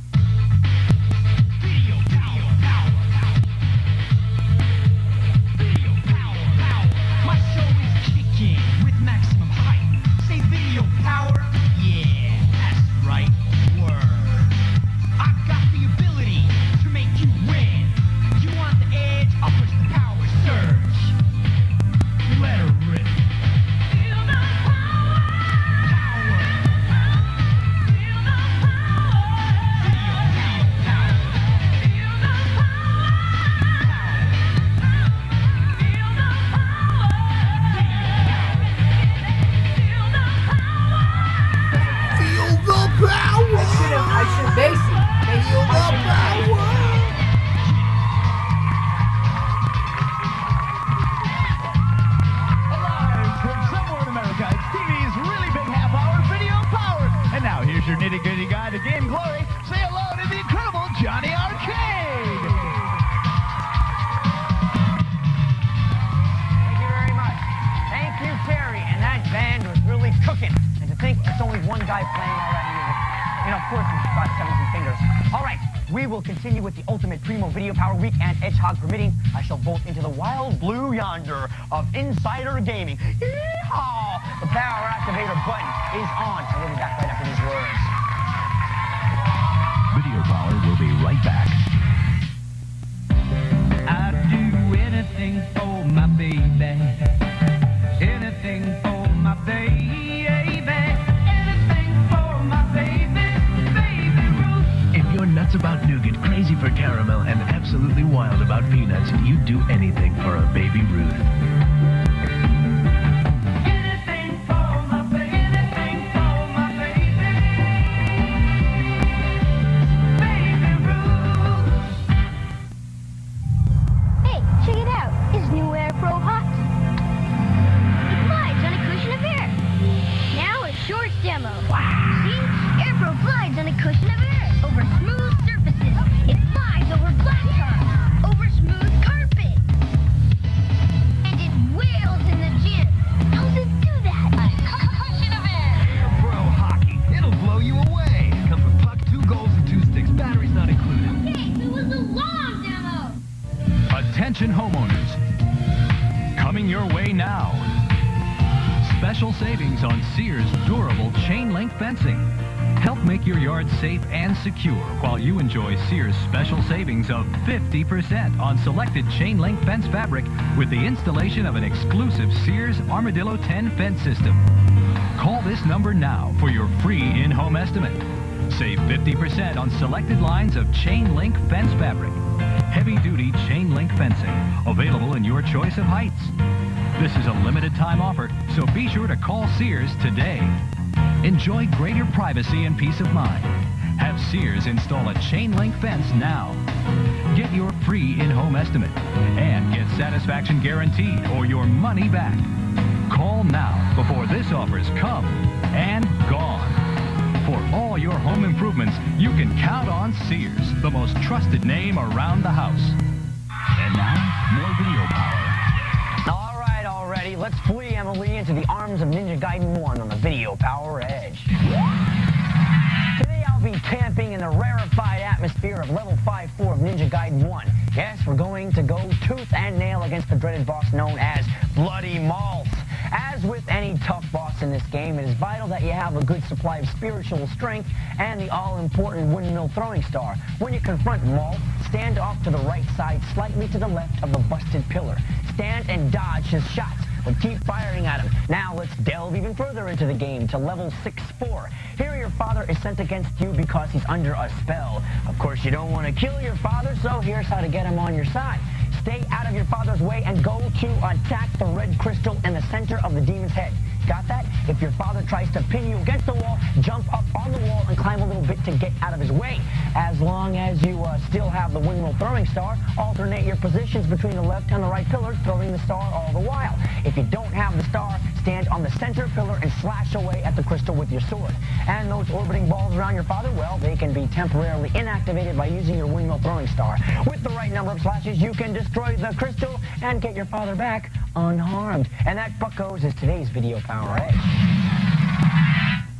My show is kicking with maximum height. Say video power? Yeah, that's right. Word. I've got the ability to make you win. You want the edge? I'll push the power surge. Let her rip. Feel the power. Power. Feel the power. Video power. Feel the Feel the power. I should basic. Feel the power. From somewhere in America, it's TV's really big half-hour video power. And now here's your nitty-gritty guide to Game Glory. Say hello to the incredible Johnny Arcade. Thank you very much. Thank you, Terry. And that band was really cooking. And to think it's only one guy playing all that music. You know, of course, he's got 17 fingers. All right, we will continue with the ultimate Primo Video Power Week, and Edgehog permitting, I shall bolt into the wild blue yonder of Insider Gaming. Yeehaw! The power activator button is on. And we'll be back right after these words. Video power will be right back. I'd do anything for my baby. Anything for my baby. Anything for my baby. Baby Ruth. If you're nuts about nougat, crazy for caramel, and absolutely wild about peanuts, you'd do anything for a Baby Ruth. Anything for my baby. Anything for my baby. Baby Ruth. Hey, check it out. It's new Air Pro Hot. It glides on a cushion of air. Now a short demo. Wow. See? Air Pro glides on a cushion of air over smooth surfaces. It flies over blacktop, over smooth carpet. Attention homeowners. Coming your way now. Special savings on Sears durable chain link fencing. Help make your yard safe and secure while you enjoy Sears special savings of 50% on selected chain link fence fabric with the installation of an exclusive Sears Armadillo 10 fence system. Call this number now for your free in-home estimate. Save 50% on selected lines of chain link fence fabric. Heavy-duty chain link fencing, available in your choice of heights. This is a limited time offer, so be sure to call Sears today. Enjoy greater privacy and peace of mind. Have Sears install a chain link fence now. Get your free in-home estimate and get satisfaction guaranteed or your money back. Call now before this offer's come and gone. For all your home improvements, you can count on Sears, the most trusted name around the house. And now, more video power. All right, already. Let's flee Emily into the arms of Ninja Gaiden 1 on the Video Power Edge. Today I'll be camping in the rarefied atmosphere of level 5-4 of Ninja Gaiden 1. Yes, we're going to go tooth and nail against the dreaded boss known as Bloody Malth. As with any tough boss in this game, it is vital that you have a good supply of spiritual strength and the all-important windmill throwing star. When you confront Malth, stand off to the right side, slightly to the left of the busted pillar. Stand and dodge his shots, but keep firing at him. Now let's delve even further into the game to level 6-4. Here your father is sent against you because he's under a spell. Of course, you don't want to kill your father, so here's how to get him on your side. Stay out of your father's way and go to attack the red crystal in the center of the demon's head. Got that? If your father tries to pin you against the wall, jump up on the wall and climb a little bit to get out of his way. As long as you still have the windmill throwing star, alternate your positions between the left and the right pillars, throwing the star all the while. If you don't have the star, stand on the center pillar and slash away at the crystal with your sword. And those orbiting balls around your father, well, they can be temporarily inactivated by using your windmill throwing star. With the right number of slashes, you can destroy the crystal and get your father back unharmed. And that, buckos, is today's Video Power Edge.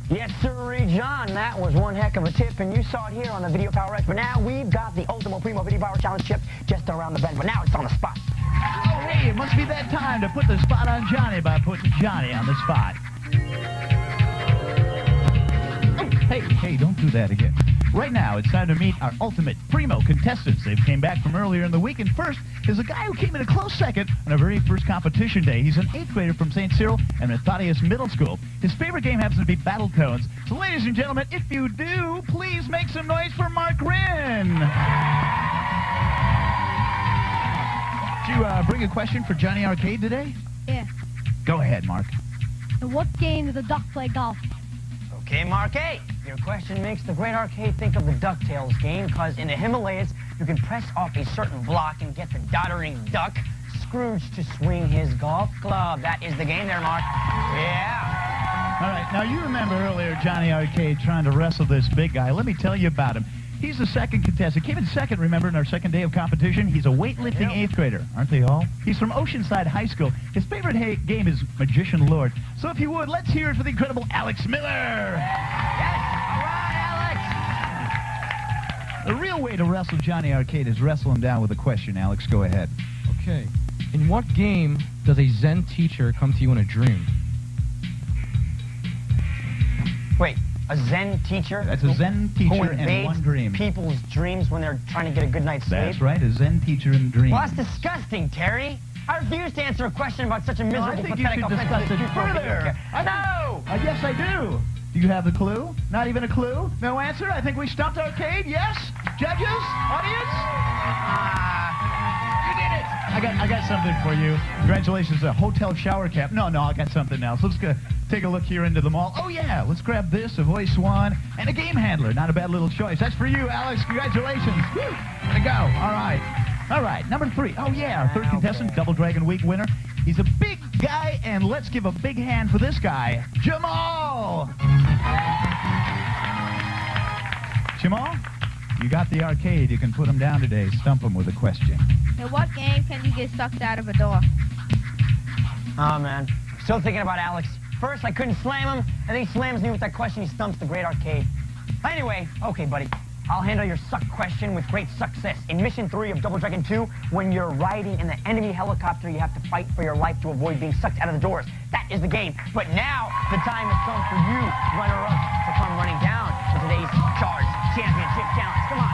Yes, sirree, John, that was one heck of a tip, and you saw it here on the Video Power Edge. But now we've got the Ultimo Primo Video Power Challenge chip just around the bend, but now it's on the spot. Oh, hey, it must be that time to put the spot on Johnny by putting Johnny on the spot. Oh, hey, don't do that again. Right now, it's time to meet our ultimate primo contestants. They came back from earlier in the week, and first is a guy who came in a close second on our very first competition day. He's an 8th grader from St. Cyril and Methodius Middle School. His favorite game happens to be Battletoads. So, ladies and gentlemen, if you do, please make some noise for Mark Rinn. Did you bring a question for Johnny Arcade today? Yeah. Go ahead, Mark. In what game does the duck play golf? Okay, Mark A, your question makes the Great Arcade think of the DuckTales game, because in the Himalayas, you can press off a certain block and get the doddering duck, Scrooge, to swing his golf club. That is the game there, Mark. Yeah. All right, now you remember earlier Johnny Arcade trying to wrestle this big guy. Let me tell you about him. He's the second contestant. Came in second, remember, in our second day of competition. He's a weightlifting 8th grader. Aren't they all? He's from Oceanside High School. His favorite game is Magician Lord. So if you would, let's hear it for the incredible Alex Miller. Yes, all right, Alex. The real way to wrestle Johnny Arcade is wrestle him down with a question. Alex, go ahead. Okay. In what game does a Zen teacher come to you in a dream? Wait. A Zen teacher? That's a Zen teacher in one dream. People's dreams when they're trying to get a good night's sleep? That's right, a Zen teacher in dreams. Well, that's disgusting, Terry. I refuse to answer a question about such a miserable, pathetic offensive discuss it further. No! Yes, I do. Do you have the clue? Not even a clue? No answer? I think we stumped Arcade. Yes? Judges? Audience? You did it. I got something for you. Congratulations, a hotel shower cap. No, I got something else. Let's go take a look here into the mall. Oh, yeah, let's grab this, a voice swan, and a game handler. Not a bad little choice. That's for you, Alex. Congratulations. Woo. Way to go. All right, number 3. Oh, yeah, our third contestant, Double Dragon Week winner. He's a big guy, and let's give a big hand for this guy, Jamal. Jamal, you got the arcade. You can put him down today. Stump him with a question. In what game can you get sucked out of a door? Oh, man. Still thinking about Alex. First, I couldn't slam him, and then he slams me with that question. He stumps the Great Arcade. Anyway, okay, buddy. I'll handle your suck question with great success. In Mission 3 of Double Dragon 2, when you're riding in the enemy helicopter, you have to fight for your life to avoid being sucked out of the doors. That is the game. But now, the time has come for you, runner-up, to come running down to today's Charge Championship Challenge. Come on.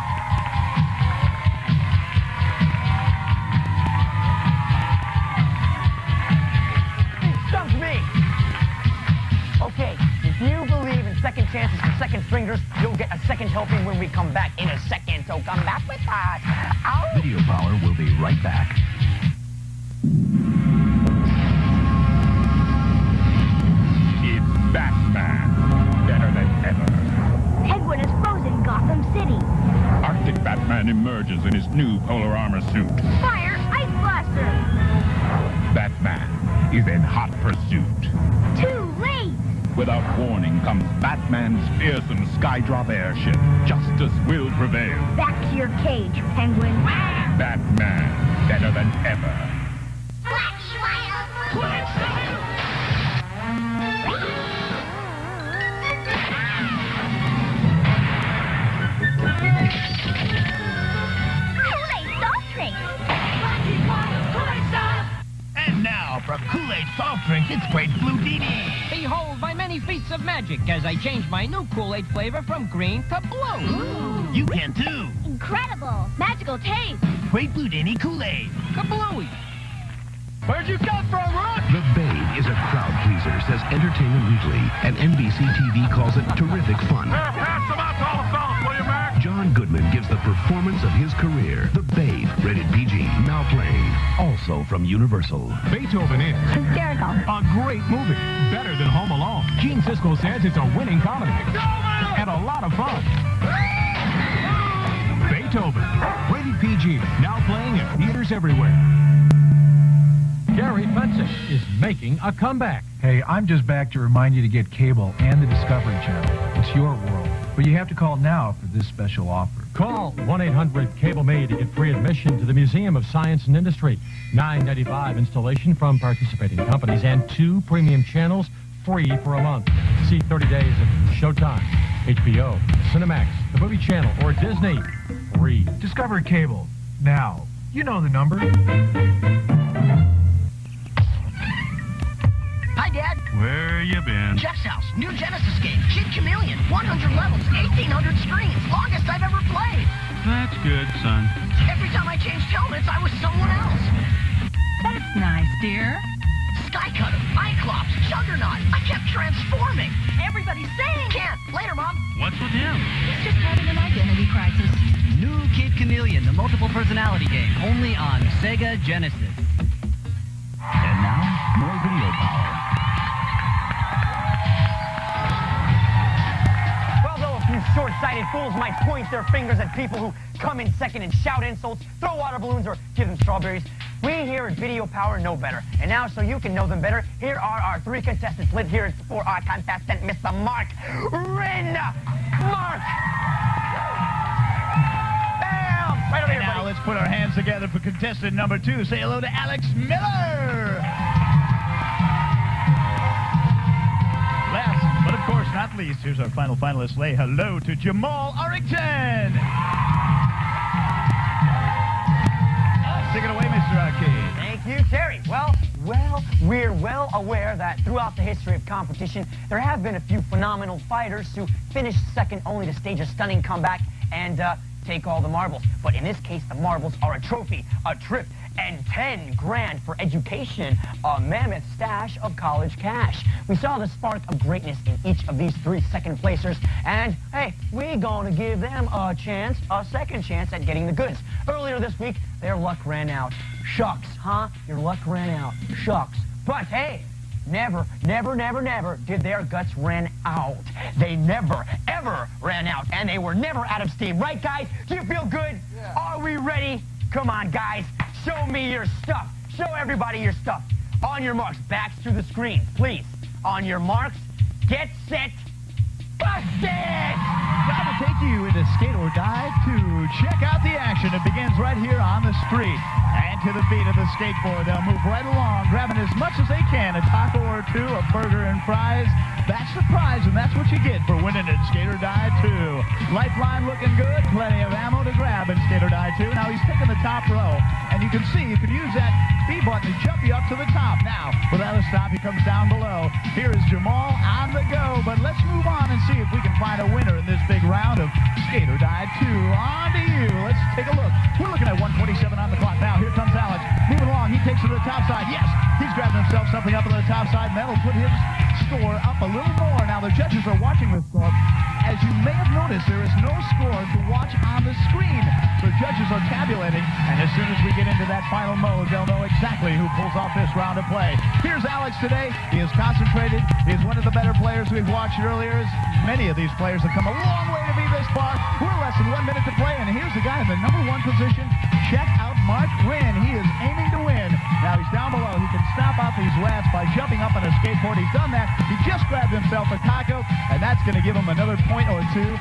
Stumped me. Okay, if you believe in second chances for second stringers, you'll get a second helping when we come back in a second. So come back with us. Ow. Video Power will be right back. It's Batman. Better than ever. Penguin is frozen in Gotham City. Arctic Batman emerges in his new polar armor suit. Fire, Ice Blaster. Batman is in hot pursuit. Too late. Without warning comes Batman's fearsome Skydrop airship. Justice will prevail. Back to your cage, Penguin. Batman, better than ever. Black Schweiler. Kool-Aid soft drink. And now for Kool-Aid soft drink, it's Great Blue Dee-Dee. Behold my many feats of magic as I change my new Kool-Aid flavor from green to blue. Ooh. You can too. Incredible. Magical taste. Great Blue Dee-Dee Kool-Aid. Kablooey. Where'd you come from, Rook? The Babe is a crowd pleaser, says Entertainment Weekly, and NBC TV calls it terrific fun. Pass them out to all the fellas, will you, Mac? John Goodman gives the performance of his career. The Babe, rated PG, now playing. Also from Universal. Beethoven is hysterical. A great movie. Better than Home Alone. Gene Siskel says it's a winning comedy. And a lot of fun. Beethoven. Rated PG. Now playing in theaters everywhere. Gary Fencing is making a comeback. Hey, I'm just back to remind you to get cable and the Discovery Channel. It's your world. But you have to call now for this special offer. Call 1-800-CABLE-MAE to get free admission to the Museum of Science and Industry. $9.95 installation from participating companies and 2 premium channels free for a month. See 30 days of Showtime, HBO, Cinemax, the Movie Channel, or Disney. Free. Discover Cable. Now. You know the number. Hi, Dad. Where you been? Jeff's house. New Genesis game. Kid Chameleon. 100 levels. 1,800 screens. Longest I've ever played. That's good, son. Every time I changed helmets, I was someone else. That's nice, dear. Skycutter, Cyclops, Juggernaut. I kept transforming. Everybody's saying can't. Later, Mom. What's with him? He's just having an identity crisis. New Kid Chameleon, the multiple personality game, only on Sega Genesis. And now, more Video Power. Well, though a few short-sighted fools might point their fingers at people who come in second and shout insults, throw water balloons, or give them strawberries, we here at Video Power know better. And now, so you can know them better, here are our 3 contestants. Let's hear it for our contestant, Mr. Mark Wren. Mark! Bam! Right over here, Now buddy. let's put our hands together for contestant number 2. Say hello to Alex Miller. Last, but of course not least, here's our final finalist. Say hello to Jamal Arrington. Take it away, Mr. Arcade. Thank you, Terry. Well, we're well aware that throughout the history of competition, there have been a few phenomenal fighters who finished second only to stage a stunning comeback and take all the marbles. But in this case, the marbles are a trophy, a trip, and 10 grand for education, a mammoth stash of college cash. We saw the spark of greatness in each of these 3 second placers, and hey, we're gonna give them a chance, a second chance at getting the goods. Earlier this week, their luck ran out. Shucks, huh? Your luck ran out. Shucks. But hey, never did their guts run out. They never, ever ran out, and they were never out of steam. Right, guys? Do you feel good? Yeah. Are we ready? Come on, guys. Show me your stuff. Show everybody your stuff. On your marks, backs to the screen, please. On your marks, get set, Busted! Time to take you into Skate or Die to check out the action. It begins right here on the street. And to the beat of the skateboard, they'll move right along, grabbing as much as they can. A taco or two, a burger and fries. That's the prize, and that's what you get for winning at Skate or Die 2. Lifeline looking good. Plenty of ammo to grab in Skate or Die 2. Now he's taking the top row. And you can see you can use that B button to jump you up to the top. Now, without a stop, he comes down below. Here is Jamal on the go. But let's move on and see if we can find a winner in this big round of Skate or Die 2. On to you. Let's take a look. We're looking at 1:27 on the clock. Now, here comes Alex. Moving along. He takes it to the top side. Yes, he's grabbed himself something up on the top side, and that'll put his score up a little more. Now, the judges are watching this score. As you may have noticed, there is no score to watch on the screen. So judges are tabulating, and as soon as we get into that final mode, they'll know exactly who pulls off this round of play. Here's Alex today. He is concentrated. He is one of the better players we've watched earlier. Many of these players have come a long way to be this far. We're less than 1 minute to play, and here's the guy in the #1 position. Check out Mark Wynn. He is aiming to win. Now he's down below. He can stop out these rats by jumping up on a skateboard. He's done that. He just grabbed himself a taco, and that's going to give him another point or two.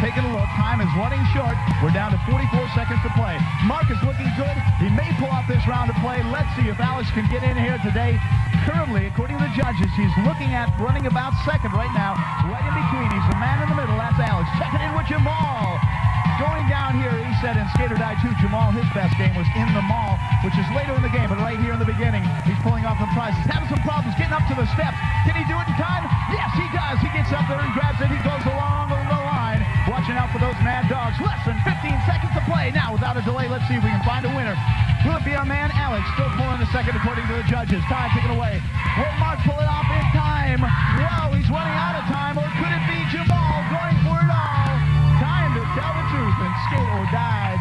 Taking a look, time is running short. We're down to 44 seconds to play. Mark is looking good. He may pull off this round of play. Let's see if Alex can get in here today. Currently, according to the judges, he's looking at running about second right now. Right in between. He's the man in the middle. That's Alex. Checking in with Jamal. Going down here, he said in Skate or Die 2, Jamal, his best game was in the mall, which is later in the game, but right here in the beginning, he's pulling off some prizes. Having some problems getting up to the steps. Can he do it in time? Yes, he does. He gets up there and grabs it. He goes along the line. Watching out for those mad dogs. Less than 15 seconds to play. Now, without a delay, let's see if we can find a winner. Will it be our man, Alex? Still pulling a second according to the judges. Time taken away. Will Mark pull it off in time? Well, he's running out of time. Or could it be Jamal going for it all? Time to tell the truth and Skate or Die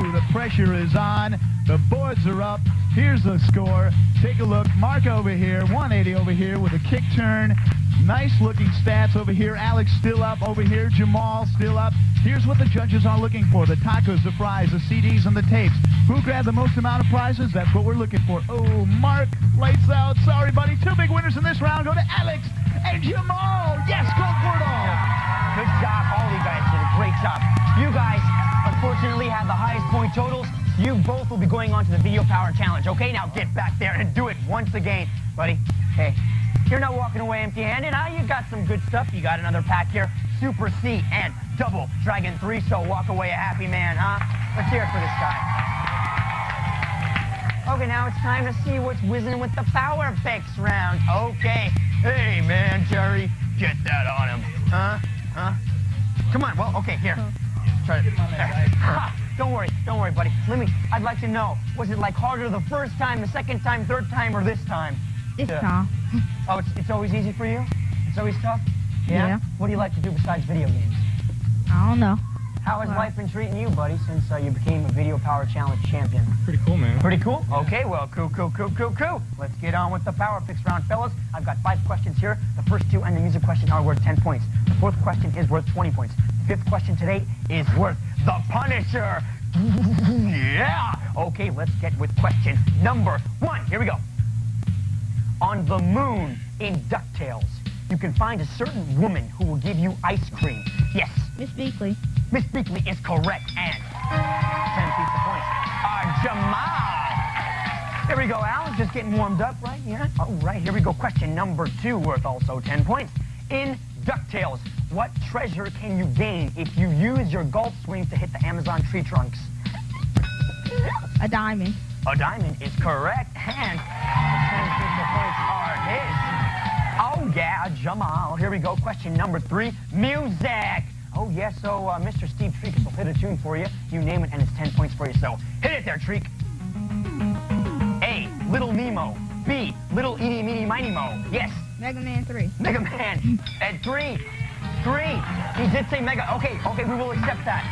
2. The pressure is on. The boards are up. Here's the score. Take a look. Mark over here. 180 over here with a kick turn. Nice looking stats over here. Alex still up over here. Jamal still up. Here's what the judges are looking for. The tacos, the fries, the CDs, and the tapes. Who grabbed the most amount of prizes? That's what we're looking for. Oh, Mark, lights out. Sorry, buddy. 2 big winners in this round go to Alex and Jamal. Yes, go for it all. Good job. All you guys did a great job. You guys, unfortunately, have the highest point totals. You both will be going on to the Video Power Challenge. Okay, now get back there and do it once again. Buddy, hey, you're not walking away empty-handed, huh? You got some good stuff. You got another pack here. Super C and Double Dragon 3, so walk away a happy man, huh? Let's hear it for this guy. Okay, now it's time to see what's whizzing with the Power Picks round. Okay. Hey, man, Jerry, get that on him. Huh? Come on, well, okay, here. Try it. Don't worry, buddy. I'd like to know, was it like harder the first time, the second time, third time, or this time? This time. Oh, it's always easy for you? It's always tough? Yeah? What do you like to do besides video games? I don't know. How has life been treating you, buddy, since you became a Video Power Challenge champion? Pretty cool, man. Pretty cool? Yeah. Okay, well, cool. Let's get on with the Power Picks round, fellas. I've got 5 questions here. The first 2 and the music question are worth 10 points. The 4th question is worth 20 points. The 5th question today is worth the Punisher. Yeah! Okay, let's get with question number 1. Here we go. On the moon in DuckTales, you can find a certain woman who will give you ice cream. Yes. Miss Beakley. Miss Beakley is correct, and 10 pizza points are Jamal. Here we go, Alan, just getting warmed up right here. All right, here we go. Question number 2, worth also 10 points. In DuckTales, what treasure can you gain if you use your golf swing to hit the Amazon tree trunks? A diamond. A diamond is correct, and 10 pizza points are his. Oh, yeah, Jamal. Here we go. Question number 3, music. Oh, yeah, so Mr. Steve Treek will hit a tune for you. You name it, and it's 10 points for you. So hit it there, Treek. A, Little Nemo. B, Little Eeny, Meeny, Miny, Mo. Yes. Mega Man 3. Mega Man. At 3. He did say Mega. Okay, we will accept that.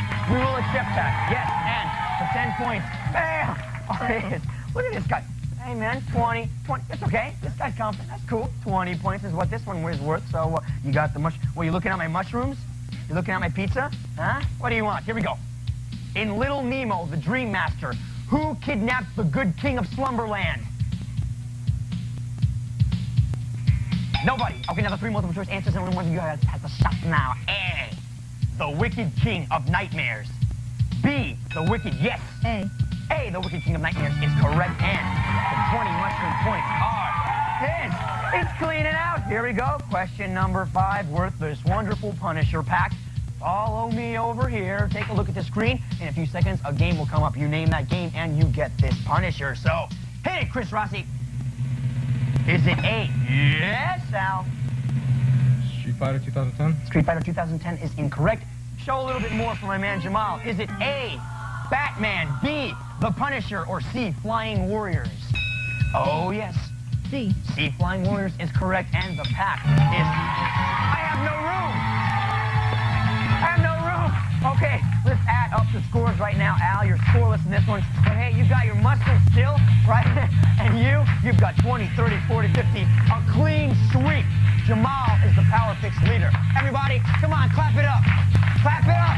Yes, and for 10 points. Bam! Okay, look at this guy. Hey, man, 20. It's okay. This guy's confident. That's cool. 20 points is what this one is worth. So you got the Well, you looking at my mushrooms? You looking at my pizza? Huh? What do you want? Here we go. In Little Nemo, the Dream Master, who kidnapped the good king of Slumberland? Nobody. Okay, now the 3 multiple choice answers, and only one of you guys has to stop now. A, the Wicked King of Nightmares. B, the Wicked, yes. A. A, the Wicked King of Nightmares is correct, and the 20 mushroom points are his. It's cleaning out. Here we go. Question number 5, worth this wonderful Punisher pack. Follow me over here. Take a look at the screen. In a few seconds, a game will come up. You name that game, and you get this Punisher. So, hit it, Chris Rossi. Is it A? Yes, Al. Street Fighter 2010? Street Fighter 2010 is incorrect. Show a little bit more for my man Jamal. Is it A, Batman, B, The Punisher, or C, Flying Warriors? Oh, yes. C. C, Flying Warriors is correct, and the pack is... I have no room! I have no room! Okay, let's add up the scores right now. Al, you're scoreless in this one. But hey, you got your mustard still, right? And you've got 20, 30, 40, 50. A clean sweep. Jamal is the Power Picks leader. Everybody, come on, clap it up. Clap it up.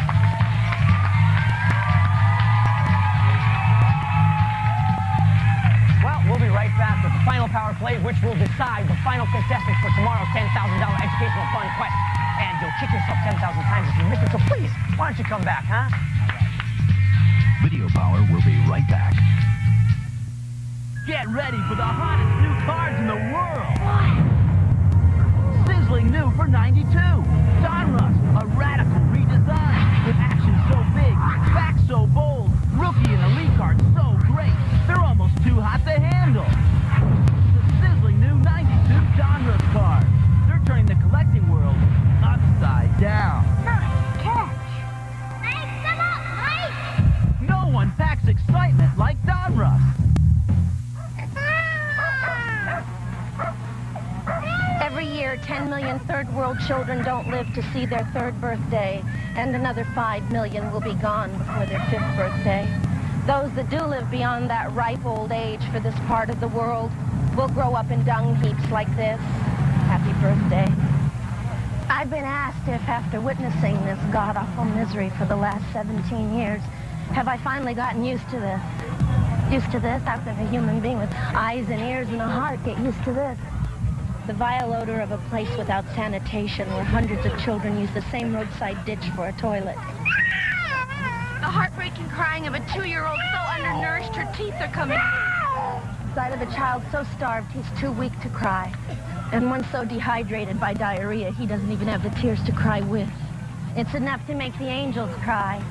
Well, we'll be right back with the final power play, which will decide the final contestants for tomorrow's $10,000 educational fun quest. And you'll kick yourself 10,000 times if you miss it, so please, why don't you come back, huh? Video Power will be right back. Get ready for the hottest new cars in the world. Sizzling new for 92. Donruss, a radical redesign with action so big, facts so bold, rookie and elite cars so great, they're almost too hot to handle. The sizzling new 92 Donruss cars. They're turning the collecting world upside down. Catch. Thanks a lot, Mike. No one packs excitement like Donruss. Every year, 10 million third-world children don't live to see their 3rd birthday, and another 5 million will be gone before their 5th birthday. Those that do live beyond that ripe old age for this part of the world will grow up in dung heaps like this. Happy birthday. I've been asked if, after witnessing this god-awful misery for the last 17 years, have I finally gotten used to this? Used to this? How can a human being with eyes and ears and a heart get used to this? The vile odor of a place without sanitation where hundreds of children use the same roadside ditch for a toilet. The heartbreaking crying of a 2-year-old so undernourished her teeth are coming. The sight of a child so starved he's too weak to cry. And one so dehydrated by diarrhea he doesn't even have the tears to cry with. It's enough to make the angels cry.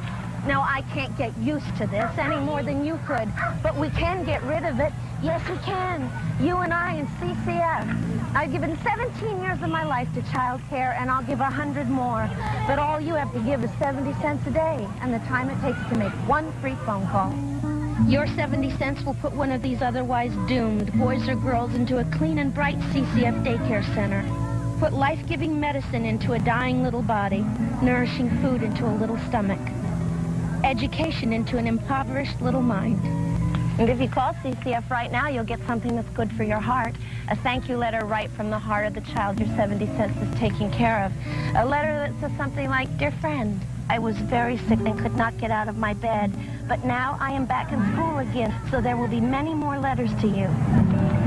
Now, I can't get used to this any more than you could, but we can get rid of it. Yes, we can. You and I and CCF. I've given 17 years of my life to child care, and I'll give 100 more. But all you have to give is 70 cents a day, and the time it takes to make one free phone call. Your 70 cents will put one of these otherwise doomed boys or girls into a clean and bright CCF daycare center. Put life-giving medicine into a dying little body, nourishing food into a little stomach, education into an impoverished little mind. And if you call CCF right now, you'll get something that's good for your heart. A thank you letter right from the heart of the child your 70 cents is taking care of. A letter that says something like, "Dear friend, I was very sick and could not get out of my bed, but now I am back in school again, so there will be many more letters to you."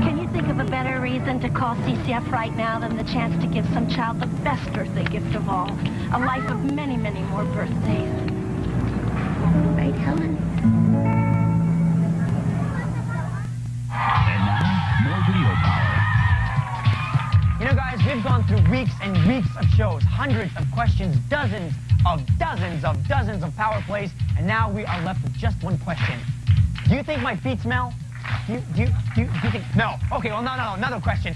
Can you think of a better reason to call CCF right now than the chance to give some child the best birthday gift of all? A life of many, many more birthdays. Right, Helen? And now, more video power. You know, guys, we've gone through weeks and weeks of shows, hundreds of questions, dozens of power plays, and now we are left with just one question. Do you think my feet smell? Do you think? No. Okay, well, no, another question.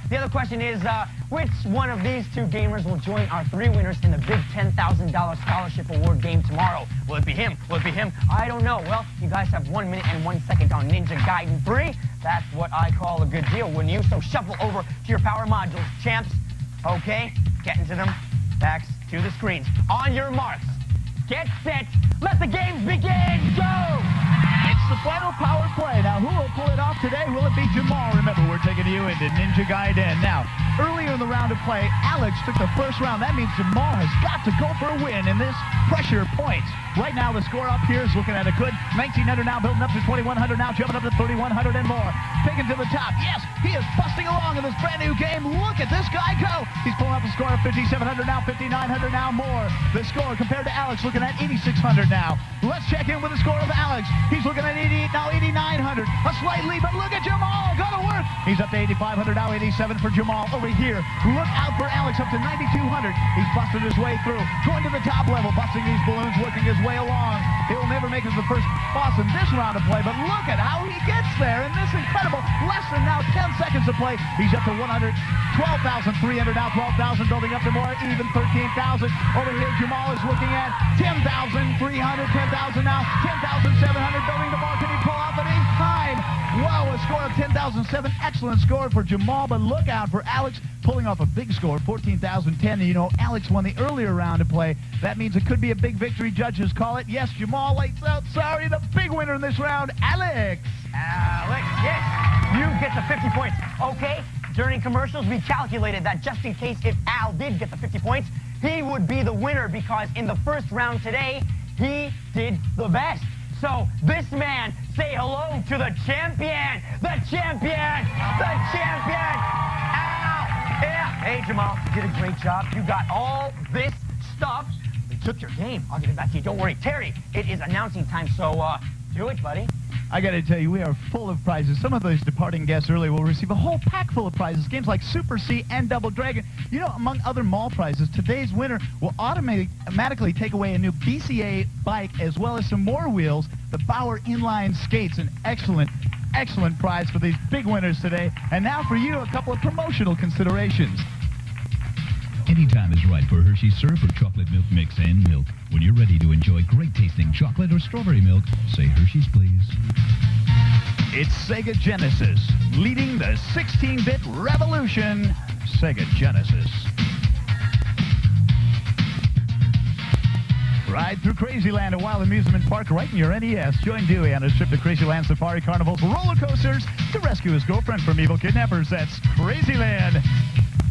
The other question is, which one of these two gamers will join our 3 winners in the big $10,000 scholarship award game tomorrow? Will it be him? Will it be him? I don't know. Well, you guys have 1 minute and 1 second on Ninja Gaiden 3. That's what I call a good deal, wouldn't you? So shuffle over to your power modules, champs. Okay, get into them. Backs to the screens. On your marks. Get set. Let the games begin. Go! It's the final power play. Now, who will pull it off today? Will it be Jamal? Remember, we're taking you into Ninja Gaiden. Now, Earlier in the round of play, Alex took the first round. That means Jamal has got to go for a win in this pressure points. Right now, the score up here is looking at a good 1,900 now, building up to 2,100 now, jumping up to 3,100 and more. Taking to the top. Yes, he is busting along in this brand new game. Look at this guy go. He's pulling up a score of 5,700 now, 5,900 now, more. The score compared to Alex looking at 8,600 now. Let's check in with the score of Alex. He's looking at 88 now, 8,900. A slight lead, but look at Jamal. Gotta work. He's up to 8,500 now, 87 for Jamal. Over here, look out for Alex up to 9,200. He's busted his way through. Going to the top level, busting these balloons, working his way along. He'll never make it to the first boss in this round of play, but look at how he gets there in this incredible less than now 10 seconds of play. He's up to 112,300 now, 12,000 building up to more, even 13,000. Over here, Jamal is looking at 10,300, 10,000 now, 10,700 building to more. Can he pull off an eighth time? Wow, a score of 10,007. Excellent score for Jamal, but look out for Alex pulling off a big score, 14,010. You know, Alex won the earlier round of play. That means it could be a big victory. Judges call it. Yes, Jamal lights out. Sorry, the big winner in this round, Alex. Alex, yes, you get the 50 points. Okay, during commercials, we calculated that just in case if Al did get the 50 points, he would be the winner because in the first round today, he did the best. So this man, say hello to the champion, the champion, the champion, Al. Yeah. Hey, Jamal, you did a great job. You got all this stuff. They took your game. I'll give it back to you. Don't worry. Terry, it is announcing time, so do it, buddy. I got to tell you, we are full of prizes. Some of those departing guests earlier will receive a whole pack full of prizes. Games like Super C and Double Dragon. You know, among other mall prizes, today's winner will automatically take away a new BCA bike as well as some more wheels, the Bauer inline skates. An excellent prize for these big winners today. And now for you, a couple of promotional considerations. Anytime is right for Hershey's syrup or chocolate milk mix and milk. When you're ready to enjoy great tasting chocolate or strawberry milk, say Hershey's, please. It's Sega Genesis, leading the 16-bit revolution. Sega Genesis. Ride through Crazyland, a wild amusement park right in your NES. Join Dewey on his trip to Crazyland Safari Carnival's roller coasters to rescue his girlfriend from evil kidnappers. That's Crazyland.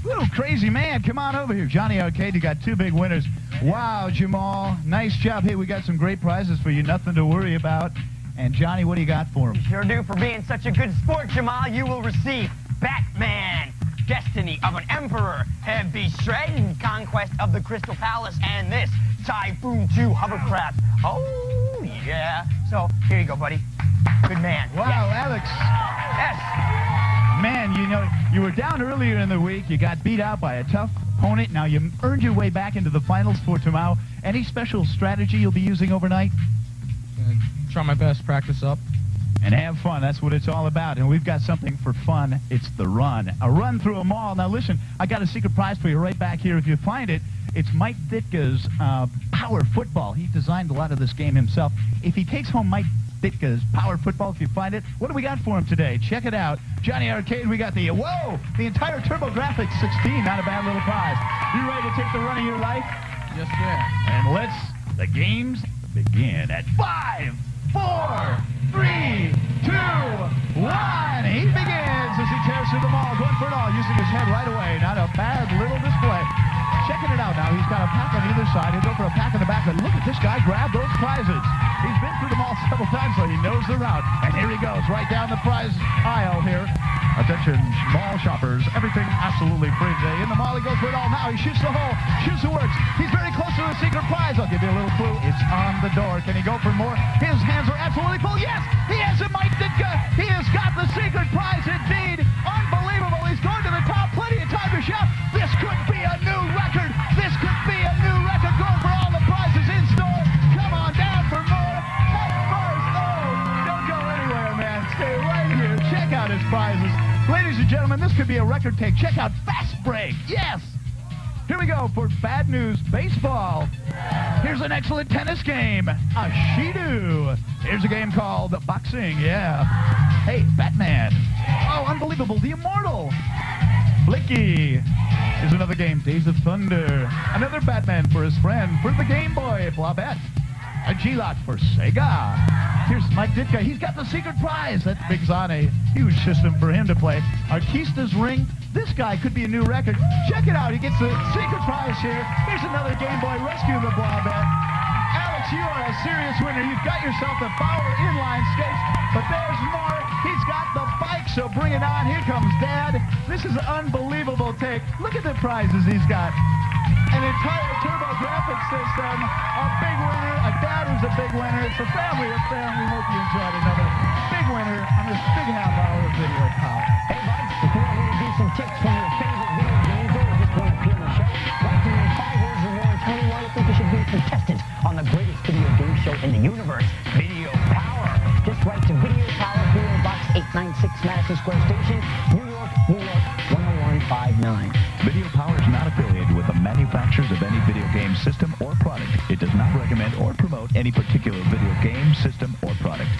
Ooh, crazy man, come on over here. Johnny Arcade, you got two big winners. Wow, Jamal, nice job. Hey, we got some great prizes for you, nothing to worry about. And Johnny, what do you got for him? You sure do. For being such a good sport, Jamal, you will receive Batman, Destiny of an Emperor, Heavy Shred, Conquest of the Crystal Palace, and this Typhoon 2 hovercraft. Oh, yeah. So, here you go, buddy. Good man. Wow, yes. Alex. Yes. Man, you know, you were down earlier in the week. You got beat out by a tough opponent. Now you earned your way back into the finals for tomorrow. Any special strategy you'll be using overnight? Try my best, practice up. And have fun. That's what it's all about. And we've got something for fun. It's the run. A run through a mall. Now listen, I got a secret prize for you right back here. If you find it, it's Mike Ditka's Power Football. He designed a lot of this game himself. If he takes home Mike Ditka's Power Football, if you find it, what do we got for him today? Check it out. Johnny Arcade, we got the entire TurboGrafx 16. Not a bad little prize. You ready to take the run of your life? Yes, sir. And the games begin at 5, 4, 3, 2, 1. He begins as he tears through the mall, going for it all, using his head right away. Not a bad little display. Checking it out now. He's got a pack on either side. He'll go for a pack in the back. But look at this guy grab those prizes. He's been through the mall several times, so he knows the route. And here he goes, right down the prize aisle here. Attention, mall shoppers. Everything absolutely free today. In the mall, he goes for it all now. He shoots the hole. Shoots the works. He's very close to the secret prize. I'll give you a little clue. It's on the door. Can he go for more? His hands are absolutely full. Yes, he has it, Mike Ditka. He has got the secret prize indeed. Unbelievable. He's going to the top. Plenty of time to shout. This could be a new record. This could be a new record. Going for all the prizes in store. Come on down for more. Head first. Oh, don't go anywhere, man. Stay right here. Check out his prizes. Ladies and gentlemen, this could be a record take. Check out Fast Break. Yes. Here we go for Bad News Baseball. Here's an excellent tennis game. A Shido. Here's a game called Boxing. Yeah. Hey, Batman. Oh, unbelievable. The Immortal. Blicky. Here's another game, Days of Thunder. Another Batman for his friend, for the Game Boy, Blobette. A G-Lock for Sega. Here's Mike Ditka. He's got the secret prize. That brings on a huge system for him to play. Artista's Ring. This guy could be a new record. Check it out. He gets the secret prize here. Here's another Game Boy Rescue the Blobette. Alex, you are a serious winner. You've got yourself the Power Inline Skates, but there's more. He's got the bike, so bring it on. Here comes Dad. This is an unbelievable take. Look at the prizes he's got. An entire TurboGrafx system, a big winner, a dad who's a big winner. It's a family affair, and we hope you enjoyed another big winner on this big half hour of Video Power. Hey, buds, if you want me to do some tips from your favorite video games or just want to appear on the show, write to me in 5 words or more and tell me why you think you should be a contestant on the greatest video game show in the universe, Video Power. Just write to Video Power, PO Box 896, Madison Square Station, New York, 10159. Video Power is not affiliated with the manufacturers of any video game system or product. It does not recommend or promote any particular video game, system, or product.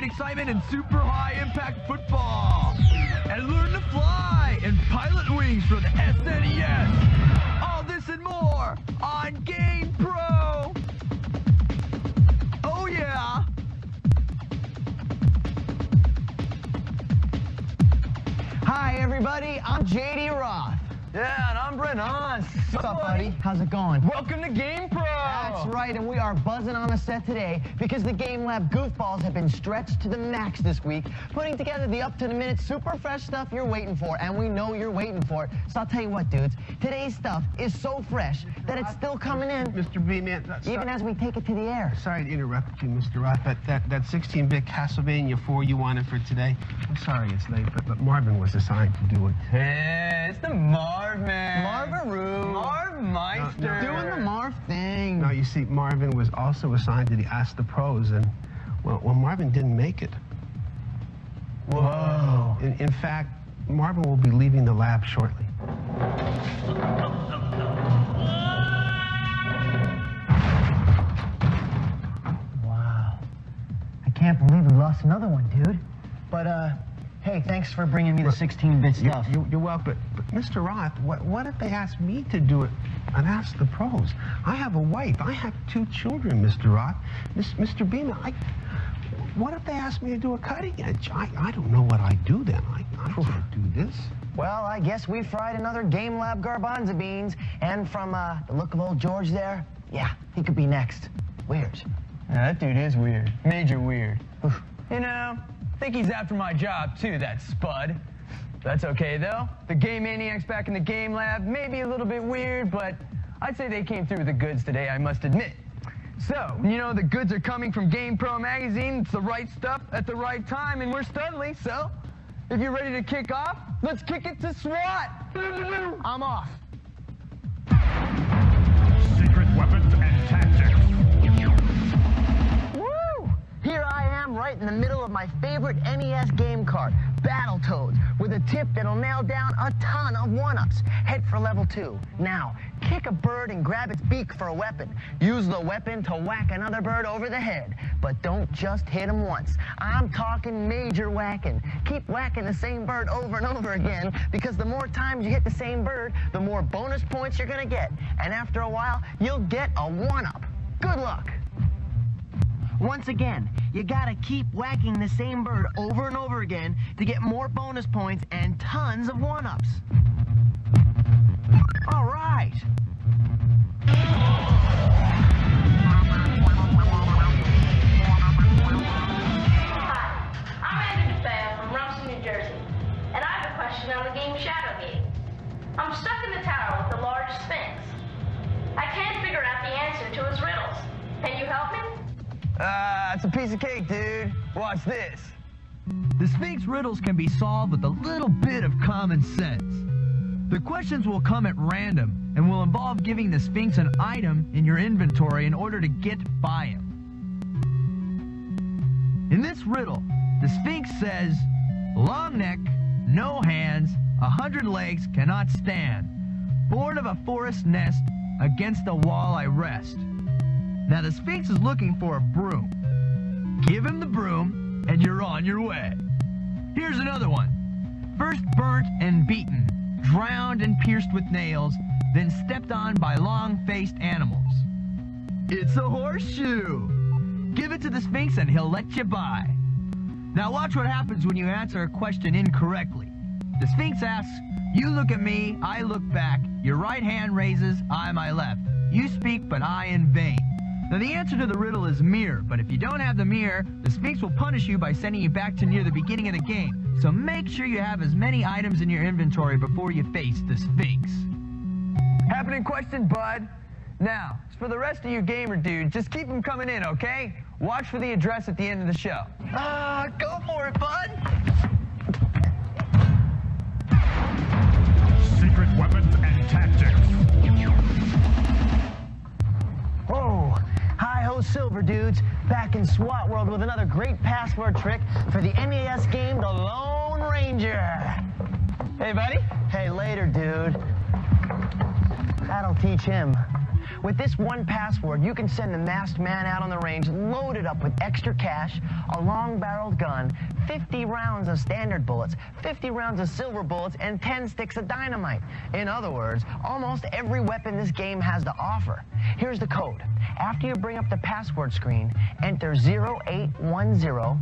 Excitement and super high impact football. And learn to fly and pilot wings for the SNES. All this and more on Game Pro. Oh yeah. Hi everybody, I'm JD Roth. Yeah, and I'm Brent Haas. What's up, buddy? How's it going? Welcome to Game Pro. That's right, and we are buzzing on the set today because the Game Lab goofballs have been stretched to the max this week, putting together the up-to-the-minute super fresh stuff you're waiting for, and we know you're waiting for it. So I'll tell you what, dudes, today's stuff is so fresh that it's still coming in. Mr. B, man, even as we take it to the air. Sorry to interrupt you, Mr. Roth, but that 16-bit Castlevania 4 you wanted for today, I'm sorry it's late, but Marvin was assigned to do it. Hey, it's the Marvin. Marvaroo. Marv Meister. Doing the Marv thing. No, you see, Marvin was also assigned to the Ask the Pros, and, well, Marvin didn't make it. Whoa. In fact, Marvin will be leaving the lab shortly. Wow. I can't believe we lost another one, dude. But, hey, thanks for bringing me the 16-bit stuff. You're welcome. But Mr. Roth, what if they asked me to do it and ask the pros? I have a wife. I have 2 children, Mr. Roth. Mr. Beeman, what if they asked me to do a cutting edge? I don't know what I'd do then. I can't do this. Well, I guess we fried another Game Lab garbanzo beans. And from the look of old George there, yeah, he could be next. Weird. Yeah, that dude is weird. Major weird. You know, I think he's after my job, too, that spud. That's okay, though. The Game Maniacs back in the Game Lab may be a little bit weird, but I'd say they came through with the goods today, I must admit. So, you know, the goods are coming from Game Pro magazine. It's the right stuff at the right time, and we're Studley, so if you're ready to kick off, let's kick it to SWAT. I'm off. Secret weapons and tactics. Woo! Here I slam right in the middle of my favorite NES game card, Battletoads, with a tip that'll nail down a ton of one-ups. Head for level 2. Now, kick a bird and grab its beak for a weapon. Use the weapon to whack another bird over the head. But don't just hit him once. I'm talking major whacking. Keep whacking the same bird over and over again, because the more times you hit the same bird, the more bonus points you're gonna get. And after a while, you'll get a one-up. Good luck. Once again, you gotta keep whacking the same bird over and over again to get more bonus points and tons of one-ups. All right. On the game Shadowgate. I'm stuck in the tower with the large Sphinx. I can't figure out the answer to his riddles. Can you help me? It's a piece of cake, dude. Watch this. The Sphinx riddles can be solved with a little bit of common sense. The questions will come at random and will involve giving the Sphinx an item in your inventory in order to get by him. In this riddle, the Sphinx says, long neck, no hands, 100 legs, cannot stand. Born of a forest nest, against a wall I rest. Now the Sphinx is looking for a broom. Give him the broom, and you're on your way. Here's another one. First burnt and beaten, drowned and pierced with nails, then stepped on by long-faced animals. It's a horseshoe. Give it to the Sphinx and he'll let you by. Now watch what happens when you answer a question incorrectly. The Sphinx asks, you look at me, I look back. Your right hand raises, I my left. You speak, but I in vain. Now the answer to the riddle is mirror, but if you don't have the mirror, the Sphinx will punish you by sending you back to near the beginning of the game. So make sure you have as many items in your inventory before you face the Sphinx. Happening question, bud. Now, for the rest of you gamer dudes, just keep them coming in, okay? Watch for the address at the end of the show. Go for it, bud! Secret weapons and tactics. Whoa! Hi-ho, Silver Dudes. Back in SWAT World with another great password trick for the NES game, The Lone Ranger. Hey, buddy. Hey, later, dude. That'll teach him. With this one password, you can send the masked man out on the range loaded up with extra cash, a long-barreled gun, 50 rounds of standard bullets, 50 rounds of silver bullets, and 10 sticks of dynamite. In other words, almost every weapon this game has to offer. Here's the code. After you bring up the password screen, enter 0810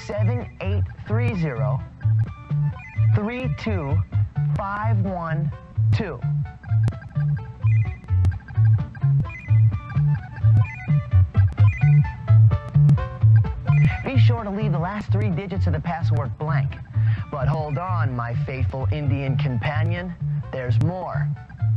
7830 32512. Be sure to leave the last 3 digits of the password blank. But hold on, my faithful Indian companion. There's more.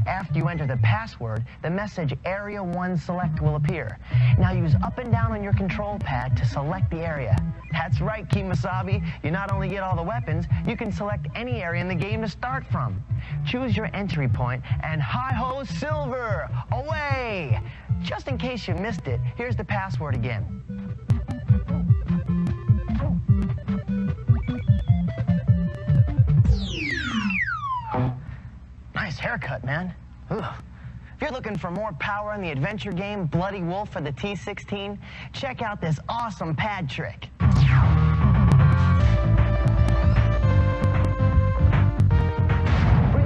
After you enter the password, the message Area 1 Select will appear. Now use up and down on your control pad to select the area. That's right, Kimasabi. You not only get all the weapons, you can select any area in the game to start from. Choose your entry point, and hi-ho, Silver! Away! Just in case you missed it, here's the password again. Nice haircut, man. Ugh. If you're looking for more power in the adventure game Bloody Wolf for the T16, check out this awesome pad trick. Bring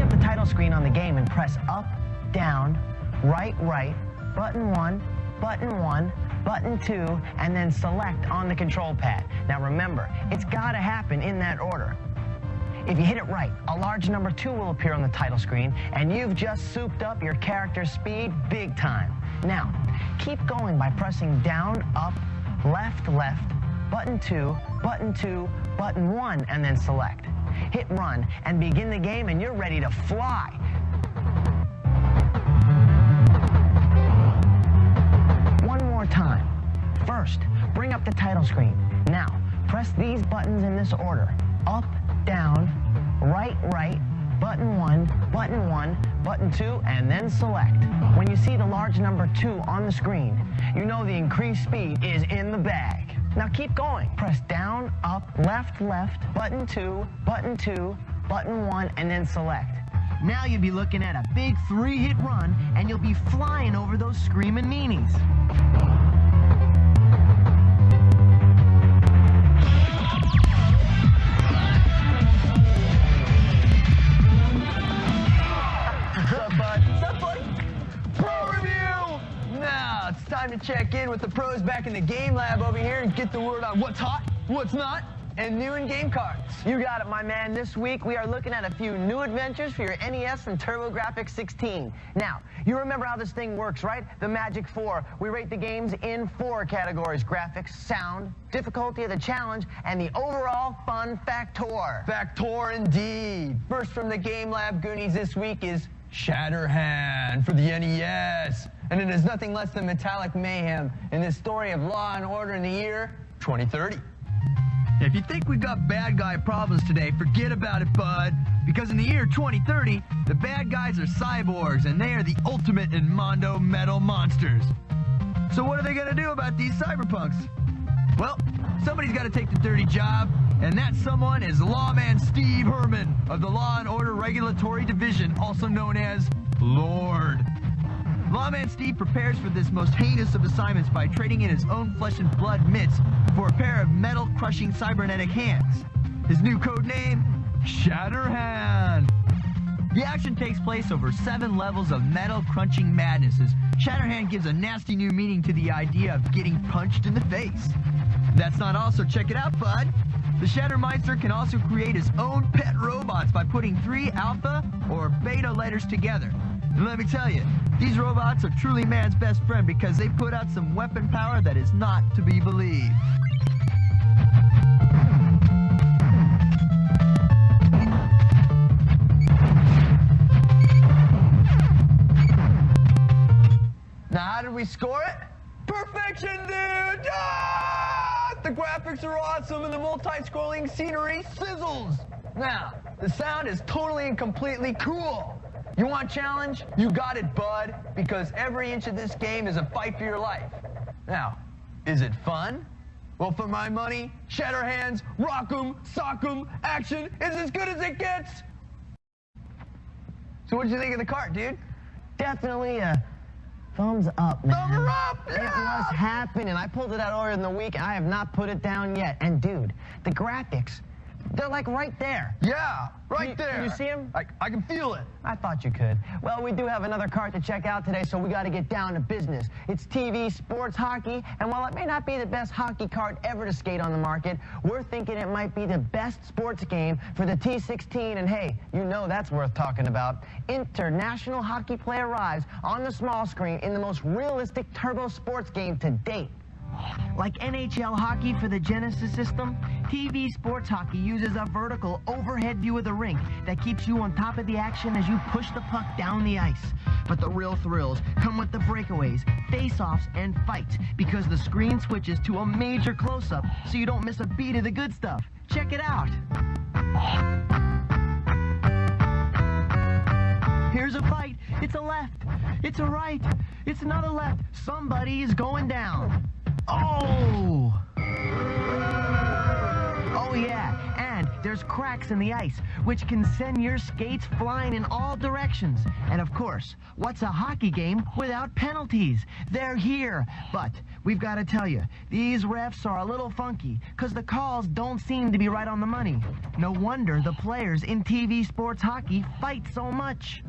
up the title screen on the game and press up, down, right, button 1, button 1, button 2, and then select on the control pad. Now remember, it's gotta happen in that order. If you hit it right, a large number 2 will appear on the title screen, and you've just souped up your character's speed big time. Now, keep going by pressing down, up, left, button 2, button 2, button 1, and then select. Hit run and begin the game, and you're ready to fly. One more time. First, bring up the title screen. Now, press these buttons in this order. Up, down, right, button 1, button 2, and then select. When you see the large number 2 on the screen, you know the increased speed is in the bag. Now keep going. Press down, up, left, left, button 2, button 2, button 1, and then select. Now you'll be looking at a big 3-hit run, and you'll be flying over those screaming meanies. It's time to check in with the pros back in the game lab over here and get the word on what's hot, what's not, and new in-game cards. You got it, my man. This week we are looking at a few new adventures for your NES and TurboGrafx 16. Now, you remember how this thing works, right? The Magic 4. We rate the games in 4 categories: graphics, sound, difficulty of the challenge, and the overall fun factor. Factor indeed. First from the Game Lab Goonies this week is Shatterhand for the NES. And it is nothing less than metallic mayhem in this story of law and order in the year 2030. If you think we got bad guy problems today, forget about it, bud. Because in the year 2030, the bad guys are cyborgs, and they are the ultimate in Mondo metal monsters. So what are they gonna do about these cyberpunks? Well, somebody's gotta take the dirty job, and that someone is Lawman Steve Herman of the Law and Order Regulatory Division, also known as Lord. Lawman Steve prepares for this most heinous of assignments by trading in his own flesh and blood mitts for a pair of metal-crushing cybernetic hands. His new code name, Shatterhand. The action takes place over 7 levels of metal-crunching madnesses. Shatterhand gives a nasty new meaning to the idea of getting punched in the face. That's not all, so check it out, bud. The Shattermeister can also create his own pet robots by putting 3 alpha or beta letters together. And let me tell you, these robots are truly man's best friend because they put out some weapon power that is not to be believed. Now, how did we score it? Perfection, dude! Ah! The graphics are awesome and the multi-scrolling scenery sizzles. Now, the sound is totally and completely cool. You want a challenge? You got it, bud, because every inch of this game is a fight for your life. Now, is it fun? Well, for my money, Shatterhands, rock 'em, sock 'em, action is as good as it gets. So what'd you think of the cart, dude? Definitely a thumbs up, man. Thumbs up! Yeah! It was happening. I pulled it out earlier in the week, and I have not put it down yet. And dude, the graphics, they're like right there. Yeah, right there. Can you see them? I can feel it. I thought you could. Well, we do have another card to check out today, so we got to get down to business. It's TV Sports Hockey, and while it may not be the best hockey card ever to skate on the market, we're thinking it might be the best sports game for the T16, and hey, you know that's worth talking about. International Hockey Play arrives on the small screen in the most realistic turbo sports game to date. Like NHL hockey for the Genesis system, TV Sports Hockey uses a vertical overhead view of the rink that keeps you on top of the action as you push the puck down the ice. But the real thrills come with the breakaways, face-offs, and fights because the screen switches to a major close-up so you don't miss a beat of the good stuff. Check it out. Here's a fight. It's a left. It's a right. It's another left. Somebody is going down. Oh! Oh yeah, and there's cracks in the ice, which can send your skates flying in all directions. And of course, what's a hockey game without penalties? They're here, but we've got to tell you, these refs are a little funky, because the calls don't seem to be right on the money. No wonder the players in TV Sports Hockey fight so much.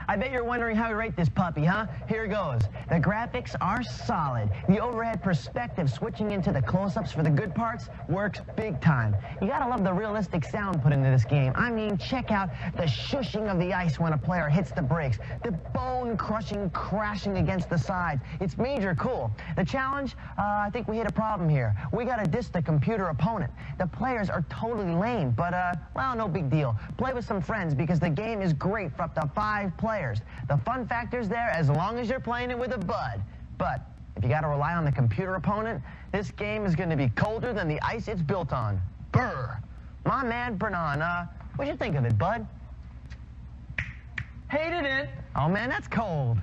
I bet you're wondering how we rate this puppy, huh? Here goes. The graphics are solid. The overhead perspective switching into the close-ups for the good parts works big time. You gotta love the realistic sound put into this game. I mean, check out the shushing of the ice when a player hits the brakes. The bone-crushing crashing against the sides. It's major cool. The challenge? I think we hit a problem here. We gotta diss the computer opponent. The players are totally lame, but, well, no big deal. Play with some friends because the game is great for up to 5 players. The fun factor's there as long as you're playing it with a bud. But if you got to rely on the computer opponent, this game is going to be colder than the ice it's built on. Brr. My man Bernon, what'd you think of it, bud? Hated it. Oh, man, that's cold.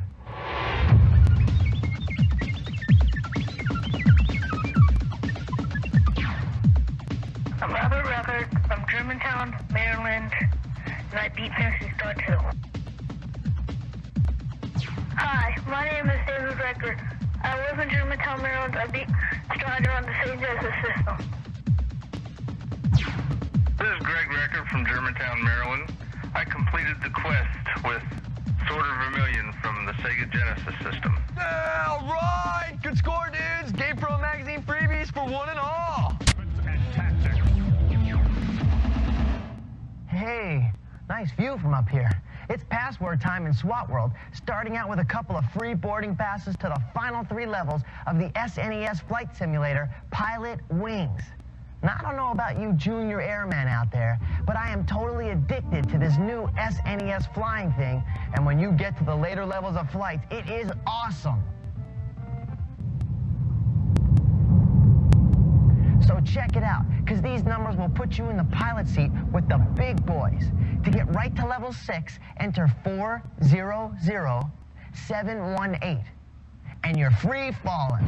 Germantown, Maryland, and I beat Fantasy Star 2. Hi, my name is David Recker. I live in Germantown, Maryland. I beat Strider on the Sega Genesis system. This is Greg Recker from Germantown, Maryland. I completed the quest with Sword of Vermilion from the Sega Genesis system. Yeah, all right! Good score, dudes! GamePro Magazine freebies for one and all! Hey, nice view from up here. It's password time in SWAT World, starting out with a couple of free boarding passes to the final 3 levels of the SNES flight simulator, Pilot Wings. Now, I don't know about you junior airmen out there, but I am totally addicted to this new SNES flying thing, and when you get to the later levels of flights, it is awesome. So check it out, because these numbers will put you in the pilot seat with the big boys. To get right to level 6, enter 400718, and you're free falling.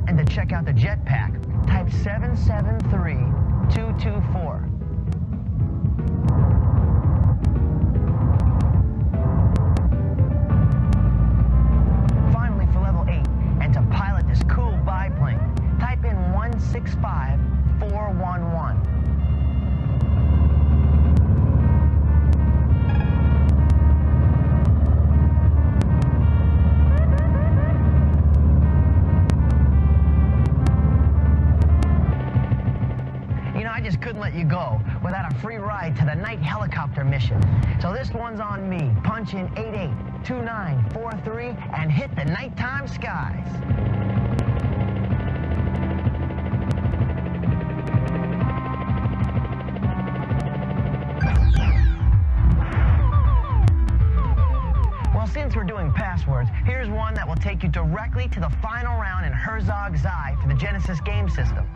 And to check out the jetpack, type 773224. Finally, for level 8, and to pilot this cool biplane, type in 165411. I just couldn't let you go without a free ride to the night helicopter mission. So this one's on me. Punch in 882943 and hit the nighttime skies. Well, since we're doing passwords, here's one that will take you directly to the final round in Herzog's Eye for the Genesis game system.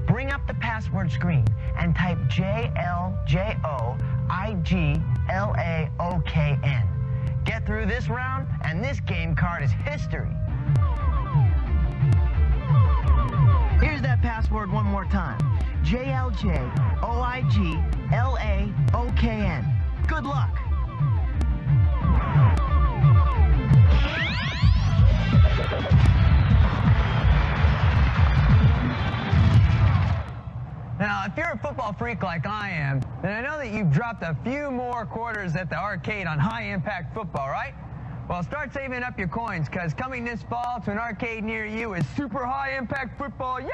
Bring up the password screen and type JLJOIGLAOKN. Get through this round, and this game card is history. Here's that password one more time. JLJOIGLAOKN. Good luck. Now, if you're a football freak like I am, then I know that you've dropped a few more quarters at the arcade on high-impact football, right? Well, start saving up your coins, because coming this fall to an arcade near you is super high-impact football, yeah!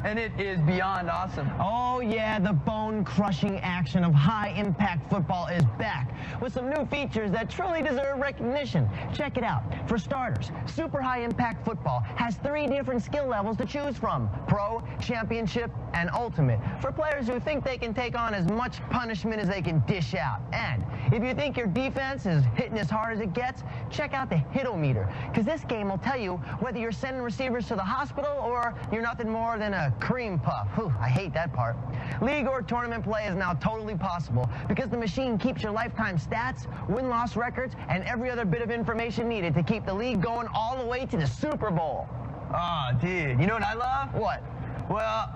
And it is beyond awesome. Oh, yeah, the bone-crushing action of high-impact football is back, with some new features that truly deserve recognition. Check it out. For starters, Super High-Impact Football has 3 different skill levels to choose from: Pro, Championship, and Ultimate, for players who think they can take on as much punishment as they can dish out. And if you think your defense is hitting as hard as it gets, check out the Hit-O-Meter, because this game will tell you whether you're sending receivers to the hospital or you're nothing more than a cream puff. Whew, I hate that part. League or tournament play is now totally possible because the machine keeps your lifetime stats, win-loss records, and every other bit of information needed to keep the league going all the way to the Super Bowl. Oh, dude, you know what I love? What? Well,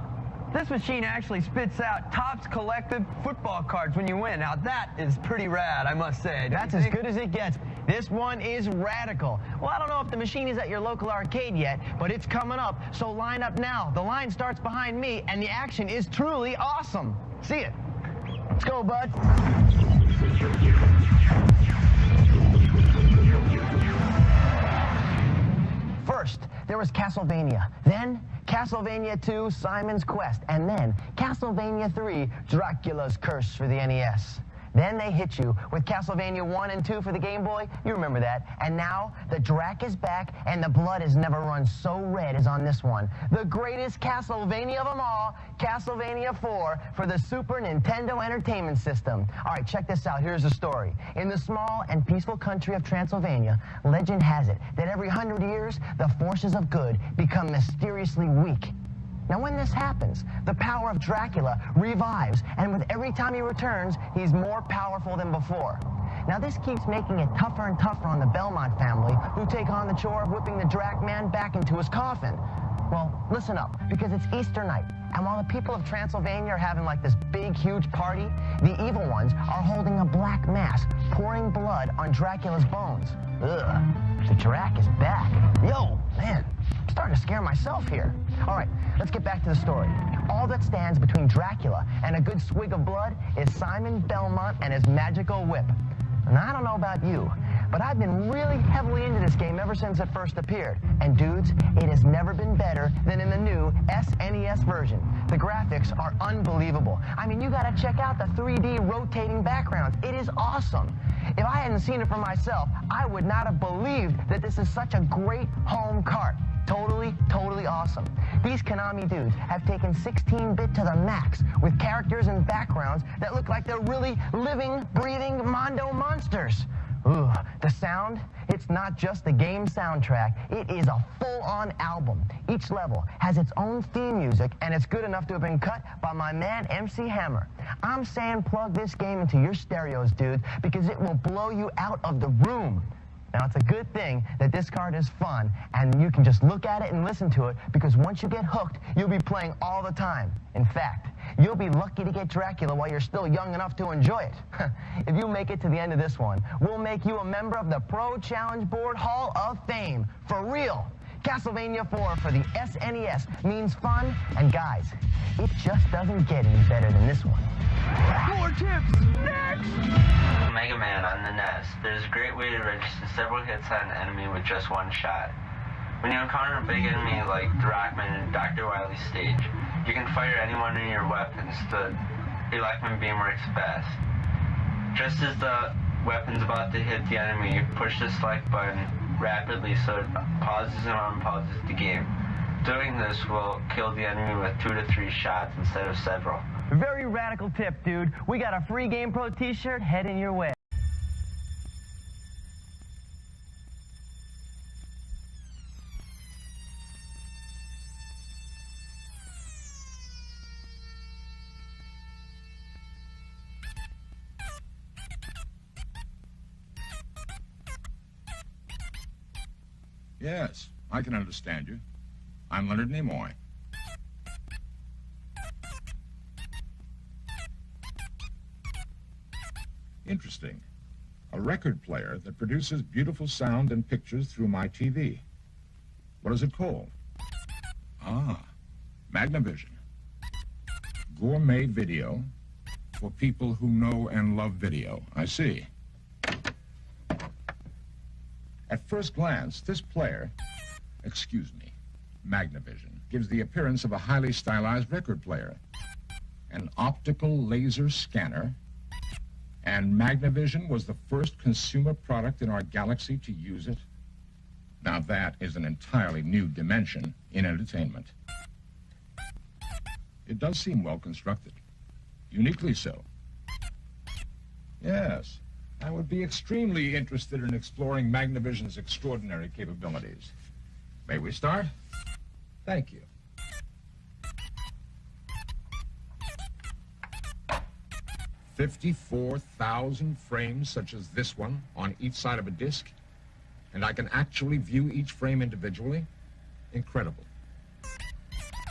this machine actually spits out Topps collective football cards when you win. Now, that is pretty rad, I must say. That's as good as it gets. This one is radical. Well, I don't know if the machine is at your local arcade yet, but it's coming up, so line up now. The line starts behind me, and the action is truly awesome. See it. Let's go, bud. First, there was Castlevania. Then, Castlevania 2, Simon's Quest. And then, Castlevania 3, Dracula's Curse for the NES. Then they hit you with Castlevania 1 and 2 for the Game Boy. You remember that. And now, the Drac is back, and the blood has never run so red as on this one. The greatest Castlevania of them all, Castlevania 4 for the Super Nintendo Entertainment System. All right, check this out. Here's the story. In the small and peaceful country of Transylvania, legend has it that every 100 years, the forces of good become mysteriously weak. Now, when this happens, the power of Dracula revives, and with every time he returns, he's more powerful than before. Now, this keeps making it tougher and tougher on the Belmont family, who take on the chore of whipping the Drac Man back into his coffin. Well, listen up, because it's Easter night, and while the people of Transylvania are having like this big, huge party, the evil ones are holding a black mass, pouring blood on Dracula's bones. Ugh, the Drac is back. Yo, man, I'm starting to scare myself here. All right, let's get back to the story. All that stands between Dracula and a good swig of blood is Simon Belmont and his magical whip. And I don't know about you, but I've been really heavily into this game ever since it first appeared. And dudes, it has never been better than in the new SNES version. The graphics are unbelievable. I mean, you gotta check out the 3D rotating backgrounds. It is awesome. If I hadn't seen it for myself, I would not have believed that this is such a great home cart. Totally, totally awesome. These Konami dudes have taken 16-bit to the max with characters and backgrounds that look like they're really living, breathing Mondo monsters. Ooh, the sound, it's not just the game soundtrack, it is a full-on album. Each level has its own theme music, and it's good enough to have been cut by my man MC Hammer. I'm saying plug this game into your stereos, dude, because it will blow you out of the room. Now, it's a good thing that this card is fun, and you can just look at it and listen to it, because once you get hooked, you'll be playing all the time. In fact, you'll be lucky to get Dracula while you're still young enough to enjoy it. If you make it to the end of this one, we'll make you a member of the Pro Challenge Board Hall of Fame. For real. Castlevania 4 for the SNES means fun, and guys, it just doesn't get any better than this one. More tips! Next! Mega Man on the NES. There's a great way to register several hits on an enemy with just one shot. When you encounter a big enemy like the Rockman in Dr. Wily's stage, you can fire any one of your weapons. The Electman beam works best. Just as the weapon's about to hit the enemy, you push the select button rapidly so it pauses and unpauses the game. Doing this will kill the enemy with 2 to 3 shots instead of several. Very radical tip, dude. We got a free Game Pro t-shirt heading your way. Yes, I can understand you. I'm Leonard Nimoy. Interesting. A record player that produces beautiful sound and pictures through my TV. What is it called? Ah, Magnavision. Gourmet video for people who know and love video. I see. At first glance, this player, Magnavision, gives the appearance of a highly stylized record player. An optical laser scanner, and Magnavision was the first consumer product in our galaxy to use it. Now that is an entirely new dimension in entertainment. It does seem well constructed. Uniquely so. Yes, I would be extremely interested in exploring Magnavision's extraordinary capabilities. May we start? Thank you. "54,000 frames such as this one on each side of a disc, and I can actually view each frame individually? Incredible.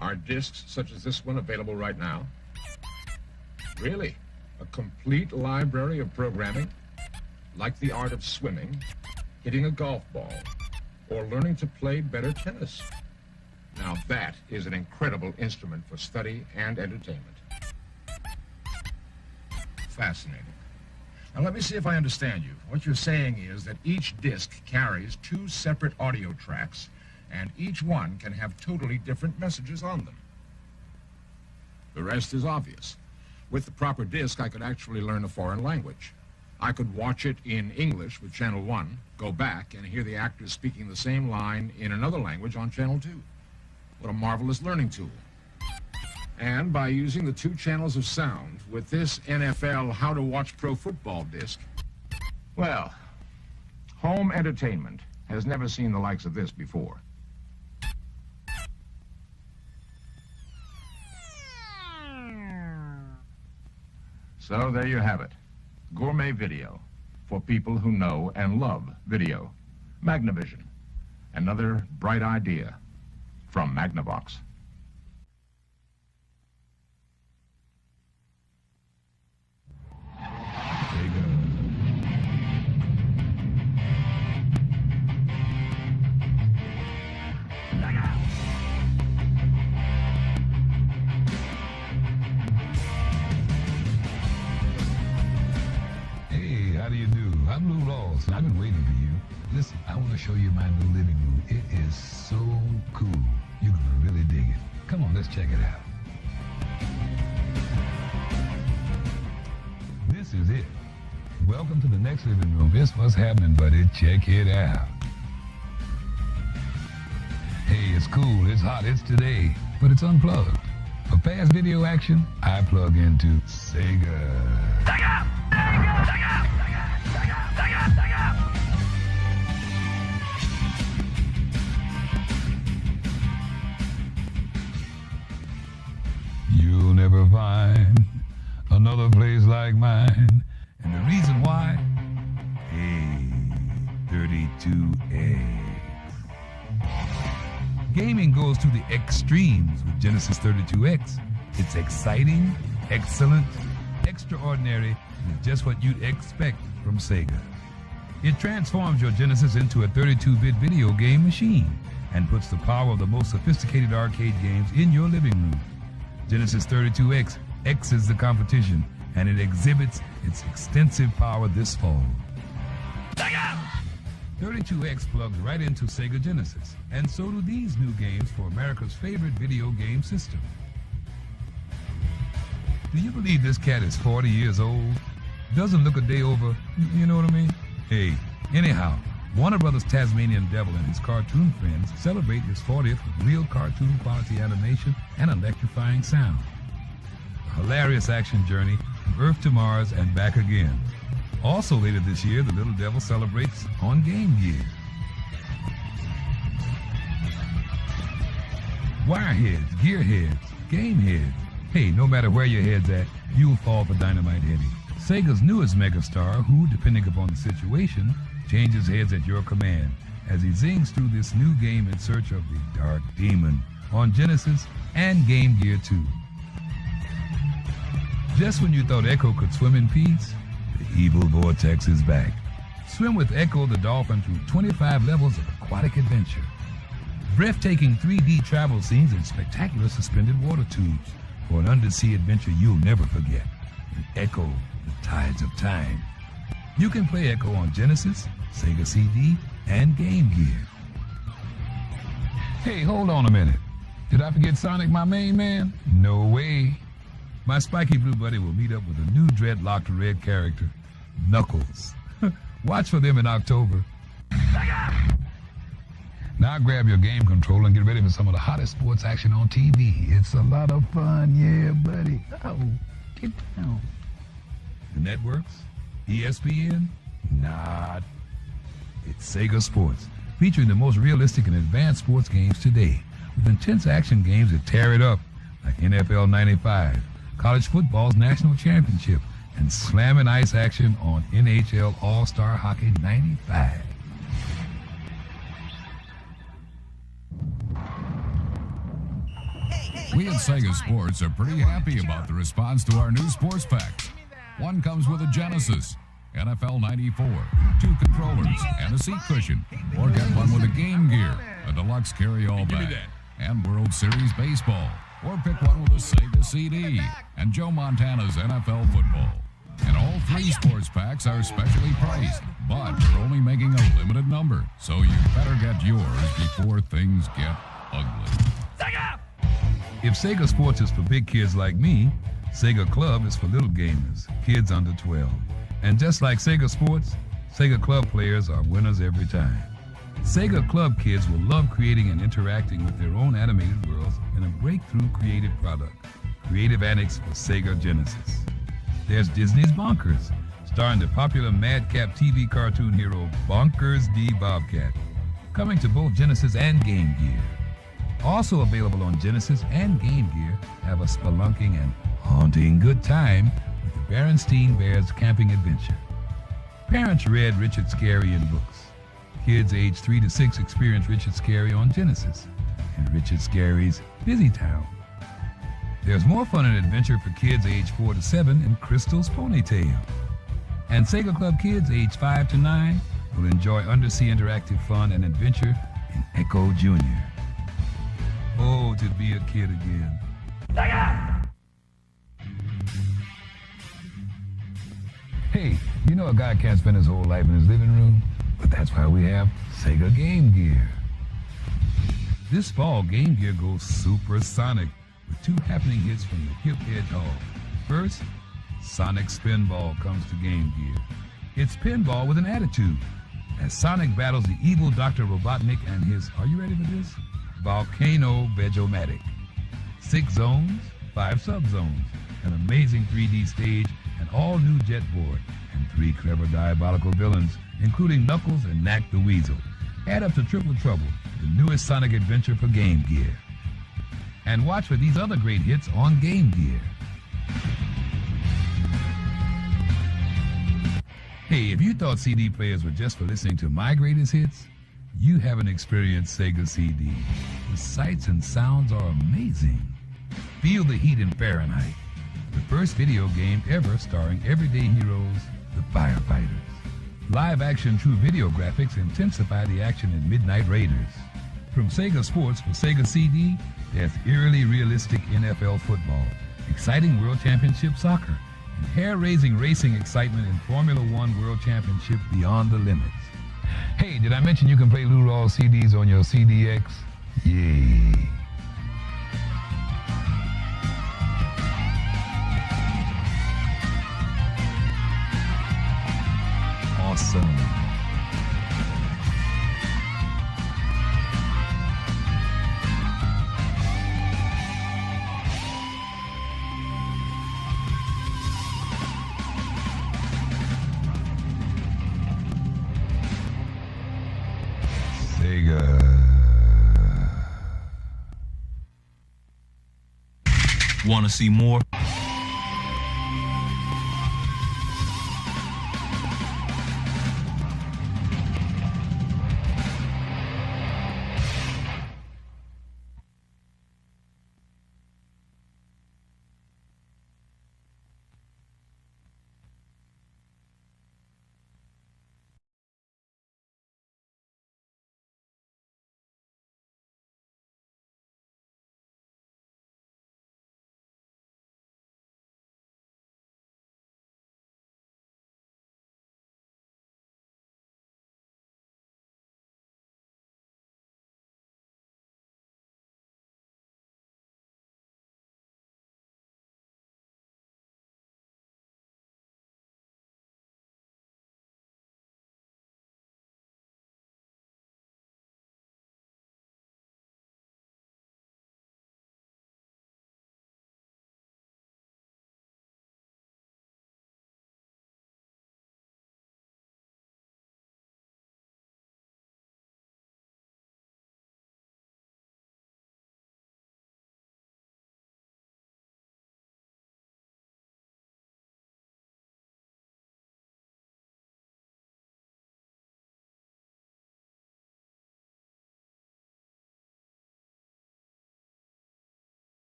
Are discs such as this one available right now? Really? A complete library of programming? Like the art of swimming, hitting a golf ball, or learning to play better tennis? Now that is an incredible instrument for study and entertainment. Fascinating. Now let me see if I understand you. What you're saying is that each disc carries 2 separate audio tracks, and each one can have totally different messages on them. The rest is obvious. With the proper disc, I could actually learn a foreign language. I could watch it in English with Channel 1, go back and hear the actors speaking the same line in another language on Channel 2. What a marvelous learning tool. And by using the 2 channels of sound with this NFL How to Watch Pro Football disc, well, home entertainment has never seen the likes of this before. So there you have it. Gourmet video for people who know and love video. Magnavision. Another bright idea from Magnavox. Hey, how do you do? I'm Lou Laws, and I've been waiting for you. Listen, I want to show you my new living room. It is so cool. You're going to really dig it. Come on, let's check it out. This is it. Welcome to the next living room. This what's happening, buddy. Check it out. Hey, it's cool, it's hot, it's today, but it's unplugged. For fast video action, I plug into Sega. Sega! Sega! Sega! Sega! Sega! Sega! You'll never find another place like mine. And the reason why? Hey, 32X. Gaming goes to the extremes with Genesis 32X. It's exciting, excellent, extraordinary, and just what you'd expect from Sega. It transforms your Genesis into a 32-bit video game machine and puts the power of the most sophisticated arcade games in your living room. Genesis 32X X's the competition, and it exhibits its extensive power this fall. 32X plugs right into Sega Genesis, and so do these new games for America's favorite video game system. Do you believe this cat is 40 years old? Doesn't look a day over, you know what I mean? Hey, anyhow, Warner Brothers' Tasmanian Devil and his cartoon friends celebrate his 40th with real cartoon quality animation and electrifying sound. A hilarious action journey from Earth to Mars and back again. Also later this year, the Little Devil celebrates on Game Gear. Wireheads, gearheads, game heads. Hey, no matter where your head's at, you'll fall for Dynamite Headdy. Sega's newest megastar who, depending upon the situation, changes heads at your command as he zings through this new game in search of the Dark Demon on Genesis and Game Gear 2. Just when you thought Echo could swim in peace, the evil vortex is back. Swim with Echo the Dolphin through 25 levels of aquatic adventure. Breathtaking 3D travel scenes and spectacular suspended water tubes for an undersea adventure you'll never forget. And Echo, the Tides of Time. You can play Echo on Genesis, Sega CD, and Game Gear. Hey, hold on a minute. Did I forget Sonic, my main man? No way. My spiky blue buddy will meet up with a new dreadlocked red character, Knuckles. Watch for them in October. Now grab your game controller and get ready for some of the hottest sports action on TV. It's a lot of fun, yeah, buddy. Oh, get down. The networks? ESPN? Not. It's Sega Sports, featuring the most realistic and advanced sports games today, with intense action games that tear it up, like NFL 95. College football's national championship, and slam and ice action on NHL All-Star Hockey 95. We at Sega Sports are pretty happy about the response to our new sports packs. One comes with a Genesis, NFL 94, 2 controllers, and a seat cushion. Or get one with a Game Gear, a deluxe carry-all bag, and World Series Baseball. Or pick one with a Sega CD and Joe Montana's NFL football. And all 3 sports packs are specially priced, but we're only making a limited number, so you better get yours before things get ugly. Sega! If Sega Sports is for big kids like me, Sega Club is for little gamers, kids under 12. And just like Sega Sports, Sega Club players are winners every time. Sega Club kids will love creating and interacting with their own animated worlds in a breakthrough creative product, Creative Annex for Sega Genesis. There's Disney's Bonkers, starring the popular Madcap TV cartoon hero Bonkers D. Bobcat, coming to both Genesis and Game Gear. Also available on Genesis and Game Gear have a spelunking and haunting good time with the Berenstein Bears Camping Adventure. Parents read Richard Scarry in books. Kids aged 3 to 6 experienced Richard Scarry on Genesis and Richard Scarry's Busy Town. There's more fun and adventure for kids aged 4 to 7 in Crystal's Ponytail. And Sega Club kids aged 5 to 9 will enjoy undersea interactive fun and adventure in Echo Jr. Oh, to be a kid again. Hey, you know a guy can't spend his whole life in his living room? But that's why we have Sega Game Gear. This fall, Game Gear goes supersonic with 2 happening hits from the hip hedgehog. First, Sonic Spinball comes to Game Gear. It's pinball with an attitude, as Sonic battles the evil Dr. Robotnik and his, are you ready for this? Volcano Veg-O-Matic. 6 zones, 5 subzones, an amazing 3D stage, an all-new jet board, and 3 clever diabolical villains, including Knuckles and Knack the Weasel. Add up to Triple Trouble, the newest Sonic adventure for Game Gear. And watch for these other great hits on Game Gear. Hey, if you thought CD players were just for listening to my greatest hits, you haven't experienced Sega CD. The sights and sounds are amazing. Feel the heat in Fahrenheit, the first video game ever starring everyday heroes, the firefighters. Live-action true video graphics intensify the action in Midnight Raiders. From Sega Sports for Sega CD, there's eerily realistic NFL football, exciting World Championship soccer, and hair-raising racing excitement in Formula One World Championship Beyond the Limits. Hey, did I mention you can play Lou Rawls CDs on your CDX? Yay! Awesome. Sega. Want to see more?